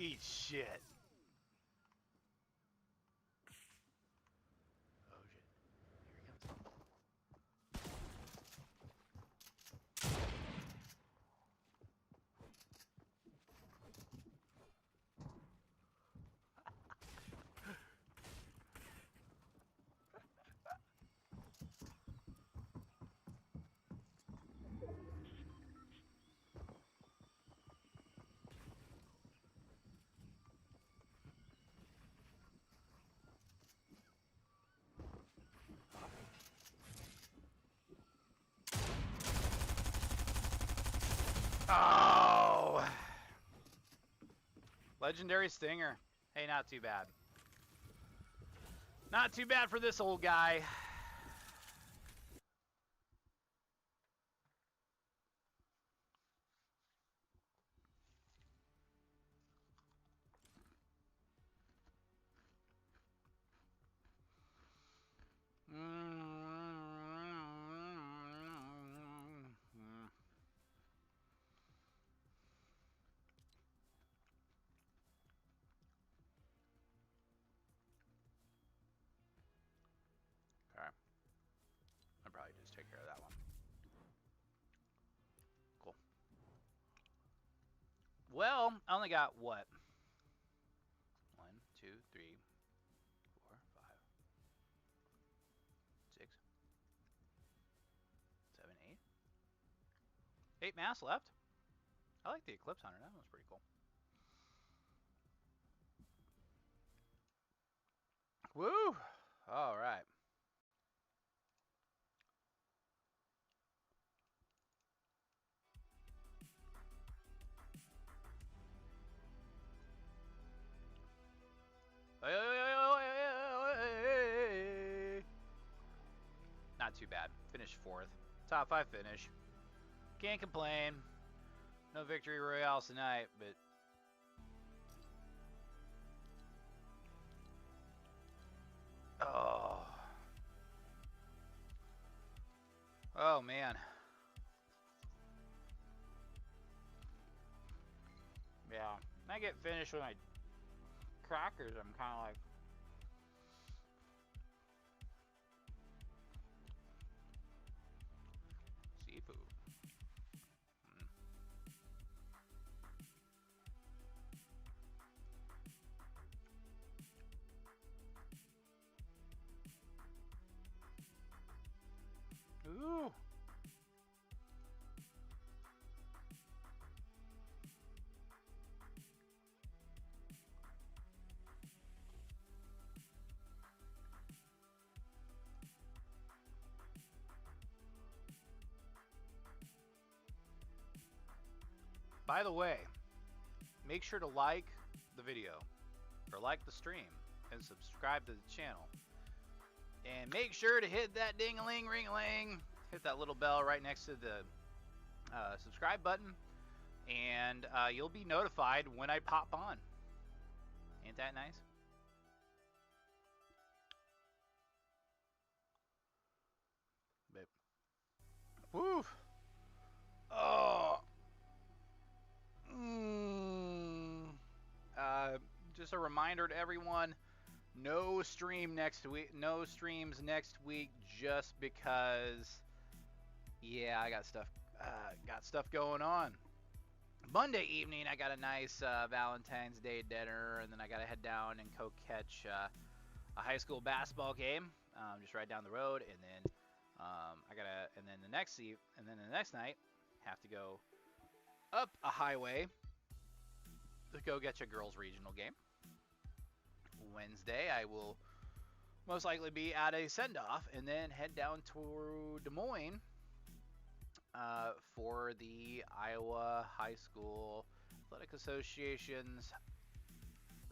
Eat shit. Oh shit. Here he comes. Oh! Legendary Stinger. Hey, not too bad. Not too bad for this old guy. Okay. I'll probably just take care of that one. Cool. Well, I only got what? 1, 2, 3, 4, 5, 6, 7, 8. 8 mass left. I like the Eclipse Hunter. That one's pretty cool. Woo! All right. Not too bad. Finished 4th. Top 5 finish. Can't complain. No victory royales tonight, but oh man. Yeah. When I get finished with my crackers, I'm kind of like, seafood. Ooh. By the way, make sure to like the video or like the stream and subscribe to the channel. And make sure to hit that ding-a-ling, ring-a-ling. Hit that little bell right next to the subscribe button. And you'll be notified when I pop on. Ain't that nice? But, woo! Oh! Just a reminder to everyone, no stream next week. No streams next week, just because. Yeah, I got stuff going on. Monday evening, I got a nice Valentine's Day dinner, and then I gotta head down and catch a high school basketball game, just right down the road, and then and then the next night, have to go up a highway to go get a girls' regional game. Wednesday, I will most likely be at a send-off, and then head down to Des Moines for the Iowa High School Athletic Association's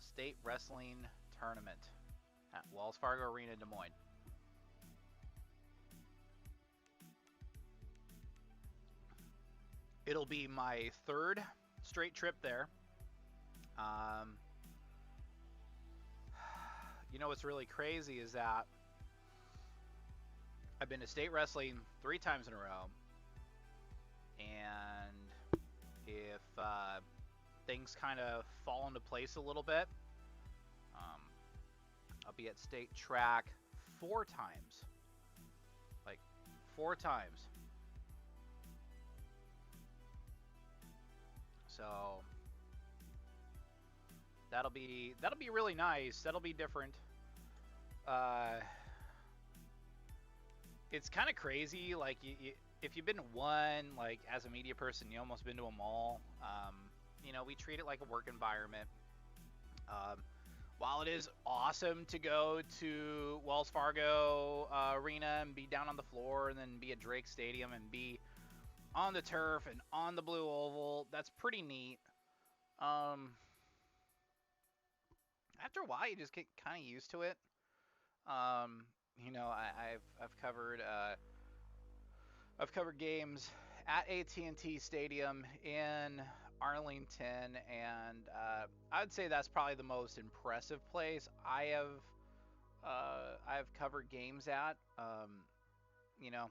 State Wrestling Tournament at Wells Fargo Arena, Des Moines. It'll be my 3rd straight trip there. You know what's really crazy is that I've been to state wrestling 3 times in a row, and if things kind of fall into place a little bit. I'll be at state track 4 times. Like 4 times. So that'll be really nice. That'll be different. It's kind of crazy. Like if you've been to one, like as a media person, you almost been to them all. You know, we treat it like a work environment. While it is awesome to go to Wells Fargo Arena and be down on the floor and then be at Drake Stadium and be on the turf and on the blue oval, that's pretty neat. After a while, you just get kind of used to it. You know, I've covered games at AT&T Stadium in Arlington, and I'd say that's probably the most impressive place I've covered games at. You know,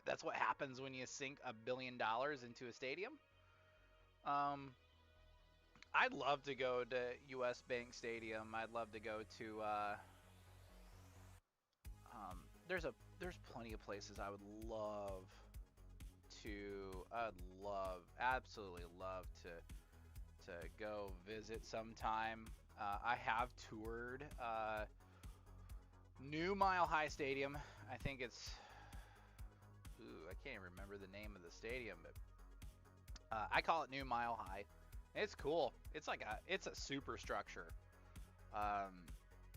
that's what happens when you sink $1 billion into a stadium. I'd love to go to US Bank Stadium. I'd love to go to there's plenty of places I would love to absolutely love to go visit sometime. I have toured New Mile High Stadium. I think it's I can't even remember the name of the stadium, but I call it New Mile High. It's cool. It's a super structure.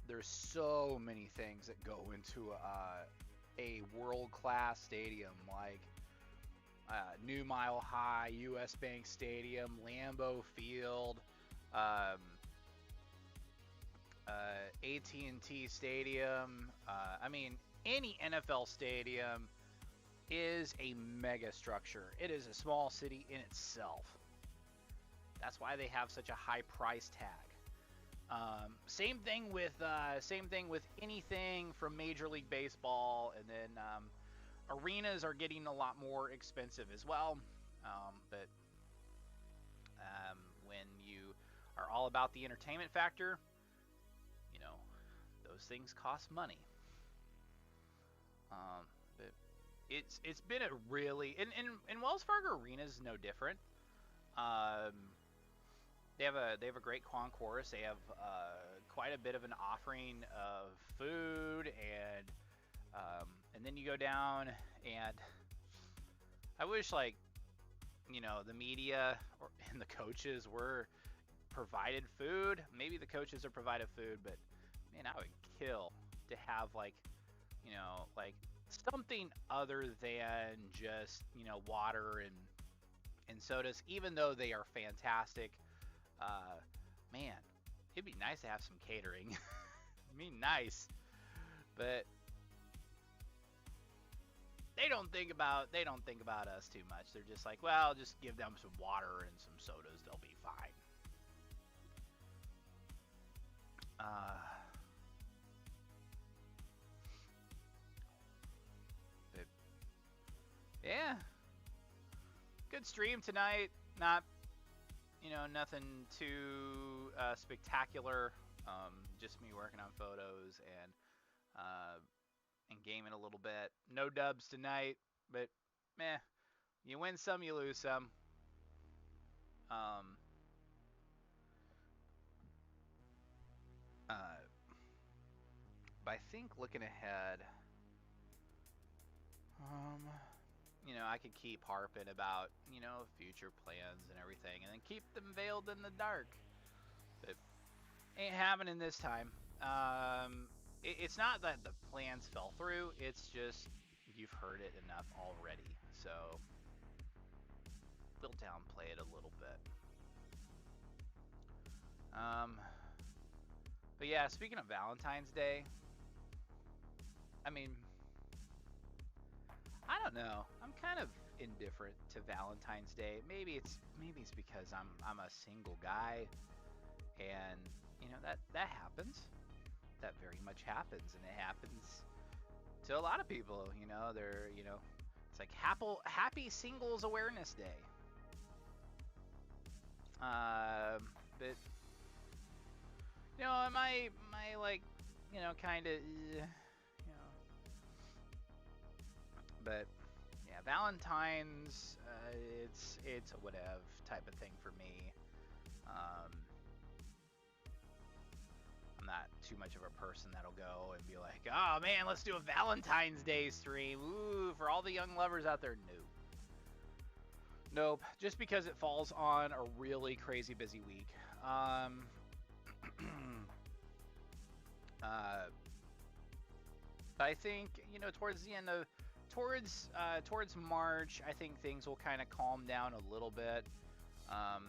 There's so many things that go into a world-class stadium, like New Mile High, US Bank Stadium, Lambeau Field, AT&T Stadium. I mean, any NFL stadium is a mega structure. It is a small city in itself. That's why they have such a high price tag. Same thing with anything from Major League Baseball, and then arenas are getting a lot more expensive as well. But when you are all about the entertainment factor, you know, those things cost money. But it's been a really and Wells Fargo Arena is no different. They have a great concourse. They have quite a bit of an offering of food, and then you go down, and I wish, like, you know, the media and the coaches were provided food. Maybe the coaches are provided food, but man, I would kill to have, like, you know, like something other than just, you know, water and sodas, even though they are fantastic. Man, it'd be nice to have some catering. It'd be nice, but they don't think about us too much. They're just like, well, just give them some water and some sodas, they'll be fine. But yeah, good stream tonight. Not, you know, nothing too spectacular. Just me working on photos and gaming a little bit. No dubs tonight, but meh. You win some, you lose some. But I think looking ahead, you know, I could keep harping about, you know, future plans and everything, and then keep them veiled in the dark. But ain't happening this time. It's not that the plans fell through. It's just you've heard it enough already. So we'll downplay it a little bit. But yeah, speaking of Valentine's Day, I mean, I don't know. I'm kind of indifferent to Valentine's Day. Maybe it's because I'm a single guy, and you know that happens. That very much happens, and it happens to a lot of people. You know, it's like Happy Singles Awareness Day. But my like, kind of, but yeah, Valentine's, it's a whatever type of thing for me. I'm not too much of a person that'll go and be like, oh man, let's do a Valentine's Day stream. Ooh, for all the young lovers out there, nope. Just because it falls on a really crazy busy week. But I think, towards the end of, towards March, I think things will kind of calm down a little bit.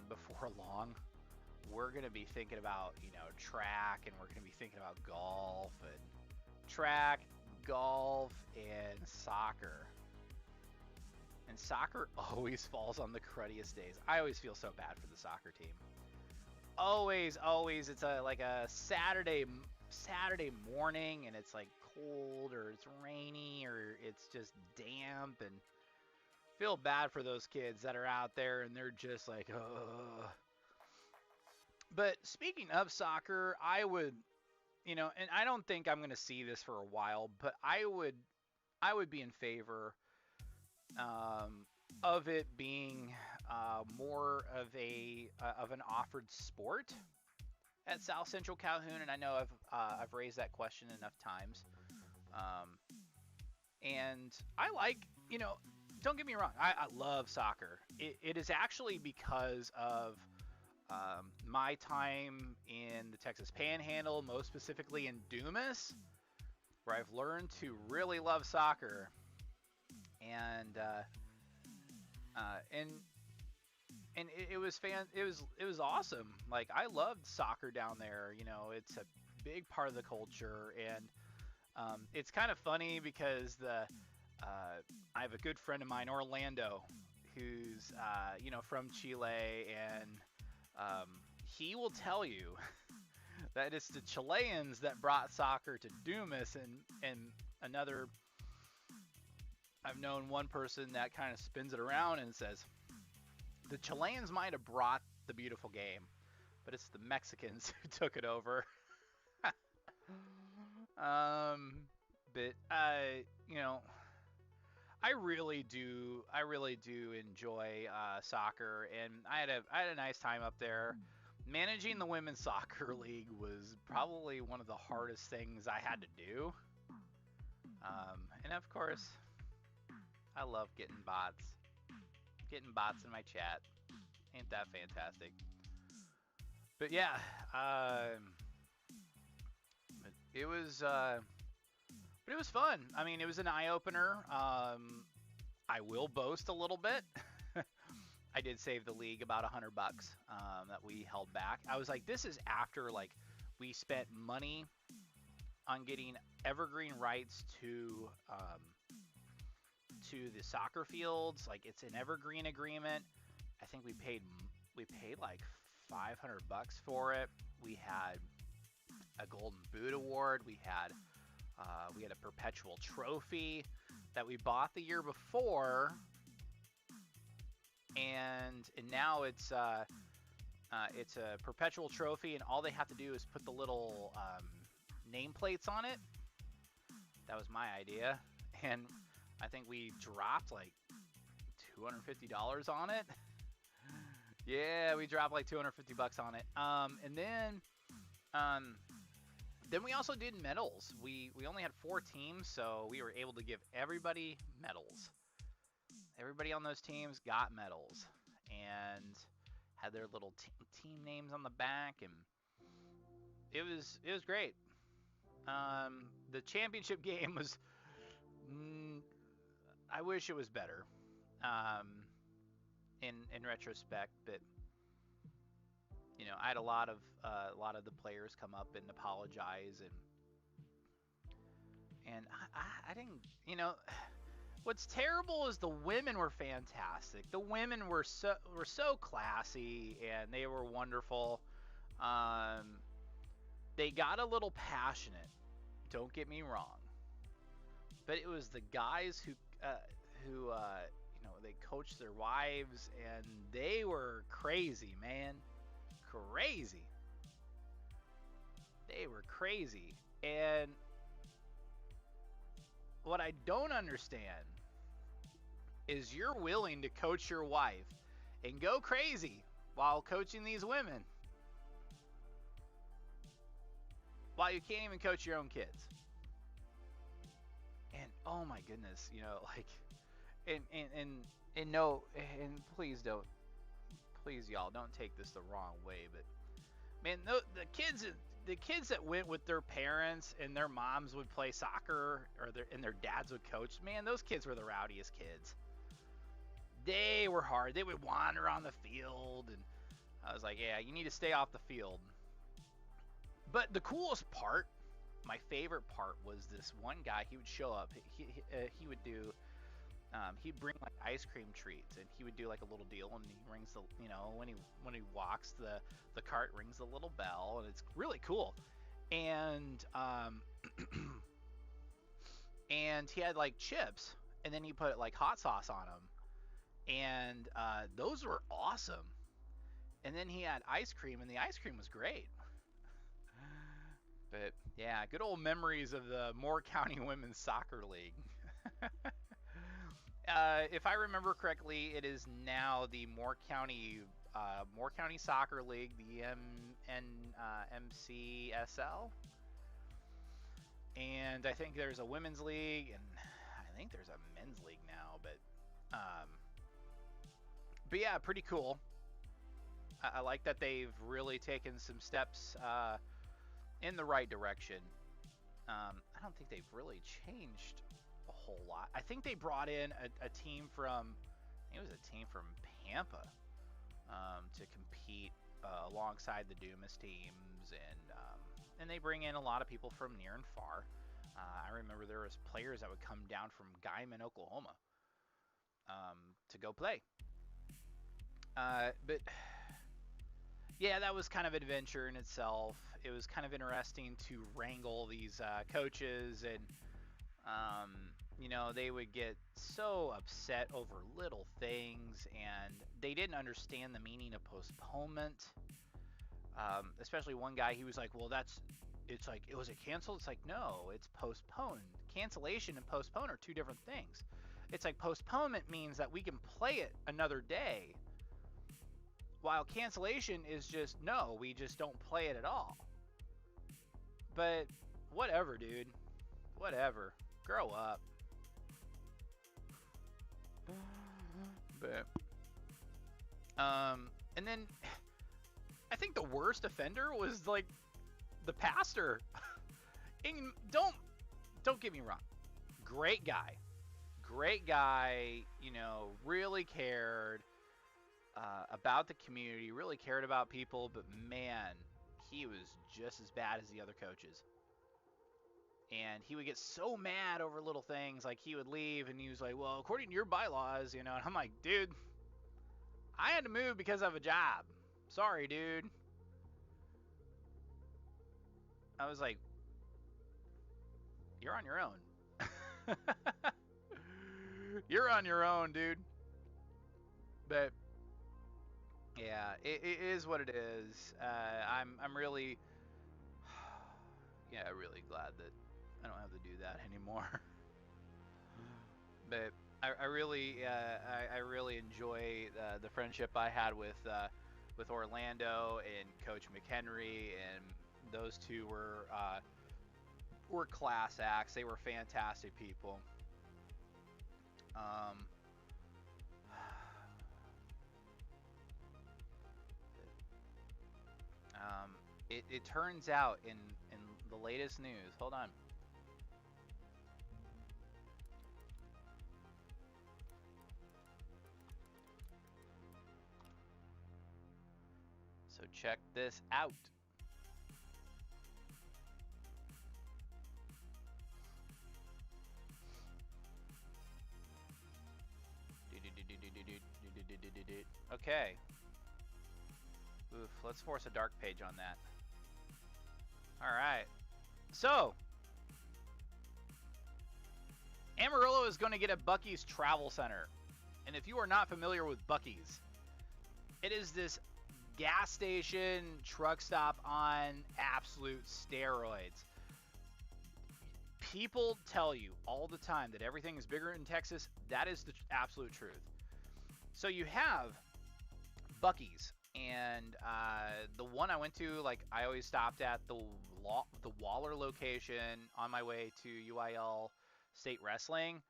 Before long, we're going to be thinking about, track, and we're going to be thinking about golf, and track, golf, and soccer. And soccer always falls on the cruddiest days. I always feel so bad for the soccer team. Always. It's like a Saturday morning, and it's like cold, or it's rainy, or it's just damp, and feel bad for those kids that are out there and they're just like, ugh. But speaking of soccer, I would, and I don't think I'm going to see this for a while, but I would be in favor of it being more of an offered sport at South Central Calhoun, and I know I've raised that question enough times. And I like, don't get me wrong, I love soccer. It is actually because of my time in the Texas Panhandle, most specifically in Dumas, where I've learned to really love soccer. And it was awesome. Like, I loved soccer down there. It's a big part of the culture, and it's kind of funny because I have a good friend of mine, Orlando, who's from Chile, and he will tell you that it's the Chileans that brought soccer to Dumas, and another. I've known one person that kind of spins it around and says the Chileans might have brought the beautiful game, but it's the Mexicans who took it over. But I really do enjoy soccer, and I had a nice time up there. Managing the women's soccer league was probably one of the hardest things I had to do. And of course, I love getting bots in my chat. Ain't that fantastic? But yeah, it was fun. I mean, it was an eye-opener. I will boast a little bit. I did save the league about $100 that we held back. I was like, this is after we spent money on getting evergreen rights to the soccer fields. Like, it's an evergreen agreement. I think we paid like $500 for it. We had a Golden Boot award. We had a perpetual trophy that we bought the year before, and now it's a perpetual trophy, and all they have to do is put the little nameplates on it. That was my idea, and I think we dropped like $250 on it. Yeah, we dropped like $250 on it. And then we also did medals. We only had 4 teams, so we were able to give everybody medals. Everybody on those teams got medals and had their little team names on the back, and it was great. The championship game was, I wish it was better. In retrospect, but I had a lot of the players come up and apologize, and I didn't. What's terrible is the women were fantastic. The women were so classy, and they were wonderful. They got a little passionate. Don't get me wrong, but it was the guys who they coached their wives, and they were crazy, man. Crazy. They were crazy. And what I don't understand is you're willing to coach your wife and go crazy while coaching these women, while you can't even coach your own kids. And oh my goodness, like, and no, and please y'all don't take this the wrong way, but man, the kids that went with their parents and their moms would play soccer, and their dads would coach, man, those kids were the rowdiest kids. They were hard. They would wander on the field, and I was like, yeah, you need to stay off the field. But the coolest part, my favorite part, was this one guy. He would show up. He would do. He'd bring like ice cream treats, and he would do like a little deal, and he rings the, when he walks, the cart rings the little bell, and it's really cool. And and he had like chips, and then he put like hot sauce on them, and those were awesome. And then he had ice cream, and the ice cream was great. But yeah, good old memories of the Moore County Women's Soccer League. If I remember correctly, it is now the Moore County Soccer League, the MCSL. And I think there's a women's league, and I think there's a men's league now. But yeah, pretty cool. I like that they've really taken some steps in the right direction. I don't think they've really changed a whole lot. I think they brought in a team from Pampa to compete alongside the Dumas teams, and they bring in a lot of people from near and far. I remember there was players that would come down from Guyman, Oklahoma, to go play. But yeah, that was kind of an adventure in itself. It was kind of interesting to wrangle these coaches, and they would get so upset over little things, and they didn't understand the meaning of postponement. Especially one guy, he was like, well, it's like, was it canceled? It's like, no, it's postponed. Cancellation and postpone are two different things. It's like postponement means that we can play it another day, while cancellation is just, no, we just don't play it at all. But whatever, dude. Whatever. Grow up. But and then I think the worst offender was like the pastor. And don't get me wrong. Great guy, really cared about the community, really cared about people, but man, he was just as bad as the other coaches. And he would get so mad over little things, like he would leave and he was like, well, according to your bylaws, and I'm like, dude, I had to move because of a job. Sorry, dude. I was like, you're on your own. You're on your own, dude. But yeah, it is what it is. I'm really, really glad that I don't have to do that anymore. But I really enjoy the friendship I had with Orlando and Coach McHenry, and those two were class acts. They were fantastic people. It turns out in the latest news, hold on. So check this out. Okay. Oof, let's force a dark page on that. Alright. So, Amarillo is going to get a Buc-ee's Travel Center. And if you are not familiar with Buc-ee's, it is this gas station truck stop on absolute steroids. People tell you all the time that everything is bigger in Texas. That is the absolute truth. So you have Buc-ee's, and the one I went to, like, I always stopped at the Waller location on my way to UIL State Wrestling.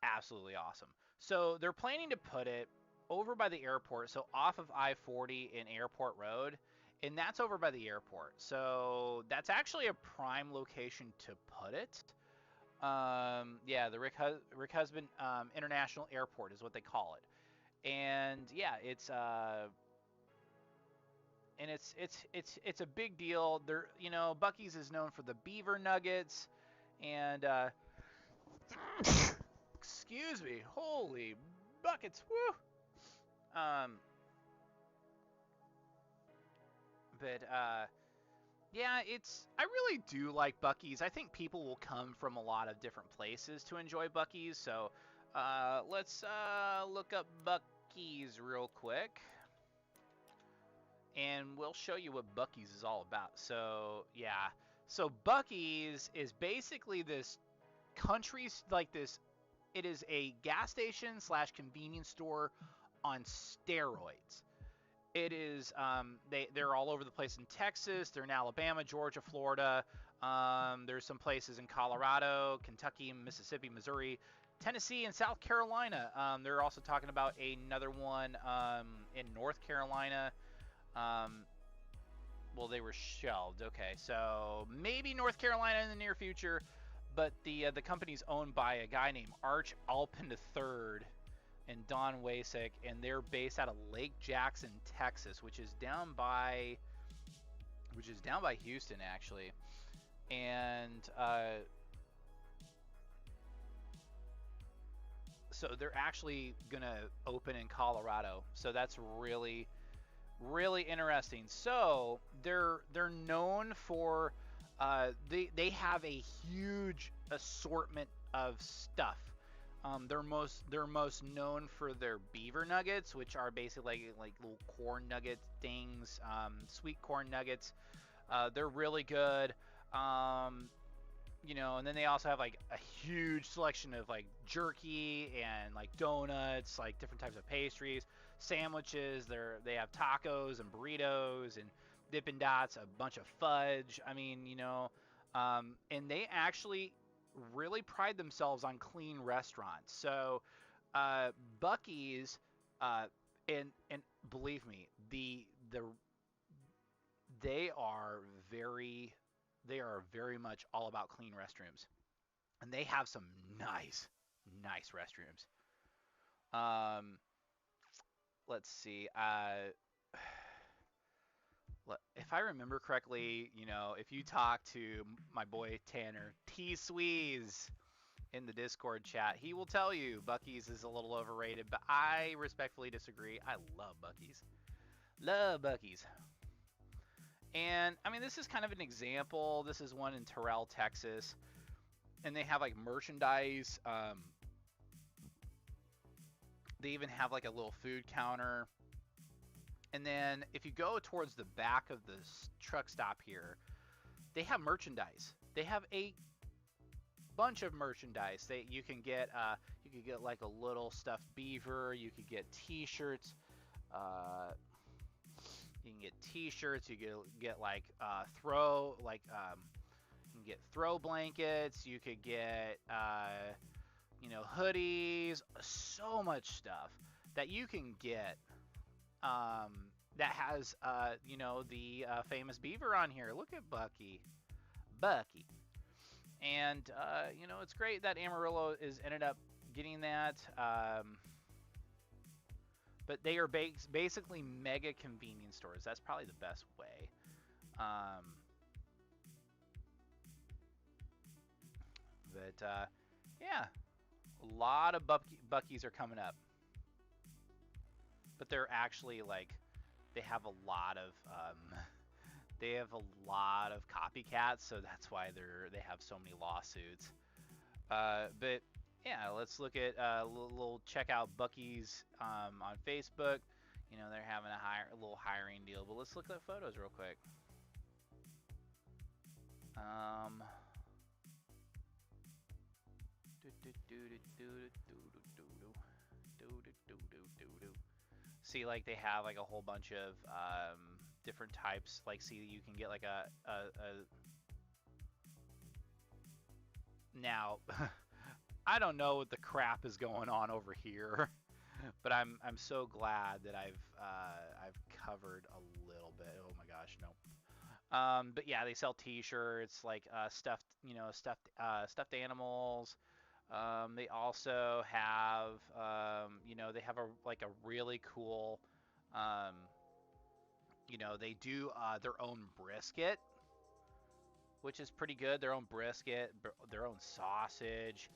Absolutely awesome. So they're planning to put it over by the airport, so off of I-40 in Airport Road, and that's over by the airport. So that's actually a prime location to put it. Yeah, the Rick Husband International Airport is what they call it. And yeah, it's a big deal. They're, you know, Buc-ee's is known for the beaver nuggets, and excuse me, holy buckets, woo. Yeah, I really do like Buc-ee's. I think people will come from a lot of different places to enjoy Buc-ee's. So, let's look up Buc-ee's real quick, and we'll show you what Buc-ee's is all about. So, yeah. So Buc-ee's is basically this it is a gas station / convenience store on steroids. It is, they're all over the place in Texas. They're in Alabama, Georgia, Florida. There's some places in Colorado, Kentucky, Mississippi, Missouri, Tennessee, and South Carolina. They're also talking about another one in North Carolina. Well, they were shelved. Okay, so maybe North Carolina in the near future. But the company's owned by a guy named Arch Alpin III and Don Wasik, and they're based out of Lake Jackson, Texas, which is down by Houston, actually. And so they're actually gonna open in Colorado. So that's really, really interesting. So they're known for they have a huge assortment of stuff. They're most known for their beaver nuggets, which are basically like little corn nugget things, sweet corn nuggets. They're really good. You know, and then they also have like a huge selection of like jerky and like donuts, like different types of pastries, sandwiches. They have tacos and burritos and Dippin' Dots, a bunch of fudge. I mean, you know, and they actually really pride themselves on clean restaurants. So Buc-ee's, and believe me, they are very much all about clean restrooms, and they have some nice restrooms. Let's see. If I remember correctly, you know, if you talk to my boy Tanner T-Sweez in the Discord chat, he will tell you Buc-ee's is a little overrated, but I respectfully disagree. I love Buc-ee's. Love Buc-ee's. And, I mean, this is kind of an example. This is one in Terrell, Texas. And they have, like, merchandise. They even have, like, a little food counter. And then if you go towards the back of the truck stop here, they have merchandise. They have a bunch of merchandise. You can get like a little stuffed beaver. You could get T-shirts. You can get T-shirts. You can get like you can get throw blankets. You could get you know, hoodies. So much stuff that you can get. That has, you know, the famous beaver on here. Look at Bucky. And, you know, it's great that Amarillo ended up getting that. But they are basically mega convenience stores. That's probably the best way. Yeah, a lot of Buc-ee's are coming up. But they're actually like, they have a lot of copycats, so that's why they have so many lawsuits. But yeah, let's look at little check out Bucky's on Facebook. You know, they're having a little hiring deal, but let's look at photos real quick. See, like they have like a whole bunch of different types. Like, see, you can get like a now. I don't know what the crap is going on over here, but I'm so glad that I've covered a little bit. Oh my gosh, no. But yeah, they sell T-shirts, like stuffed, you know, stuffed animals. They also have, you know, they have a really cool, you know, they do their own brisket, which is pretty good. Their own brisket, their own sausage.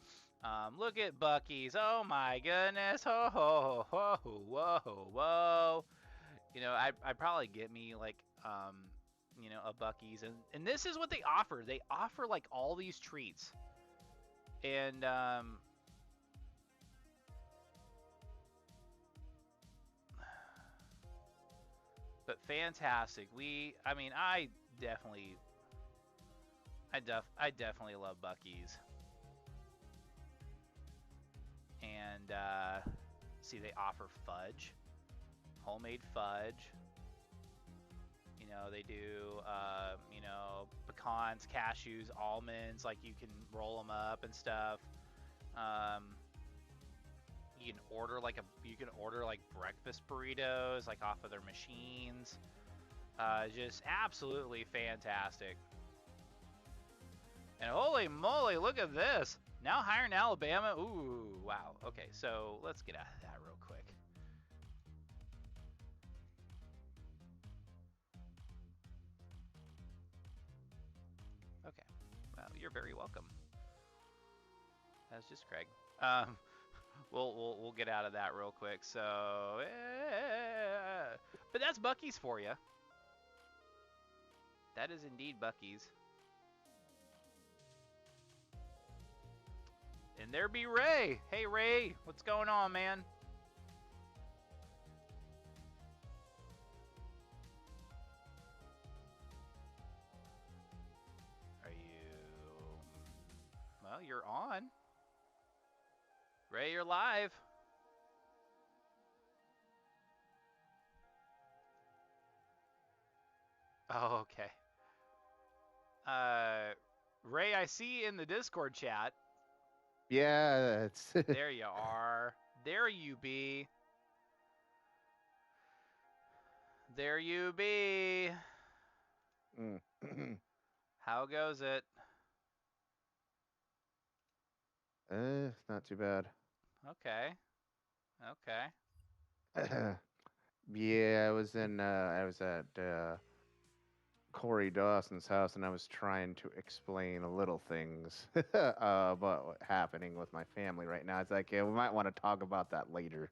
Look at Bucky's. Oh my goodness. Ho ho ho ho whoa whoa. You know, I'd probably get me like you know, a Bucky's, and this is what they offer. They offer like all these treats. And but fantastic. I mean, I definitely love Bucky's. And see, they offer fudge, homemade fudge. You know, they do you know, pecans, cashews, almonds, like you can roll them up and stuff. You can order like breakfast burritos like off of their machines. Just absolutely fantastic. And holy moly, look at this. Now hiring in Alabama. Ooh, wow. Okay, so let's get out of that real quick. Okay. Well, you're very welcome. That's just Craig. We'll get out of that real quick. So, but that's Bucky's for you. That is indeed Bucky's. And there be Ray. Hey Ray, what's going on, man? Are you? Well, you're on. Ray, you're live. Oh, okay. Ray, I see in the Discord chat. Yeah, it's There you are. There you be. There you be. How goes it? Not too bad. Okay. Okay. Yeah, I was at Corey Dawson's house, and I was trying to explain little things about what's happening with my family right now. It's like, yeah, we might want to talk about that later.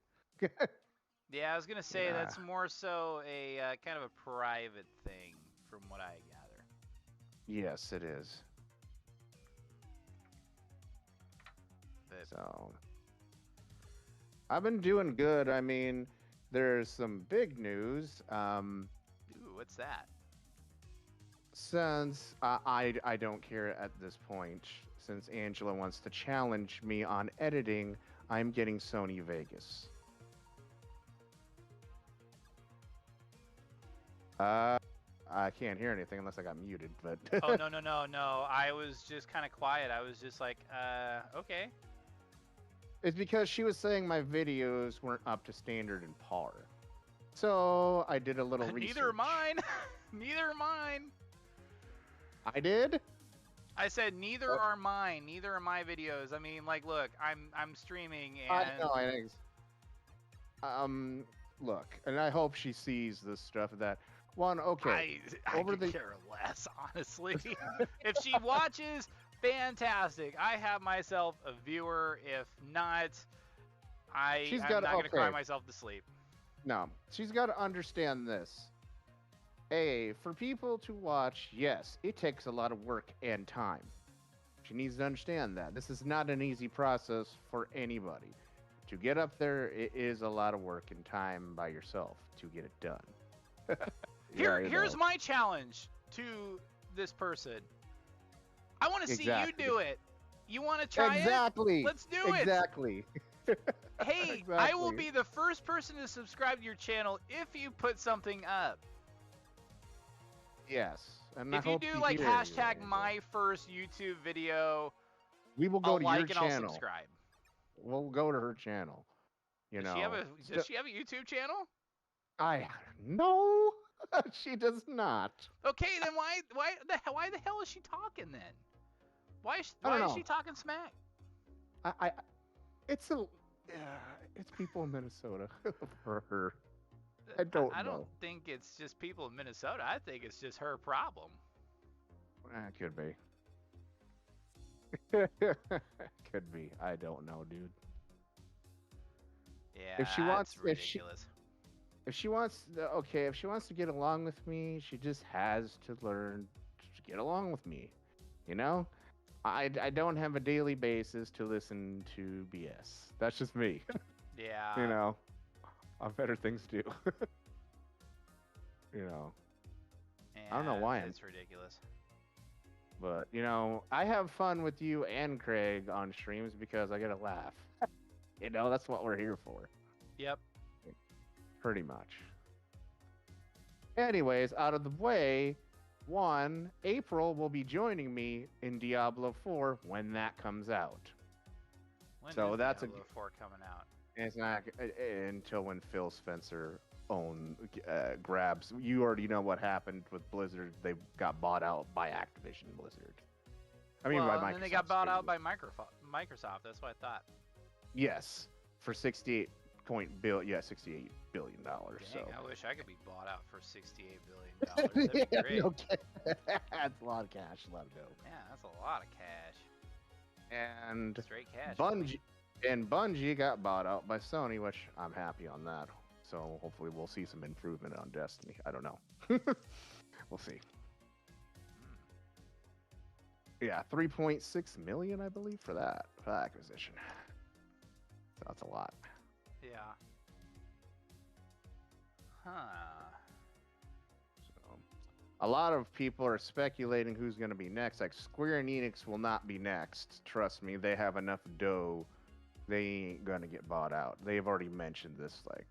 Yeah, I was gonna say that's more so a kind of a private thing, from what I gather. Yes, it is. But So, I've been doing good. I mean, there's some big news. ooh, what's that? Since I don't care at this point, since Angela wants to challenge me on editing, I'm getting Sony Vegas. I can't hear anything unless I got muted, but Oh no! I was just kind of quiet. I was just like, okay. it's because she was saying my videos weren't up to standard and par. So I did a little research. Neither are mine. Neither are mine. I did? I said neither are mine. Neither are my videos. I mean, like, look, I'm streaming and I know. Look, and I hope she sees this stuff. That one, okay. I could care less, honestly. If she watches, fantastic. I have myself a viewer. If not, I'm not gonna cry myself to sleep. No, she's got to understand this. For people to watch, yes, it takes a lot of work and time. She needs to understand that this is not an easy process for anybody. To get up there, it is a lot of work and time by yourself to get it done. Here's my challenge to this person. I want to see you do it. You want to try exactly. it? Let's do it. Exactly. Hey, exactly. I will be the first person to subscribe to your channel if you put something up. Yes. And if you do like hashtag my first YouTube video, we will go to like your and channel. I'll subscribe. We'll go to her channel. You know. Does she have a YouTube channel? No, she does not. Okay, then why the hell is she talking then? Why is she talking smack? It's people in Minnesota for her. I don't know. I don't think it's just people in Minnesota. I think it's just her problem. Could be. Could be. I don't know, dude. Yeah, if she wants, ridiculous. If she wants to get along with me, she just has to learn to get along with me. You know, I don't have a daily basis to listen to BS. That's just me. Yeah. You know, I have better things to do. You know. Yeah, I don't know why. It's ridiculous. But, you know, I have fun with you and Craig on streams because I get a laugh. You know, that's what we're here for. Yep. Pretty much. Anyways, out of the way, April will be joining me in Diablo 4 when that comes out. When so is that's Diablo 4 coming out? It's not until when Phil Spencer grabs. You already know what happened with Blizzard. They got bought out by Activision Blizzard. I mean, by Microsoft. And then they got bought out by Microsoft. That's what I thought. Yes, for $68 billion. So I wish I could be bought out for $68 billion. That'd be great. Okay. That's a lot of cash, a lot of dough. Yeah, that's a lot of cash. And straight cash. Bungie got bought out by Sony, which I'm happy on that. So hopefully we'll see some improvement on Destiny. I don't know. We'll see. Yeah, 3.6 million, I believe, for that acquisition. So that's a lot. Yeah. Huh. So, a lot of people are speculating who's going to be next. Like, Square Enix will not be next. Trust me, they have enough dough. They ain't going to get bought out. They've already mentioned this, like,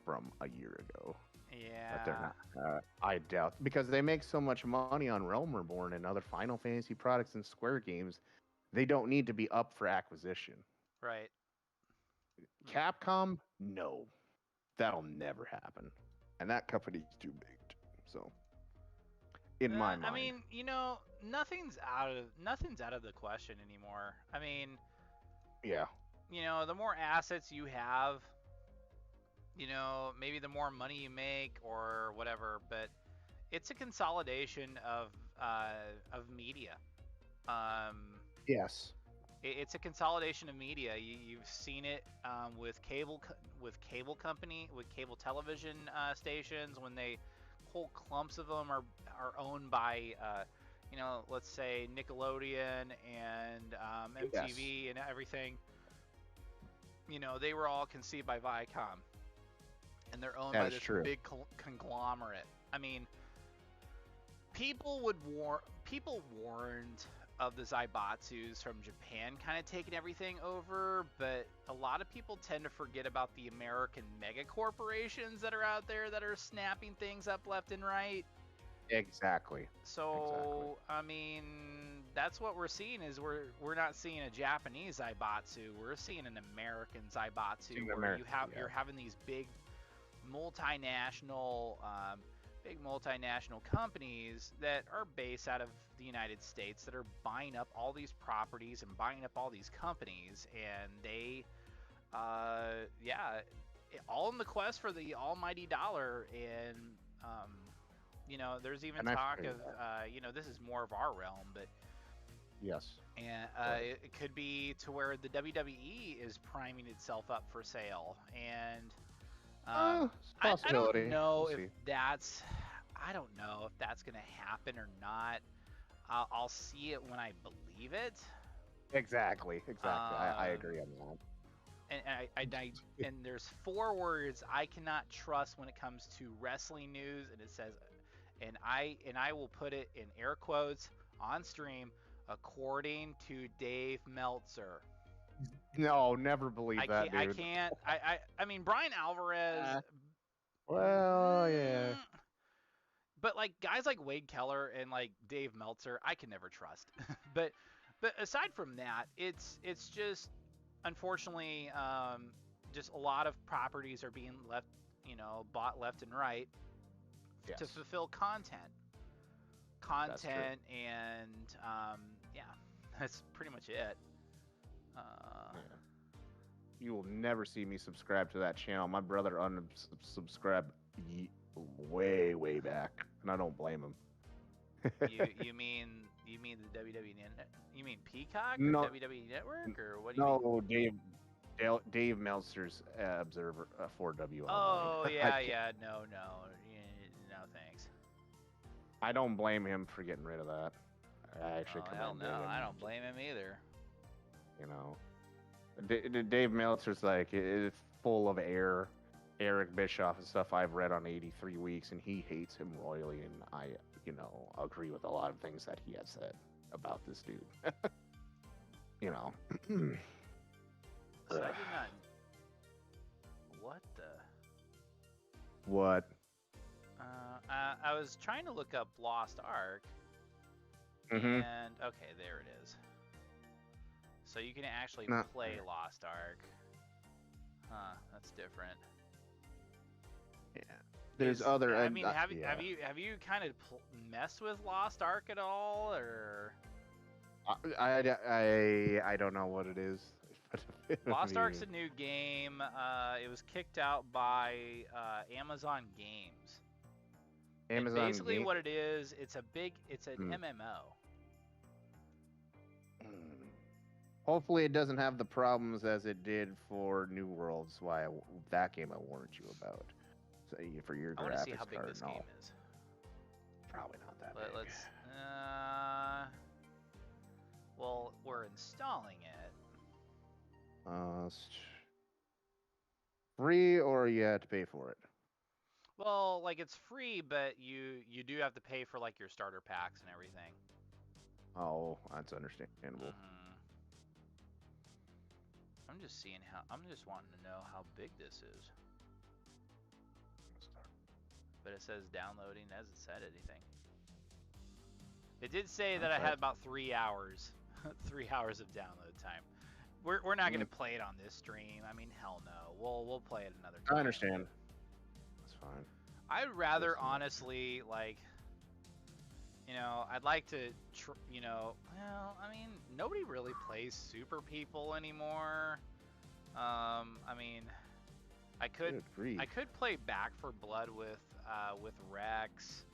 from a year ago. Yeah. But they're not. I doubt, because they make so much money on Realm Reborn and other Final Fantasy products and Square games, they don't need to be up for acquisition. Right. Capcom, no, that'll never happen, and that company's too big. So, in my mind, I mean, you know, nothing's out of the question anymore. I mean, yeah, you know, the more assets you have, you know, maybe the more money you make or whatever, but it's a consolidation of media. Yes. It's a consolidation of media. You've seen it with cable television stations when whole clumps of them are owned by you know, let's say Nickelodeon and MTV and everything. You know, they were all conceived by Viacom, and they're owned by this big conglomerate. I mean, people warned of the Zaibatsus from Japan kind of taking everything over, but a lot of people tend to forget about the American mega corporations that are out there that are snapping things up left and right. Exactly. So, I mean, that's what we're seeing is we're not seeing a Japanese Zaibatsu. We're seeing an American Zaibatsu where you're having these big multinational companies that are based out of the United States that are buying up all these properties and buying up all these companies, and they all in the quest for the almighty dollar. And you know, there's even talk of you know, this is more of our realm, but yes, and it could be to where the WWE is priming itself up for sale, and I don't know if that's going to happen or not. I'll see it when I believe it. Exactly. I agree on that. And there's 4 words I cannot trust when it comes to wrestling news, and it says, and I will put it in air quotes on stream, according to Dave Meltzer. No, never believe that, dude. I can't. I mean, Brian Alvarez. Well, yeah. But like guys like Wade Keller and like Dave Meltzer, I can never trust. but aside from that, it's just unfortunately just a lot of properties are being left, bought left and right to fulfill content. And yeah, that's pretty much it. You will never see me subscribe to that channel. My brother unsubscribed way back, and I don't blame him. you mean the WWE? You mean Peacock or No. WWE Network, or what do you mean? No, Dave Meltzer's Observer 4W. Oh yeah. No, thanks. I don't blame him for getting rid of that. I actually commend him. I don't blame him either. Dave Meltzer's like, it's full of Eric Bischoff and stuff I've read on 83 Weeks, and he hates him royally, and I, agree with a lot of things that he has said about this dude. So I did not. What the? What? I was trying to look up Lost Ark, Mm-hmm. and okay, there it is. So you can actually play Lost Ark. Huh? That's different. Yeah. There's other. I mean, have you kind of messed with Lost Ark at all, or? I don't know what it is. Lost Ark's a new game. It was kicked out by Amazon Games. Amazon and basically, Games? what it is, it's an MMO. Hopefully, it doesn't have the problems as it did for New Worlds. That game I warned you about. So for your graphics card. I want to see how big this game is. Probably not that big. Let's. Well, we're installing it. Free or you have to pay for it? Well, like it's free, but you do have to pay for like your starter packs and everything. Oh, that's understandable. I'm just wanting to know how big this is. But it says downloading, hasn't said anything. It did say that I had about 3 hours, 3 hours of download time. We're not gonna play it on this stream. I mean, hell no. We'll play it another time. I understand. That's fine. I'd rather honestly I'd like to, well, I mean, nobody really plays Super People anymore. I mean, I could play Back for Blood with Rex.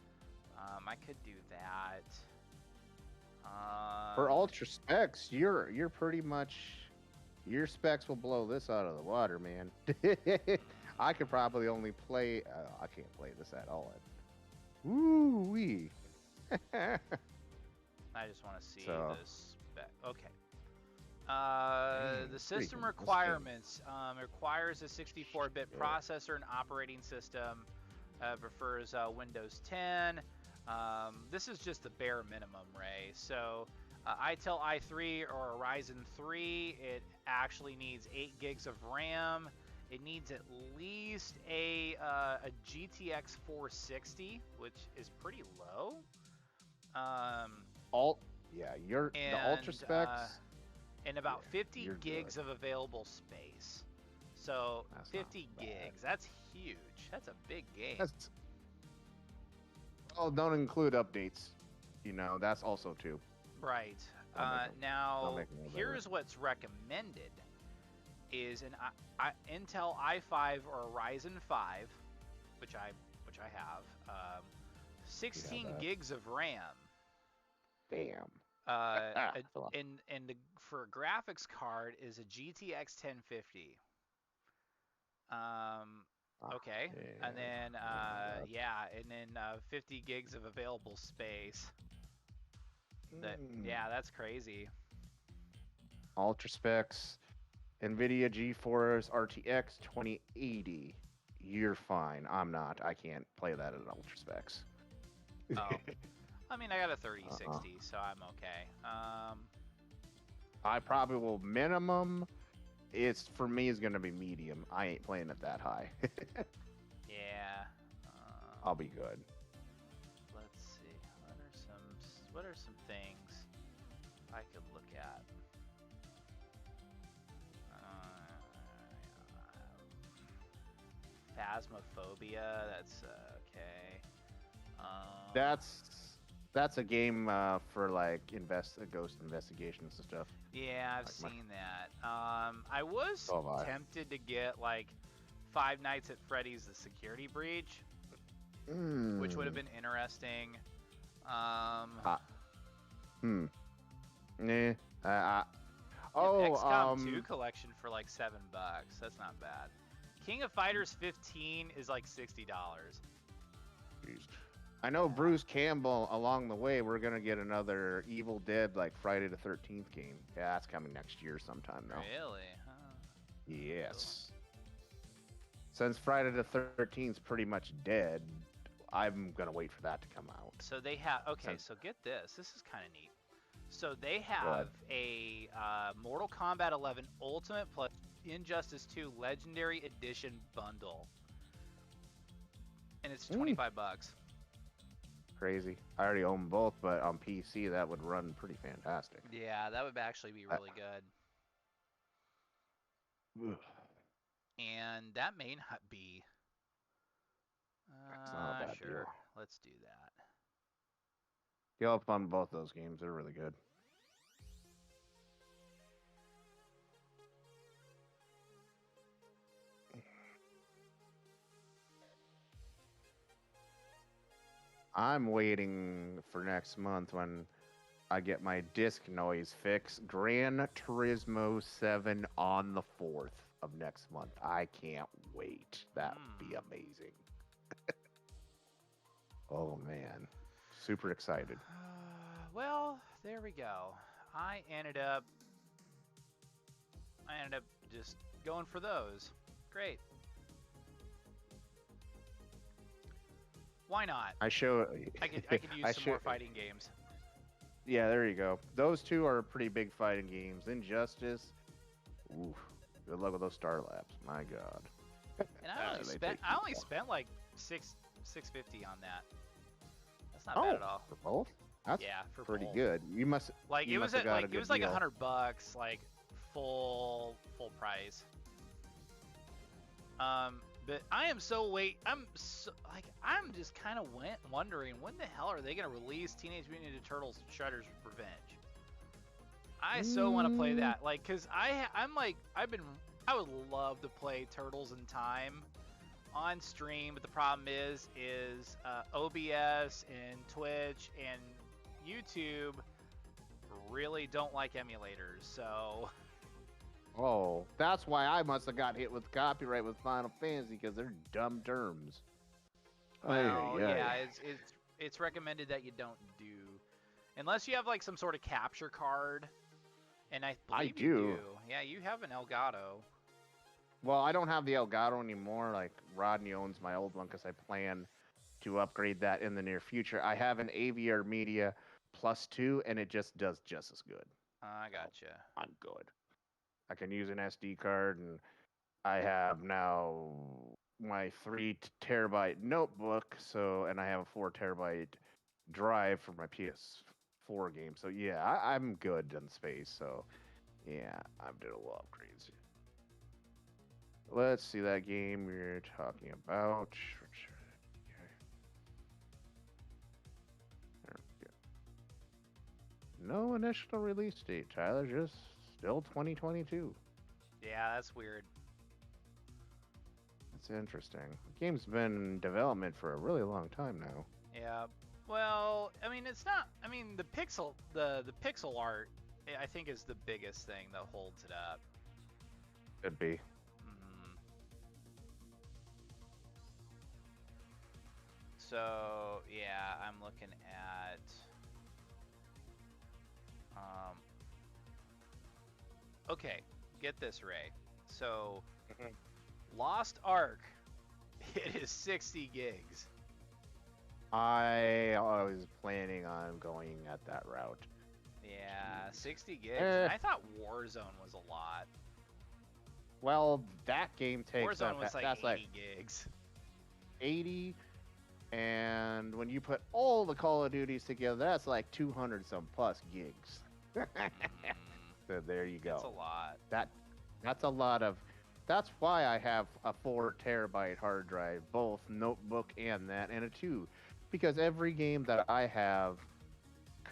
I could do that. For Ultra Specs, you're pretty much, your specs will blow this out of the water, man. I could probably only play. I can't play this at all. Woo wee. I just want to see the spec. Okay. The system requirements requires a 64-bit processor and operating system. Prefers Windows 10. This is just the bare minimum, Ray. So Intel i3 or Ryzen 3, it actually needs 8 gigs of RAM. It needs at least a GTX 460, which is pretty low. The Ultra Specs. And about 50 gigs of available space. So 50 gigs, that's huge. That's a big game. Don't include updates. That's also too. Right. Now, here's what's recommended: is an Intel i5 or Ryzen 5, which I have, 16 gigs of RAM. Damn. And for a graphics card is a GTX 1050. Okay, and then and then 50 gigs of available space. That's crazy. Ultra specs, NVIDIA GeForce RTX 2080. You're fine. I'm not. I can't play that at ultra specs. Oh. I mean, I got a 3060, so I'm okay. I probably will minimum. It's for me is gonna be medium. I ain't playing it that high. Yeah. I'll be good. Let's see. What are some things I could look at? Phasmophobia. That's okay. That's a game for like ghost investigations and stuff. Yeah, I've Like seen that. I was tempted to get like Five Nights at Freddy's: The Security Breach, which would have been interesting. XCOM 2 collection for like $7. That's not bad. King of Fighters 15 is like $60. I know Bruce Campbell. Along the way, we're gonna get another Evil Dead like Friday the 13th game. Yeah, that's coming next year sometime though. Really? Huh. Yes. Since Friday the 13th is pretty much dead, I'm gonna wait for that to come out. So they have so get this. This is kind of neat. So they have a Mortal Kombat 11 Ultimate plus Injustice 2 Legendary Edition bundle, and it's $25. Crazy. I already own both, but on PC that would run pretty fantastic. Yeah, that would actually be really good. And that may not be. It's not a bad sure. deal. Let's do that. Go up on both those games. They're really good. I'm waiting for next month when I get my disc noise fix. Gran Turismo 7 on the 4th of next month. I can't wait. That would be amazing. Oh man, super excited. Well, there we go. I ended up just going for those. Great. Why not? I could use some more fighting games. Yeah, there you go. Those two are pretty big fighting games. Injustice. Oof. Good luck with those Star Labs. My God. And I only spent like $650 on that. That's not bad at all. For both? That's for pretty both. good. You must like you it must was have got like a it was good like deal. $100, like full price. But I am I'm just kind of wondering when the hell are they gonna release Teenage Mutant Ninja Turtles Shredder's Revenge? I so want to play that, like, cause I would love to play Turtles in Time on stream, but the problem is OBS and Twitch and YouTube really don't like emulators, so. Oh, that's why I must have got hit with copyright with Final Fantasy, because they're dumb terms. Well, yeah, it's recommended that you don't do, unless you have like some sort of capture card, and I believe you do. Yeah, you have an Elgato. Well, I don't have the Elgato anymore. Like, Rodney owns my old one because I plan to upgrade that in the near future. I have an AVR Media Plus 2, and it just does just as good. I gotcha. I'm good. I can use an SD card, and I have now my 3 terabyte notebook, and I have a 4 terabyte drive for my PS4 game. So yeah, I'm good in space. So yeah, I'm doing a little upgrades. Let's see that game you're talking about. There we go. No initial release date, Tyler. Just still 2022. Yeah, that's weird. That's interesting. The game's been in development for a really long time now. Yeah. Well, I mean, it's not. I mean, the pixel art, I think, is the biggest thing that holds it up. Could be. So yeah, I'm looking at okay, get this, Ray. So, Mhm. Lost Ark, it is 60 gigs. I was planning on going at that route. Yeah, 60 gigs. Eh. And I thought Warzone was a lot. Well, that game takes Warzone up was like that's 80 like gigs. 80, and when you put all the Call of Duties together, that's like 200 some plus gigs. So there you go. That's a lot. That's a lot of. That's why I have a 4 terabyte hard drive, both notebook and that, and a 2, because every game that I have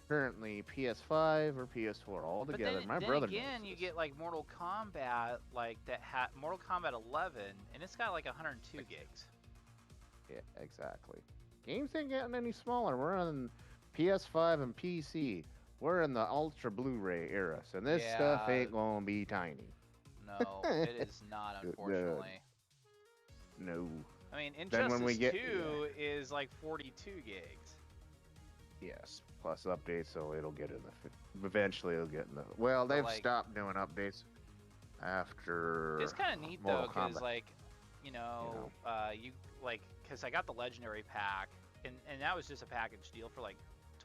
currently PS5 or PS4 all But together. then, My then brother again, knows you this. get like Mortal Kombat, like that Mortal Kombat 11, and it's got like 102 gigs. Yeah, exactly. Games ain't getting any smaller. We're on PS5 and PC. We're in the Ultra Blu-ray era, so this stuff Yeah. ain't gonna be tiny. No, it is not, unfortunately. No. I mean, Then when we Injustice get- 2 is like 42 gigs. Yes, plus updates, so it'll get in the. Eventually, it'll get in the. Well, But, they've like- stopped doing updates after. It's kind of neat though, Mortal because Kombat. like, you you like, because I got the Legendary pack, and that was just a package deal for like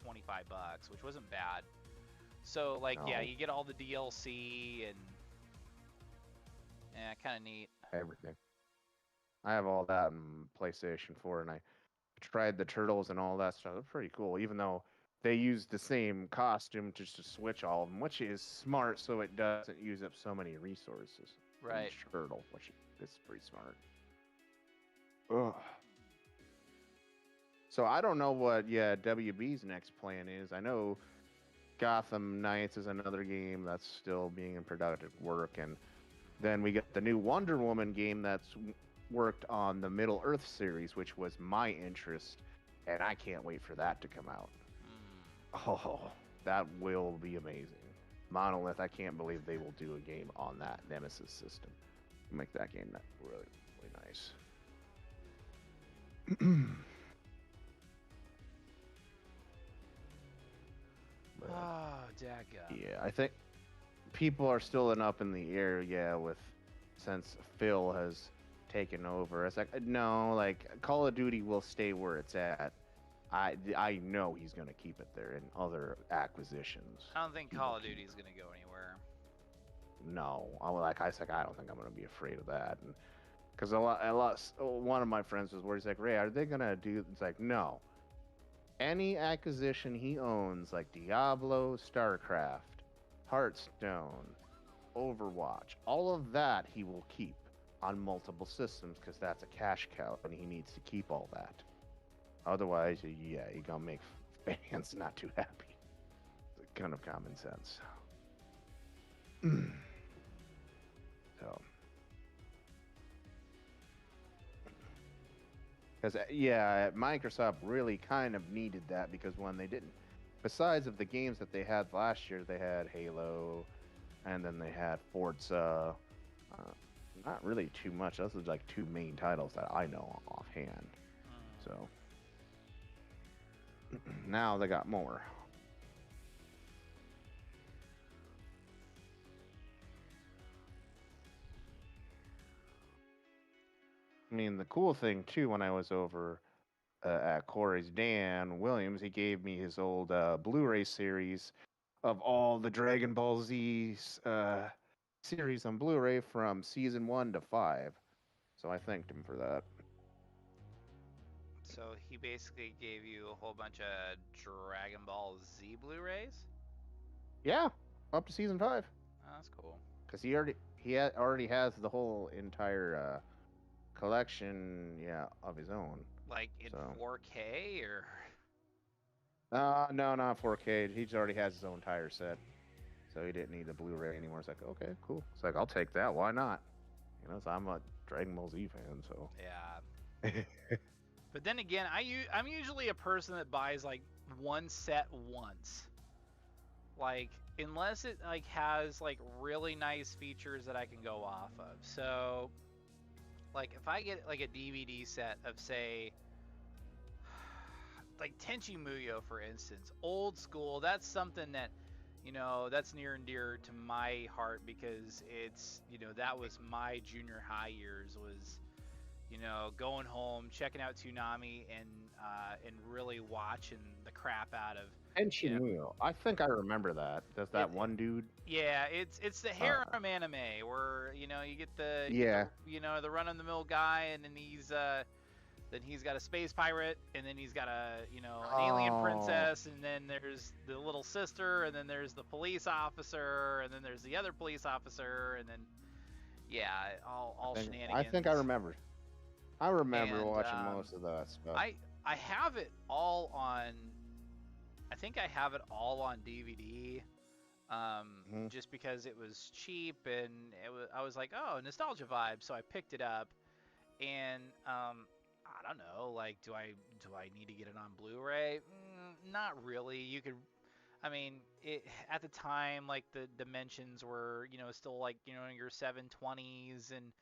$25, which wasn't bad. So like, yeah, No. you get all the DLC and yeah, kind of neat. Everything. I have all that in PlayStation 4, and I tried the turtles and all that stuff. It's pretty cool, even though they use the same costume just to switch all of them, which is smart, so it doesn't use up so many resources. for Right. Each turtle, which is pretty smart. Ugh. So I don't know what WB's next plan is. I know Gotham Knights is another game that's still being in productive work, and then we get the new Wonder Woman game that's worked on the Middle Earth series, which was my interest, and I can't wait for that to come out. Oh, that will be amazing. Monolith, I can't believe they will do a game on that Nemesis system. Make that game really, really nice. But, Oh, daggum. yeah, I think people are still up in the air, with since Phil has taken over. It's like, no, like Call of Duty will stay where it's at. I know he's gonna keep it there in other acquisitions. I don't think He Call will of keep- Duty's gonna go anywhere. No, I don't think I'm gonna be afraid of that. Because one of my friends was worried. He's like, Ray, are they gonna do? It's like, no. Any acquisition he owns, like Diablo, StarCraft, Hearthstone, Overwatch, all of that he will keep on multiple systems because that's a cash cow and he needs to keep all that. Otherwise, you're gonna make fans not too happy. It's kind of common sense. So, because Microsoft really kind of needed that because when they didn't, besides of the games that they had last year, they had Halo, and then they had Forza. Not really too much. Those are like 2 main titles that I know offhand. So now they got more. I mean, the cool thing too, when I was over at Corey's, Dan Williams, he gave me his old Blu-ray series of all the Dragon Ball Z series on Blu-ray from season 1 to 5. So I thanked him for that. So he basically gave you a whole bunch of Dragon Ball Z Blu-rays? Yeah, up to season 5. Oh, that's cool. Because he already has the whole entire collection, of his own. Like in So. 4K or? No, not 4K. He already has his own entire set, so he didn't need the Blu-ray anymore. It's like, okay, cool. It's like, I'll take that. Why not? So I'm a Dragon Ball Z fan, so. Yeah. But then again, I'm usually a person that buys like one set once. Like unless it like has like really nice features that I can go off of. So like if I get like a DVD set of say like Tenchi Muyo for instance, old school, that's something that you know, that's near and dear to my heart because it's, you know, that was my junior high years was, you know, going home, checking out Toonami and really watching the crap out of. Henshin Wheel. I think I remember that. That's that one dude. Yeah, it's the harem anime where, you know, you get the you know, the run-of-the-mill guy, and then he's got a space pirate, and then he's got a, you know, an alien princess, and then there's the little sister, and then there's the police officer, and then there's the other police officer, and then all shenanigans. I think I remember. I remember watching most of that stuff. I have it all on. I think I have it all on DVD. Just because it was cheap and I was like, oh, nostalgia vibe, so I picked it up, and I don't know, like, do I need to get it on Blu-ray? Not really. You could, I mean, at the time, like the dimensions were, you know, still like, you know, your 720s and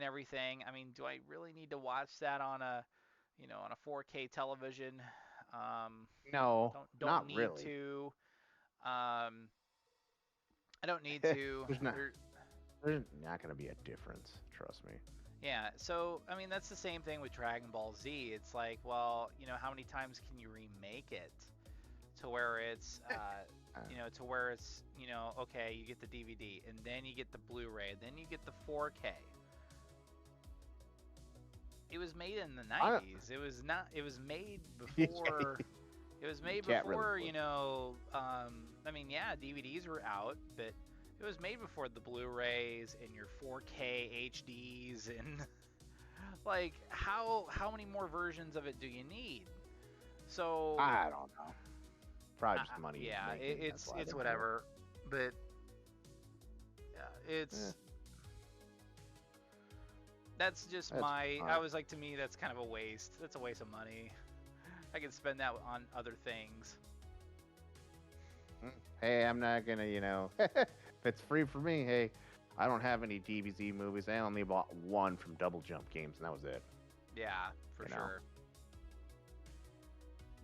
everything. I mean, do I really need to watch that on a, you know, on a 4K television? No, don't not need really. to. I don't need to. There's not going to be a difference, trust me. Yeah, so, I mean, that's the same thing with Dragon Ball Z. It's like, well, you know, how many times can you remake it to where it's, you know, you know, okay, you get the DVD, and then you get the Blu-ray, and then you get the 4K. It was made in the 90s. It was made before, it was made before, you know, I mean, yeah, DVDs were out, but it was made before the Blu-rays and your 4K HDs and like how many more versions of it do you need? So I don't know. Probably just money. Yeah, it's whatever. But it's that's just my. I was like, to me, that's kind of a waste. That's a waste of money. I could spend that on other things. Hey, I'm not gonna, you know, if it's free for me, hey, I don't have any DBZ movies. I only bought one from Double Jump Games, and that was it. Yeah, for sure.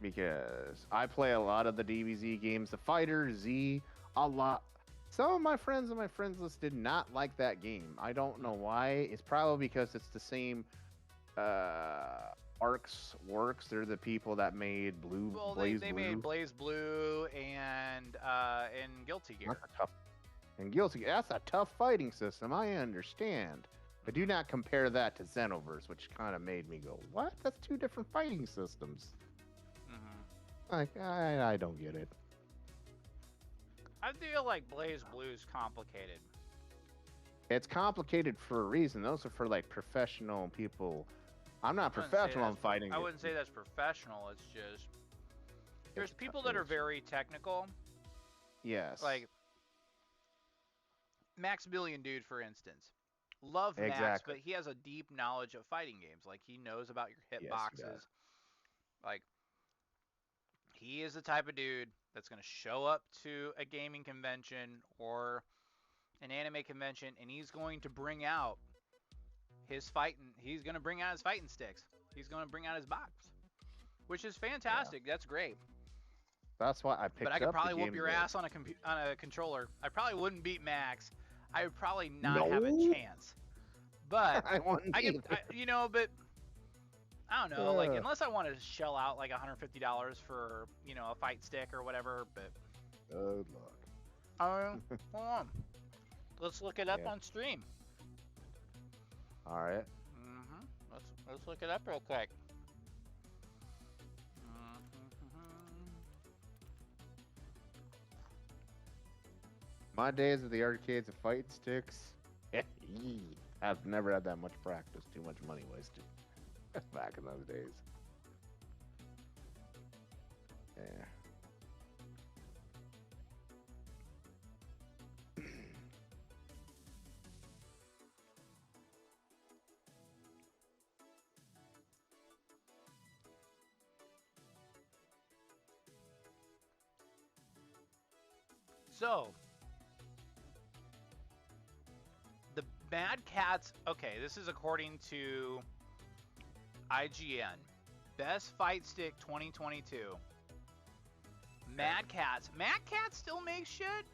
Because I play a lot of the DBZ games, the Fighter, Z, a lot. Some of my friends on my friends list did not like that game. I don't know why. It's probably because it's the same Arcs Works. They're the people that made Blaze Blue. They made Blaze Blue and Guilty Gear. That's a tough fighting system. I understand. But do not compare that to Xenoverse, which kind of made me go, what? That's two different fighting systems. Like, I don't get it. I feel like Blaze Blue's complicated. It's complicated for a reason. Those are for, like, professional people. I'm not professional in fighting. I wouldn't say that's professional. It's just there's people that are very technical. Yes. Like Max Billion Dude, for instance. Love Max, but he has a deep knowledge of fighting games. Like, he knows about your hitboxes. Like, he is the type of dude that's going to show up to a gaming convention or an anime convention, and he's going to bring out his fighting. He's going to bring out his fighting sticks. He's going to bring out his box, which is fantastic. Yeah. That's great. That's why I picked up. But I could probably whoop your ass on a controller. I probably wouldn't beat Max. I would probably not have a chance. But you know, but I don't know. Like, unless I want to shell out like $150 for, you know, a fight stick or whatever. But good luck. Hold on. Let's look it up on stream. All right. Let's look it up real quick. My days of the arcades of fight sticks. I've never had that much practice. Too much money wasted back in those days. Yeah. So, the Mad Catz, okay, this is according to IGN. Best Fight Stick 2022. Mad Cats. Mad Cats still makes shit?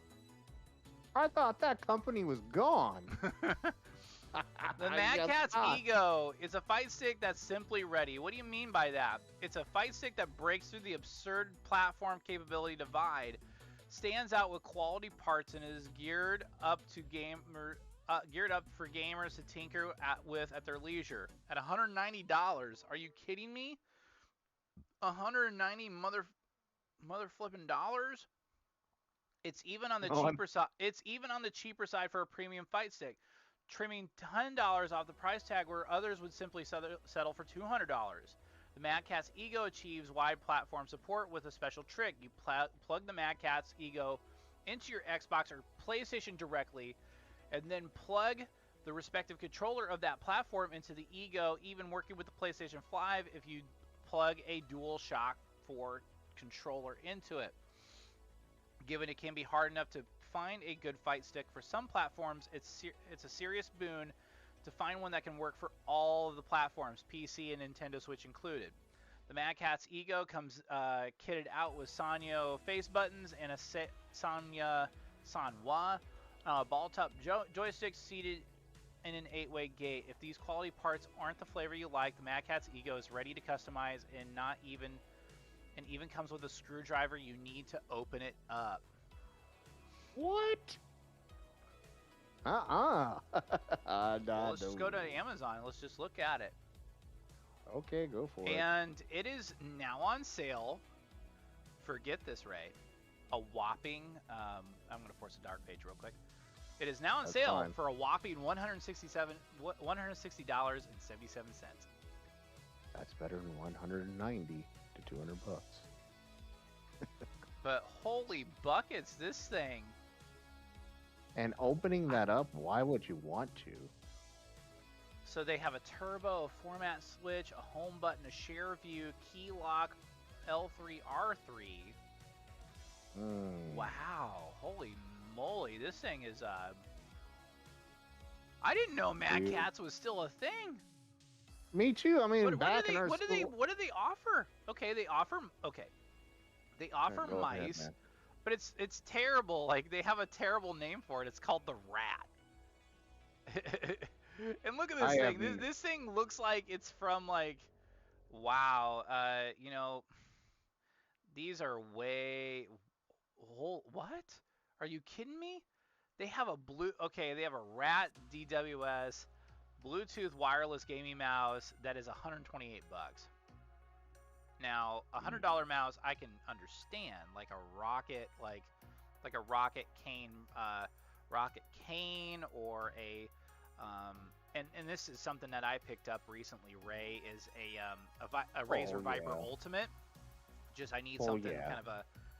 I thought that company was gone. The I Mad guess Cat's not. Ego is a fight stick that's simply ready. What do you mean by that? It's a fight stick that breaks through the absurd platform capability divide, stands out with quality parts, and is geared up for gamers to tinker with at their leisure. At $190, are you kidding me? 190 mother flipping dollars? It's even on the cheaper side. It's even on the cheaper side for a premium fight stick, trimming $10 off the price tag where others would simply settle for $200. The Mad Cat's Ego achieves wide platform support with a special trick. You plug the Mad Cat's Ego into your Xbox or PlayStation directly, and then plug the respective controller of that platform into the Ego, even working with the PlayStation 5 if you plug a DualShock 4 controller into it. Given it can be hard enough to find a good fight stick for some platforms, it's a serious boon to find one that can work for all of the platforms, PC and Nintendo Switch included. The Mad Cat's Ego comes kitted out with Sanyo face buttons and a Sanwa ball-top joystick seated in an 8-way gate. If these quality parts aren't the flavor you like, the Mad Cat's Ego is ready to customize and even comes with a screwdriver you need to open it up. What? Well, let's just go to Amazon. Let's just look at it. Okay, go for it. And it is now on sale for, get this, Ray, a whopping, I'm going to force a dark page real quick. It is now on sale for a whopping $160.77. That's better than 190 to 200 bucks. But holy buckets, this thing. And opening that up, why would you want to? So they have a turbo, a format switch, a home button, a share view, key lock, L3, R3. Wow, holy moly, this thing is, I didn't know Mad Cats was still a thing. Me too. I mean, what do they offer? Okay, they offer mice, ahead, but it's terrible. Like, they have a terrible name for it. It's called the Rat. And look at this thing. This thing looks like it's from, like, wow. You know, these are way. What? Are you kidding me? They have a they have a Rat DWS Bluetooth wireless gaming mouse that is 128 bucks. Now, $100 mouse I can understand, like a Rocket, like a Rocket Cane, or a and this is something that I picked up recently. Ray is a Razer Viper Ultimate. Just I need something kind of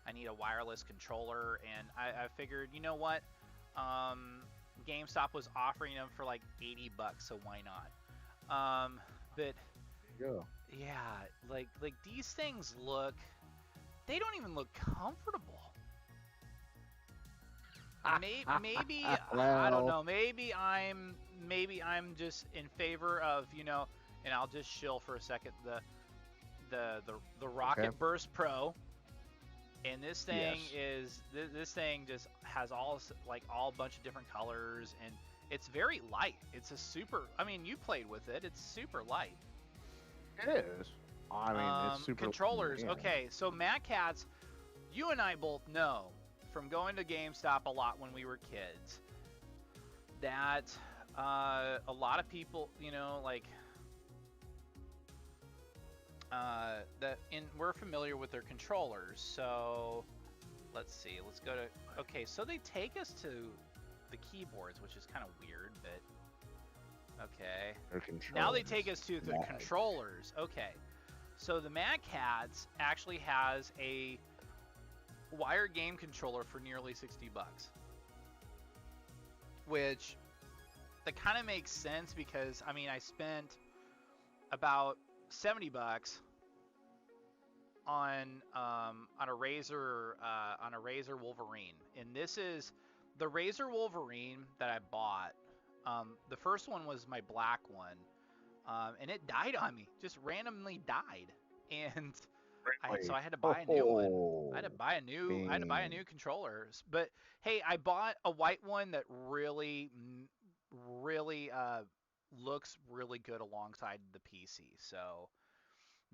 I need a wireless controller, and I figured, you know what, GameStop was offering them for like 80 bucks, so why not? But yeah, like these things they don't even look comfortable. Maybe well, I don't know. Maybe I'm just in favor of, you know, and I'll just shill for a second, the Rocket Burst Pro. And this thing this thing just has all bunch of different colors, and it's very light. It's a super, I mean, you played with it. It's super light. It is. I mean, it's super controllers. Yeah. Okay, so Mad Cats, you and I both know from going to GameStop a lot when we were kids that a lot of people, you know, like we're familiar with their controllers. So let's see. Let's go to. Okay, so they take us to the keyboards, which is kind of weird, but okay. Now they take us to the controllers. Okay, so the Mad Cats actually has a wired game controller for nearly 60 bucks, which that kind of makes sense because, I mean, I spent about 70 bucks on a Razer Wolverine, and this is the Razer Wolverine that I bought. The first one was my black one, and it died on me, just randomly died. And So I had to buy a new one. Oh, I had to buy a new controller. But hey, I bought a white one that really looks really good alongside the PC. So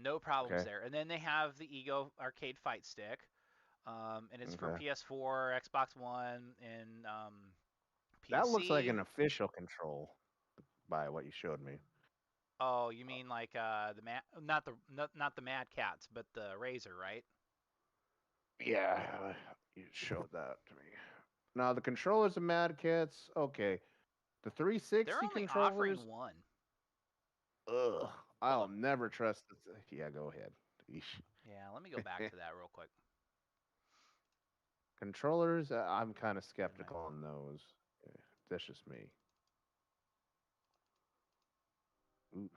no problems okay. there. And then they have the Ego Arcade Fight Stick, and it's for Okay. PS4, Xbox One, and That looks like PC. an official control by what you showed me. Oh, you mean like not the Mad Cats, but the Razer, right? Yeah, you showed that to me. Now the controllers of Mad Cats, okay. The They're 360 only offering controllers, one. ugh. I'll Hold up. never trust this. Yeah, go ahead. Eesh. Yeah, let me go back to that real quick. Controllers, I'm kind of Where's my skeptical on those. That's just me. Ooh.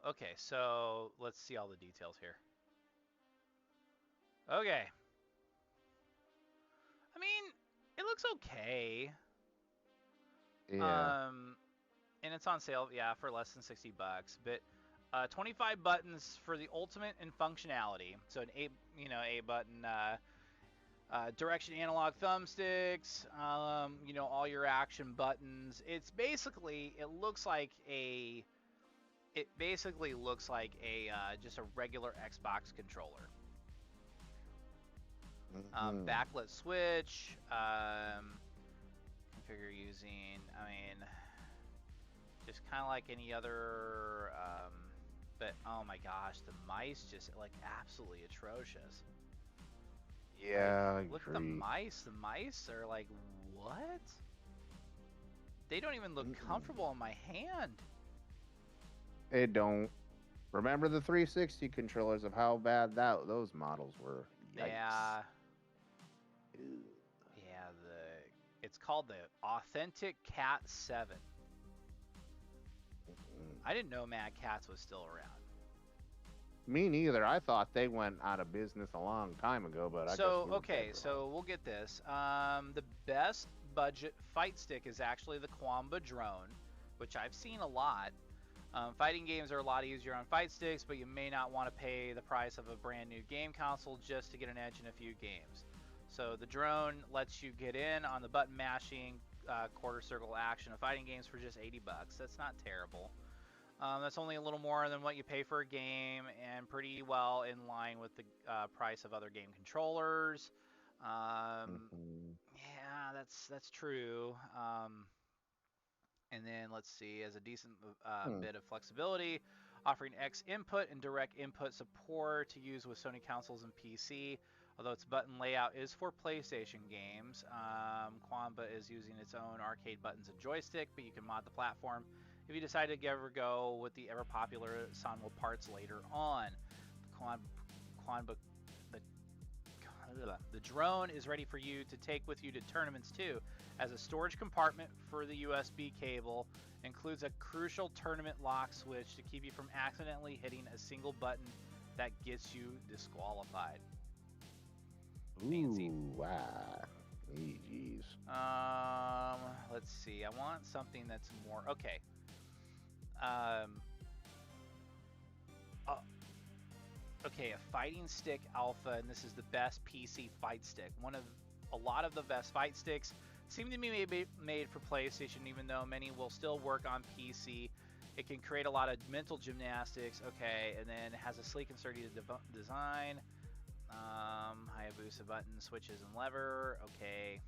Okay, so let's see all the details here. Okay. I mean, it looks okay. Yeah. And it's on sale, yeah, for less than $60. But 25 buttons for the ultimate in functionality. So an A button, direction analog thumbsticks, all your action buttons. It basically looks like a just a regular Xbox controller. Mhm. Backlit switch. Configure using. I mean, just kind of like any other. But oh my gosh, the mice just like absolutely atrocious. Yeah, I Like, look at the agree. mice. The mice are like, what? They don't even look comfortable in my hand. They don't. Remember the 360 controllers of how bad those models were. Yikes. Yeah. Ew. Yeah, it's called the Authentic Cat 7. I didn't know Mad Cats was still around. Me neither. I thought they went out of business a long time ago, but I guess we were dead wrong. So we'll get this. The best budget fight stick is actually the Kombat drone, which I've seen a lot. Fighting games are a lot easier on fight sticks, but you may not want to pay the price of a brand new game console just to get an edge in a few games. So the drone lets you get in on the button mashing, quarter circle action of fighting games for just $80. That's not terrible. That's only a little more than what you pay for a game, and pretty well in line with the price of other game controllers. Yeah, that's true. And then let's see, as a decent bit of flexibility, offering X input and direct input support to use with Sony consoles and PC. Although its button layout is for PlayStation games, Kombat is using its own arcade buttons and joystick, but you can mod the platform if you decide to ever go with the ever popular Sanwa parts later on. The drone is ready for you to take with you to tournaments too, as a storage compartment for the USB cable, includes a crucial tournament lock switch to keep you from accidentally hitting a single button that gets you disqualified. Fancy. Ooh, wow. Jeez. Let's see. I want something that's more okay. Okay, a fighting stick alpha, and this is the best PC fight stick. A lot of the best fight sticks seem to be made for PlayStation, even though many will still work on PC. It can create a lot of mental gymnastics. Okay, and then it has a sleek and sturdy design. Hayabusa button, switches, and lever. Okay.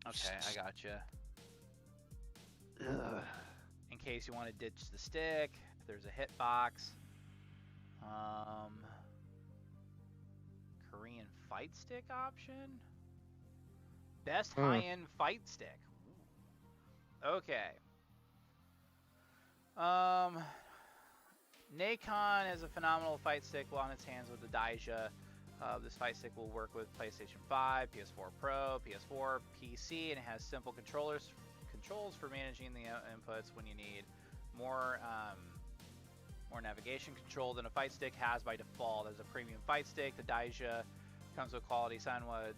Okay, I gotcha. In case you want to ditch the stick, there's a hitbox. Korean fight stick option. Best high-end fight stick. Okay. Nacon has a phenomenal fight stick while in its hands with the Daija. This fight stick will work with PlayStation 5, PS4 Pro, PS4, PC, and it has simple controls for managing the inputs when you need more navigation control than a fight stick has by default. As a premium fight stick, the Daija comes with quality Sanwa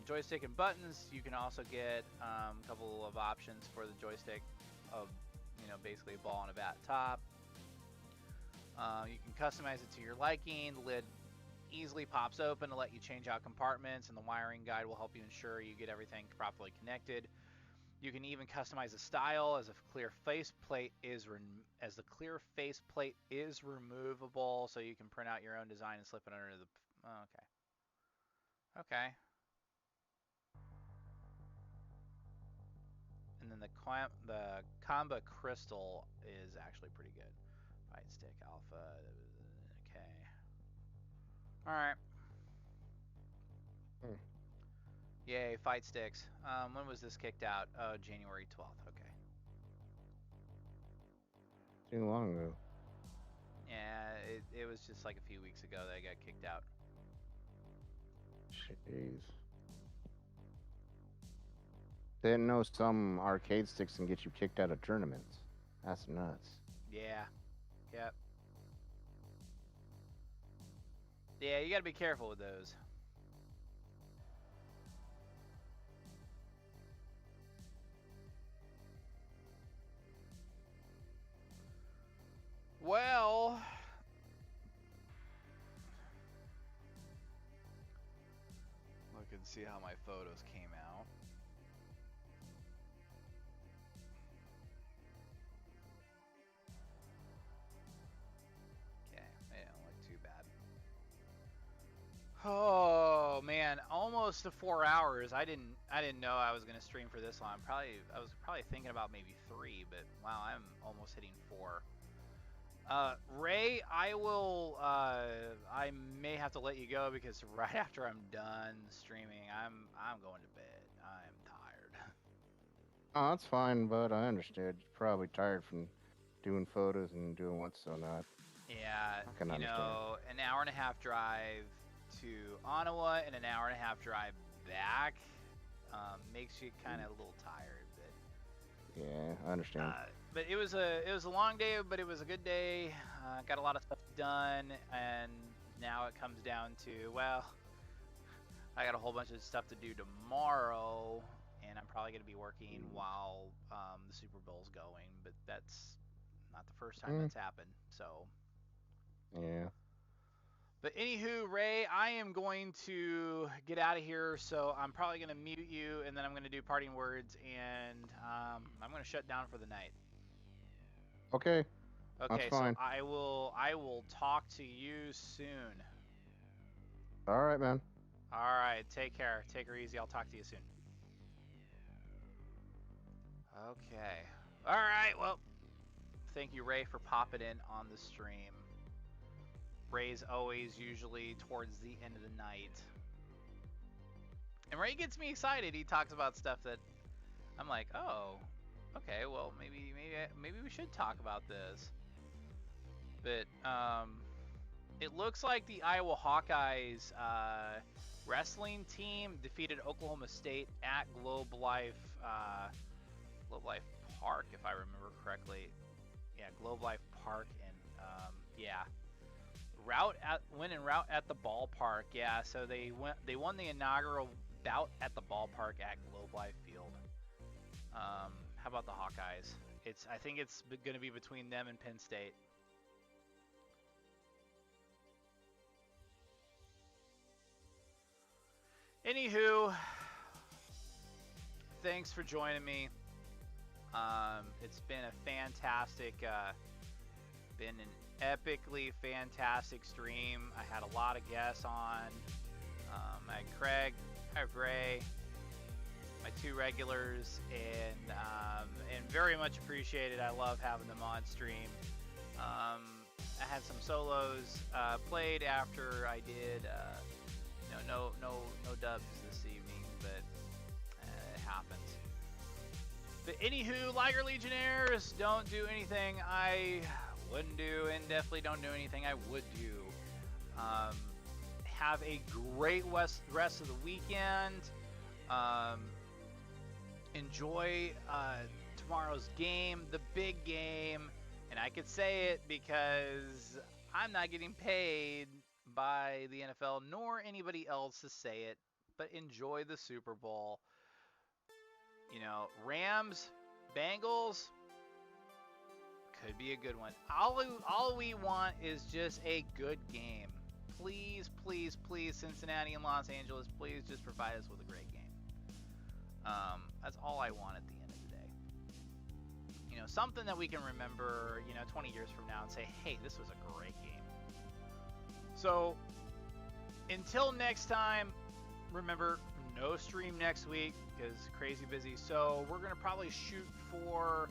joystick and buttons. You can also get a couple of options for the joystick of, basically a ball and a bat top. You can customize it to your liking. The lid easily pops open to let you change out compartments, and the wiring guide will help you ensure you get everything properly connected. You can even customize the style as the clear faceplate is removable, so you can print out your own design and slip it under the. Oh, okay. And then the Kombat crystal is actually pretty good. Fight stick alpha. Okay. All right. Yay, fight sticks. When was this kicked out? Oh, January 12th. Okay. Too long ago. Yeah, it was just like a few weeks ago that I got kicked out. Jeez. Didn't know some arcade sticks can get you kicked out of tournaments. That's nuts. Yeah. Yep. Yeah, you gotta be careful with those. Well, look and see how my photos came out. Okay, they don't look too bad. Oh man, almost to 4 hours. I didn't know I was gonna stream for this long. I was probably thinking about maybe 3, but wow, I'm almost hitting 4. Ray, I will, I may have to let you go because right after I'm done streaming, I'm going to bed. I'm tired. Oh, that's fine, bud. I understood. You're probably tired from doing photos and doing what's so not. Yeah, I can understand. An hour and a half drive to Ottawa and an hour and a half drive back, makes you kind of a little tired, but. Yeah, I understand. But it was a long day, but it was a good day. Got a lot of stuff done, and now it comes down to, well, I got a whole bunch of stuff to do tomorrow, and I'm probably going to be working while the Super Bowl's going, but that's not the first time that's happened, so. Yeah. But anywho, Ray, I am going to get out of here, so I'm probably going to mute you, and then I'm going to do parting words, and I'm going to shut down for the night. Okay. Okay, that's fine. so I will talk to you soon. All right, man. All right, take care. Take her easy. I'll talk to you soon. Okay. All right, well, thank you, Ray, for popping in on the stream. Ray's always usually towards the end of the night. And Ray gets me excited. He talks about stuff that I'm like, oh, okay, well, maybe we should talk about this. But it looks like the Iowa Hawkeyes wrestling team defeated Oklahoma State at Globe Life Park, if I remember correctly. Yeah, Globe Life Park, and yeah, win and route at the ballpark. Yeah, so they won the inaugural bout at the ballpark at Globe Life Field. How about the Hawkeyes? I think it's going to be between them and Penn State. Anywho, thanks for joining me. It's been a fantastic, been an epically fantastic stream. I had a lot of guests on. I had Craig, I have Ray, my 2 regulars, and very much appreciated. I love having them on stream. I had some solos played after I did. No dubs this evening, but it happens. But anywho, Liger Legionnaires, don't do anything I wouldn't do, and definitely don't do anything I would do. Have a great rest of the weekend. Enjoy tomorrow's game, the big game, and I could say it because I'm not getting paid by the NFL nor anybody else to say it, but enjoy the Super Bowl. Rams, Bengals, Could be a good one. All we want is just a good game. Please, please, please, Cincinnati and Los Angeles, please just provide us with a great game. That's all I want at the end of the day. You know, something that we can remember, 20 years from now and say, hey, this was a great game. So, until next time, remember, no stream next week because crazy busy. So we're gonna probably shoot for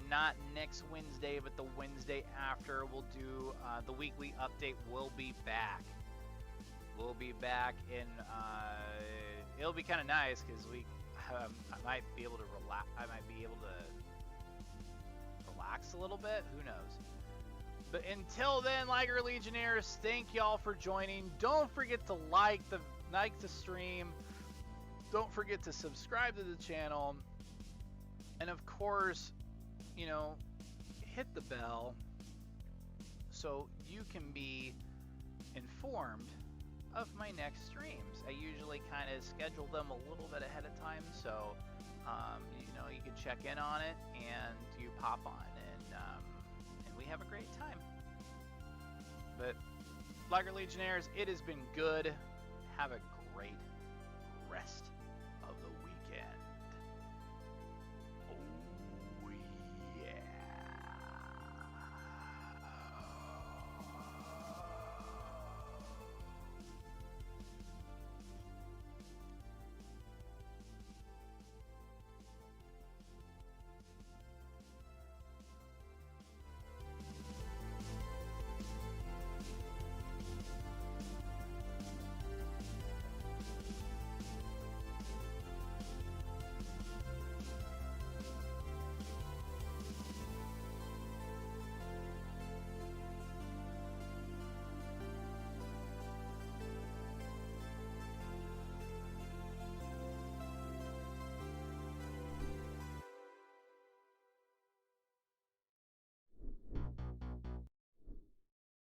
not next Wednesday, but the Wednesday after. We'll do the weekly update. Will be back. We'll be back, and it'll be kind of nice because I might be able to relax. I might be able to relax a little bit. Who knows? But until then, Liger Legionnaires, thank y'all for joining. Don't forget to like the stream. Don't forget to subscribe to the channel. And of course, hit the bell so you can be informed of my next streams. I usually kind of schedule them a little bit ahead of time, so you can check in on it and you pop on and we have a great time. But Liger Legionnaires, it has been good. Have a great rest